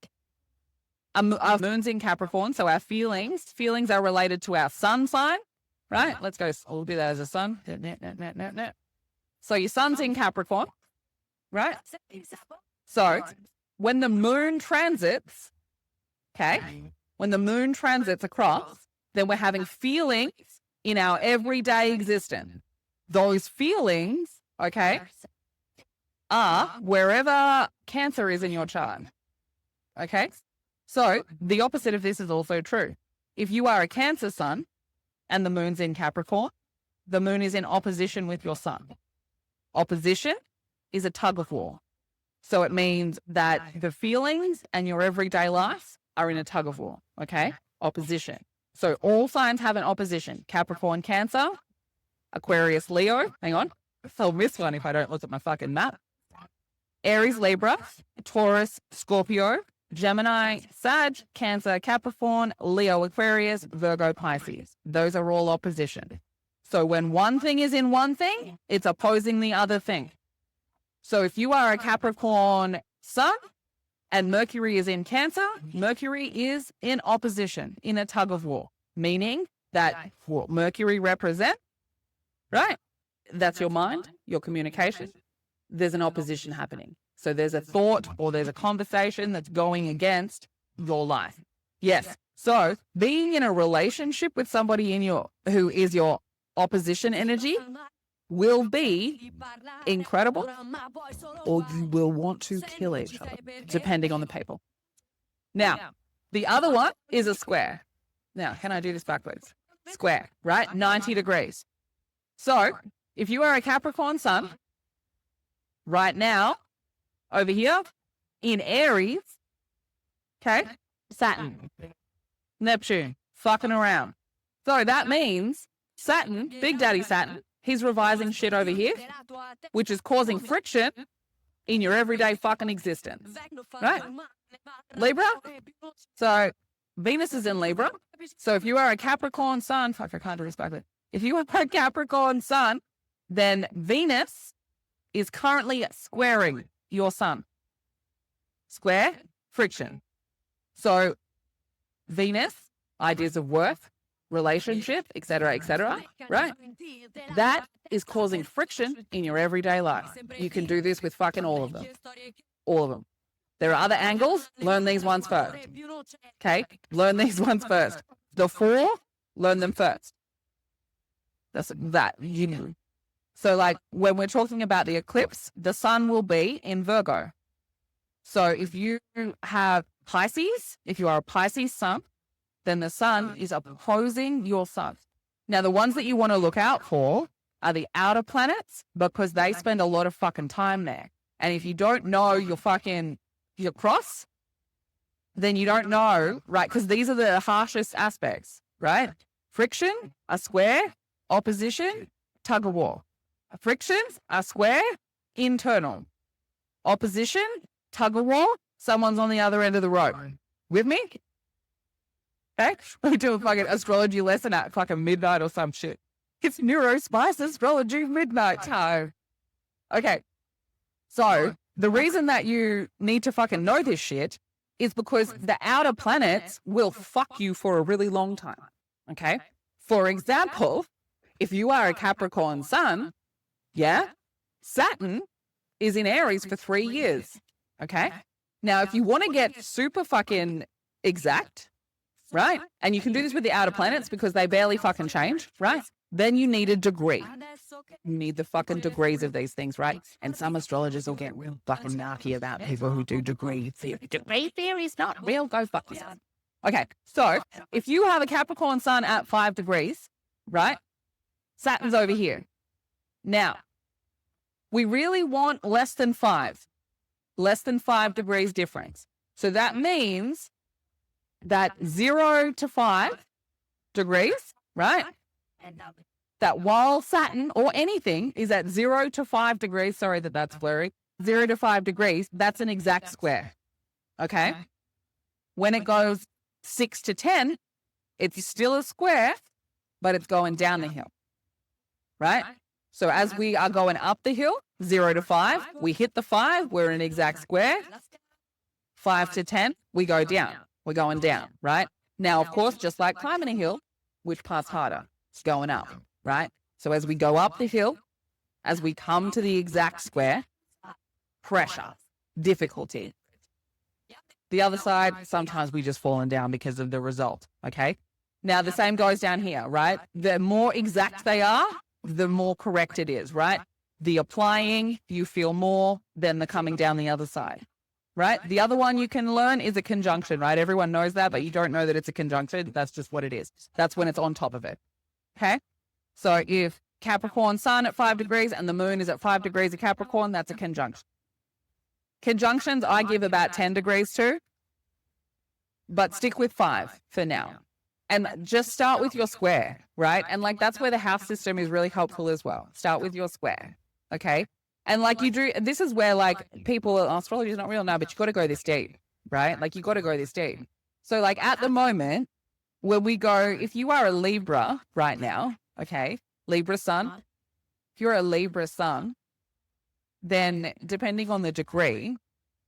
Our moon's in Capricorn, so our feelings are related to our sun sign, right? Let's go, we'll do that as a sun. So your sun's in Capricorn, right? So when the moon transits, okay, when the moon transits across, then we're having feelings in our everyday existence. Those feelings, okay, are wherever Cancer is in your chart, okay? So the opposite of this is also true. If you are a Cancer sun and the moon's in Capricorn, the moon is in opposition with your sun. Opposition is a tug of war. So it means that the feelings and your everyday life are in a tug of war, okay? Opposition. So all signs have an opposition. Capricorn, Cancer, Aquarius, Leo. Hang on. I'll miss one if I don't look at my fucking map. Aries, Libra, Taurus, Scorpio, Gemini, Sag, Cancer, Capricorn, Leo, Aquarius, Virgo, Pisces. Those are all opposition. So when one thing is in one thing, it's opposing the other thing. So if you are a Capricorn sun and Mercury is in Cancer, Mercury is in opposition, in a tug of war, meaning that what Mercury represents, right? That's your mind, your communication. There's an opposition happening. So there's a thought or there's a conversation that's going against your life. Yes. So being in a relationship with somebody who is your opposition energy will be incredible, or you will want to kill each other, depending on the people. Now, the other one is a square. Now, can I do this backwards? Square, right? 90 degrees. So if you are a Capricorn sun, right now, over here, in Aries, okay, Saturn, Neptune, fucking around. So that means Saturn, Big Daddy Saturn, he's revising shit over here, which is causing friction in your everyday fucking existence, right? Libra, so Venus is in Libra. So if you are a Capricorn sun, fuck, I can't do this backwards. If you are a Capricorn sun, then Venus is currently squaring your sun. Square, friction. So Venus, ideas of worth, relationship, etc., right? That is causing friction in your everyday life. You can do this with fucking all of them. All of them. There are other angles. Learn these ones first. Okay? Learn these ones first. The four, learn them first. That's that. You know. So like when we're talking about the eclipse, the sun will be in Virgo. So if you have Pisces, if you are a Pisces sun, then the sun is opposing your sun. Now, the ones that you want to look out for are the outer planets because they spend a lot of fucking time there. And if you don't know your cross, then you don't know, right? Because these are the harshest aspects, right? Friction, a square, opposition, tug of war. Friction, a square, internal. Opposition, tug of war, someone's on the other end of the rope. With me? Okay? We do a fucking astrology lesson at fucking midnight or some shit. It's Neurospice Astrology Midnight time. Okay. So, the reason that you need to fucking know this shit is because the outer planets will fuck you for a really long time. Okay? For example, if you are a Capricorn sun, yeah, Saturn is in Aries for 3 years. Okay? Now, if you want to get super fucking exact, right? And you can do this with the outer planets because they barely fucking change, right? Then you need a degree. You need the fucking degrees of these things, right? And some astrologers will get real fucking narky about people who do degree theory. Degree theory is not real. Go fuck yourself. Okay, so if you have a Capricorn sun at 5 degrees, right? Saturn's over here. Now, we really want less than 5 degrees difference. So that means that 0 to 5 degrees, right? That while Saturn or anything is at 0 to 5 degrees, sorry that that's blurry, 0 to 5 degrees, that's an exact square. Okay? When it goes 6 to 10, it's still a square, but it's going down the hill. Right? So as we are going up the hill, 0 to 5, we hit the 5, we're in an exact square. 5 to 10, we go down. We're going down, right? Now, of course, just like climbing a hill, which part's harder? It's going up, right? So as we go up the hill, as we come to the exact square, pressure, difficulty. The other side, sometimes we just fallen down because of the result, okay? Now, the same goes down here, right? The more exact they are, the more correct it is, right? The applying, you feel more than the coming down the other side, right? The other one you can learn is a conjunction, right? Everyone knows that, but you don't know that it's a conjunction. That's just what it is. That's when it's on top of it, okay? So if Capricorn sun at 5 degrees and the moon is at 5 degrees of Capricorn, that's a conjunction. Conjunctions I give about 10 degrees to, but stick with 5 for now. And just start with your square, right? And like that's where the house system is really helpful as well. Start with your square, okay? And like you do, this is where like people, astrology is not real now, but you got to go this deep, right? Like you got to go this deep. So like at the moment, when we go, if you are a Libra right now, okay, Libra sun, if you're a Libra sun, then depending on the degree,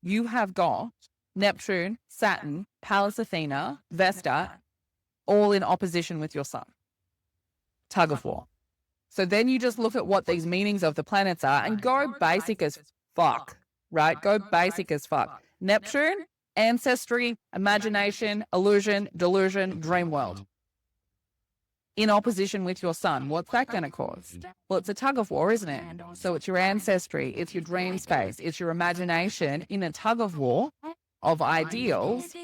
you have got Neptune, Saturn, Pallas Athena, Vesta, all in opposition with your sun. Tug of war. So then you just look at what these meanings of the planets are and go basic as fuck, right? Go basic as fuck. Neptune, ancestry, imagination, illusion, delusion, dream world. In opposition with your sun. What's that going to cause? Well, it's a tug of war, isn't it? So it's your ancestry, it's your dream space, it's your imagination in a tug of war of ideals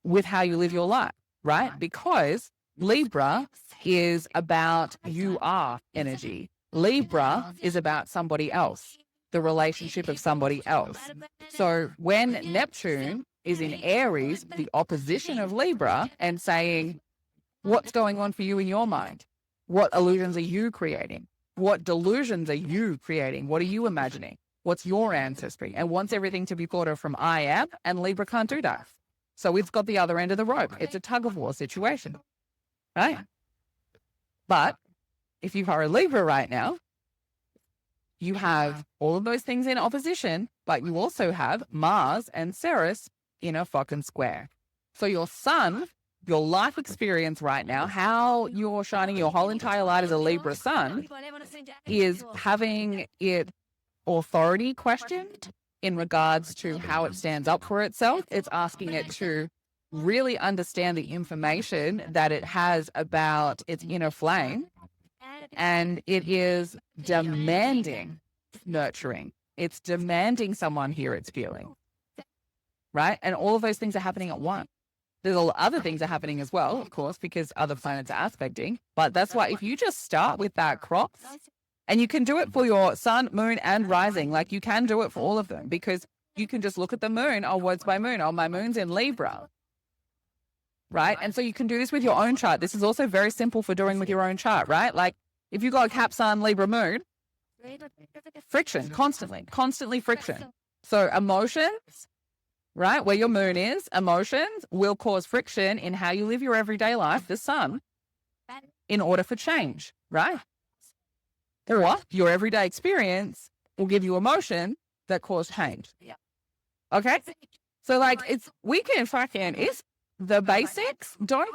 with how you live your life, right? Because Libra is about you are energy. Libra is about somebody else, the relationship of somebody else. So when Neptune is in Aries, the opposition of Libra, and saying, what's going on for you in your mind? What illusions are you creating? What delusions are you creating? What are you imagining? What's your ancestry? And wants everything to be thought of from I am, and Libra can't do that. So it's got the other end of the rope. It's a tug of war situation, right? But if you are a Libra right now, you have all of those things in opposition, but you also have Mars and Ceres in a fucking square. So your sun, your life experience right now, how you're shining your whole entire light as a Libra sun, is having it authority questioned in regards to how it stands up for itself. It's asking it to really understand the information that it has about its inner flame, and it is demanding nurturing. It's demanding someone hear its feeling, right? And all of those things are happening at once. There's all other things are happening as well, of course, because other planets are aspecting. But that's why if you just start with that cross, and you can do it for your sun, moon, and rising, like you can do it for all of them, because you can just look at the moon. Oh, what's my moon? Oh, my moon's in Libra, right? And so you can do this with your own chart. This is also very simple for doing with your own chart, right? Like if you got a Cap Sun, Libra moon, friction, constantly friction. So emotions, right? Where your moon is, emotions will cause friction in how you live your everyday life, the sun, in order for change, right? Or your everyday experience will give you emotion that cause change. Okay? So like it's the basics. Don't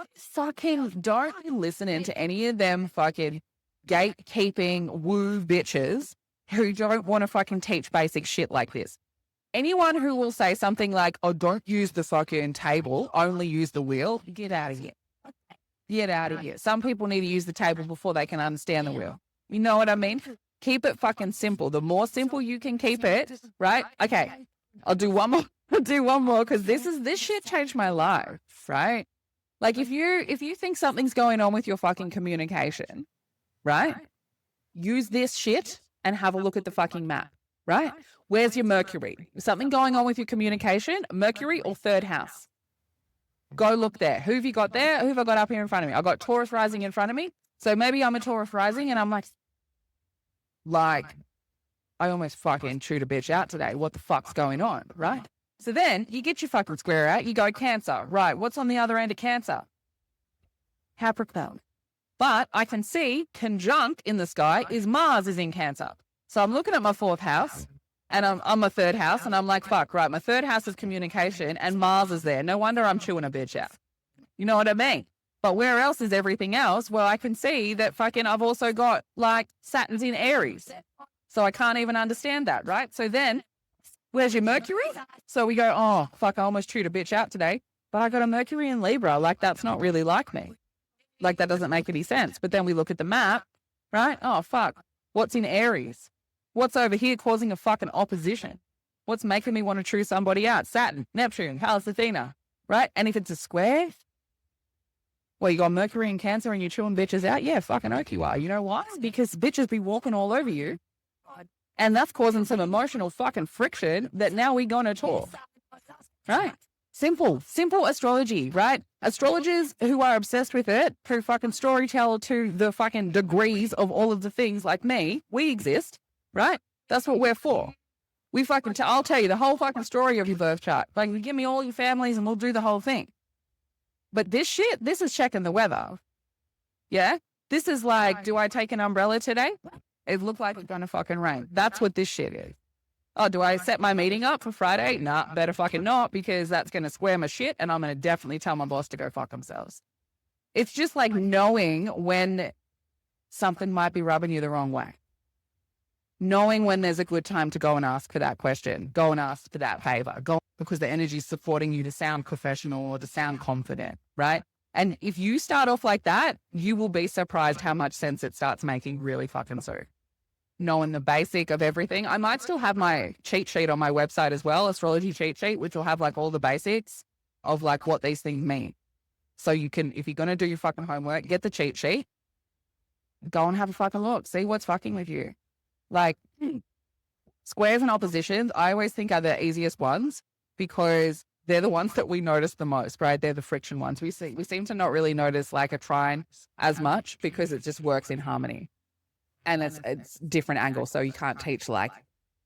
listen into any of them fucking gatekeeping woo bitches who don't want to fucking teach basic shit like this. Anyone who will say something like, oh, don't use the fucking table, only use the wheel, get out of here. Get out of here. Some people need to use the table before they can understand the wheel. You know what I mean? Keep it fucking simple. The more simple you can keep it, right? Okay, I'll do one more. I'll do one more because this shit changed my life, right? Like if you think something's going on with your fucking communication, right? Use this shit and have a look at the fucking map, right? Where's your Mercury? Is something going on with your communication? Mercury or third house? Go look there. Who have you got there? Who have I got up here in front of me? I got Taurus Rising in front of me. So maybe I'm a Taurus Rising and I'm like, I almost fucking chewed a bitch out today. What the fuck's going on, right? So then you get your fucking square out. You go Cancer. Right, what's on the other end of Cancer? Capricorn. But I can see conjunct in the sky is Mars is in Cancer. So I'm looking at my fourth house and I'm my third house and I'm like, fuck, right, my third house is communication and Mars is there. No wonder I'm chewing a bitch out. You know what I mean? But where else is everything else? Well, I can see that fucking I've also got like Saturn's in Aries. So I can't even understand that, right? So then where's your Mercury? So we go, oh, fuck, I almost chewed a bitch out today. But I got a Mercury in Libra. Like, that's not really like me. Like, that doesn't make any sense. But then we look at the map, right? Oh, fuck. What's in Aries? What's over here causing a fucking opposition? What's making me want to chew somebody out? Saturn, Neptune, Pallas Athena, right? And if it's a square, well, you got Mercury in Cancer and you're chewing bitches out? Yeah, fucking oak you are. You know why? Because bitches be walking all over you. And that's causing some emotional fucking friction that now we gonna talk, right? Simple astrology, right? Astrologers who are obsessed with it, who fucking storytell to the fucking degrees of all of the things like me, we exist, right? That's what we're for. We fucking, I'll tell you the whole fucking story of your birth chart. Like, give me all your families and we'll do the whole thing. But this shit, this is checking the weather. Yeah? This is like, do I take an umbrella today? It looked like it's gonna fucking rain. That's what this shit is. Oh, do I set my meeting up for Friday? Nah, better fucking not, because that's gonna square my shit and I'm gonna definitely tell my boss to go fuck themselves. It's just like knowing when something might be rubbing you the wrong way. Knowing when there's a good time to go and ask for that question, go and ask for that favor, go because the energy is supporting you to sound professional or to sound confident, right? And if you start off like that, you will be surprised how much sense it starts making really fucking soon. Knowing the basic of everything. I might still have my cheat sheet on my website as well, astrology cheat sheet, which will have like all the basics of like what these things mean. So you can, if you're going to do your fucking homework, get the cheat sheet, go and have a fucking look, see what's fucking with you. Like squares and oppositions, I always think are the easiest ones because they're the ones that we notice the most, right? They're the friction ones. We seem to not really notice like a trine as much because it just works in harmony. And it's different angles, so you can't teach like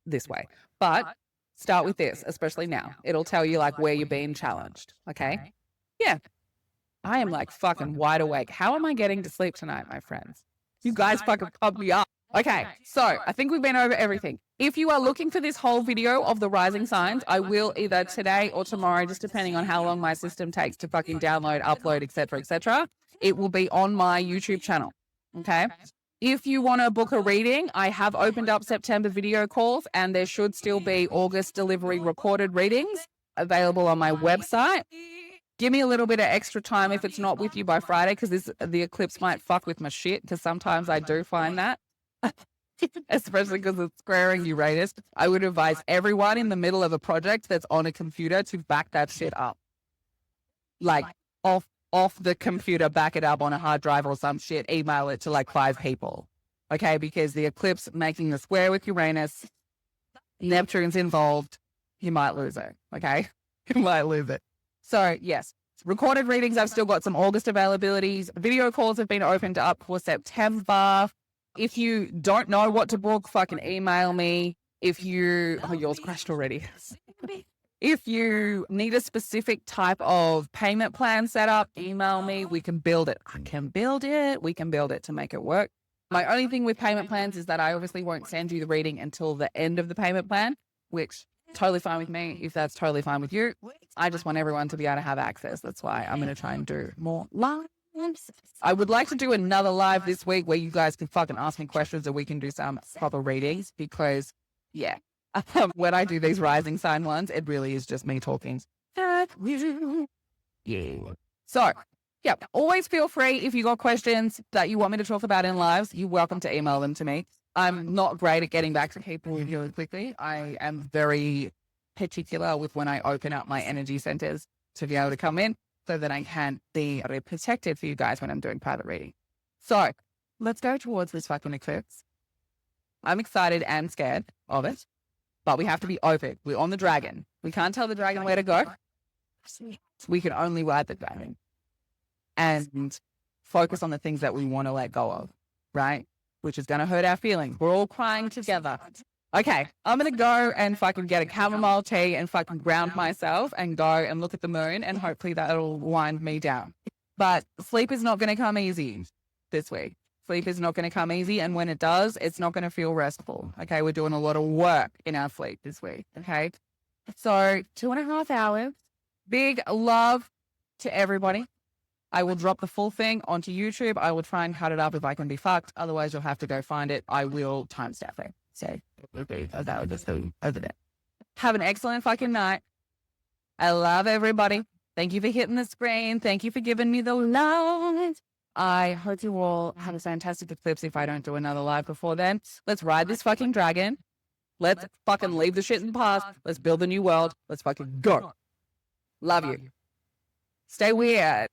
this way. But start with this, especially now. It'll tell you like where you're being challenged, okay? Yeah. I am like fucking wide awake. How am I getting to sleep tonight, my friends? You guys fucking pump me up. Okay, so I think we've been over everything. If you are looking for this whole video of the rising signs, I will either today or tomorrow, just depending on how long my system takes to fucking download, upload, etc., etc. It will be on my YouTube channel, okay? If you want to book a reading, I have opened up September video calls and there should still be August delivery recorded readings available on my website. Give me a little bit of extra time if it's not with you by Friday because the eclipse might fuck with my shit because sometimes I do find that. Especially because it's squaring Uranus. I would advise everyone in the middle of a project that's on a computer to back that shit up. Like off the computer, back it up on a hard drive or some shit, email it to like 5 people. Okay, because the eclipse making the square with Uranus, Neptune's involved, you might lose it. Okay? You might lose it. So yes, recorded readings, I've still got some August availabilities. Video calls have been opened up for September. If you don't know what to book, fucking email me. If you, oh, yours crashed already. If you need a specific type of payment plan set up, email me. We can build it. I can build it. We can build it to make it work. My only thing with payment plans is that I obviously won't send you the reading until the end of the payment plan, which totally fine with me if that's totally fine with you. I just want everyone to be able to have access. That's why I'm going to try and do more lives. I would like to do another live this week where you guys can fucking ask me questions and we can do some proper readings because, yeah, when I do these rising sign ones, it really is just me talking. Yeah. So Yeah, always feel free if you got questions that you want me to talk about in lives, you're welcome to email them to me. I'm not great at getting back to people really quickly. I am very particular with when I open up my energy centers to be able to come in so that I can be protected for you guys when I'm doing private reading. So let's go towards this fucking eclipse. I'm excited and scared of it, but we have to be open. We're on the dragon. We can't tell the dragon where to go. We can only ride the dragon and focus on the things that we want to let go of, right? Which is going to hurt our feelings. We're all crying together. Okay, I'm going to go and fucking get a chamomile tea and fucking ground myself and go and look at the moon, and hopefully that'll wind me down. But sleep is not going to come easy this week. Sleep is not going to come easy, and when it does, it's not going to feel restful. Okay, we're doing a lot of work in our sleep this week. Okay, so 2.5 hours. Big love to everybody. I will drop the full thing onto YouTube. I will try and cut it up if I can be fucked. Otherwise, you'll have to go find it. I will timestamp it. So that will just go over there. Have an excellent fucking night. I love everybody. Thank you for hitting the screen. Thank you for giving me the love. I hope you all have a fantastic eclipse if I don't do another live before then. Let's ride this fucking dragon. Let's fucking leave the shit in the past. Let's build a new world. Let's fucking go. Love you. Stay weird.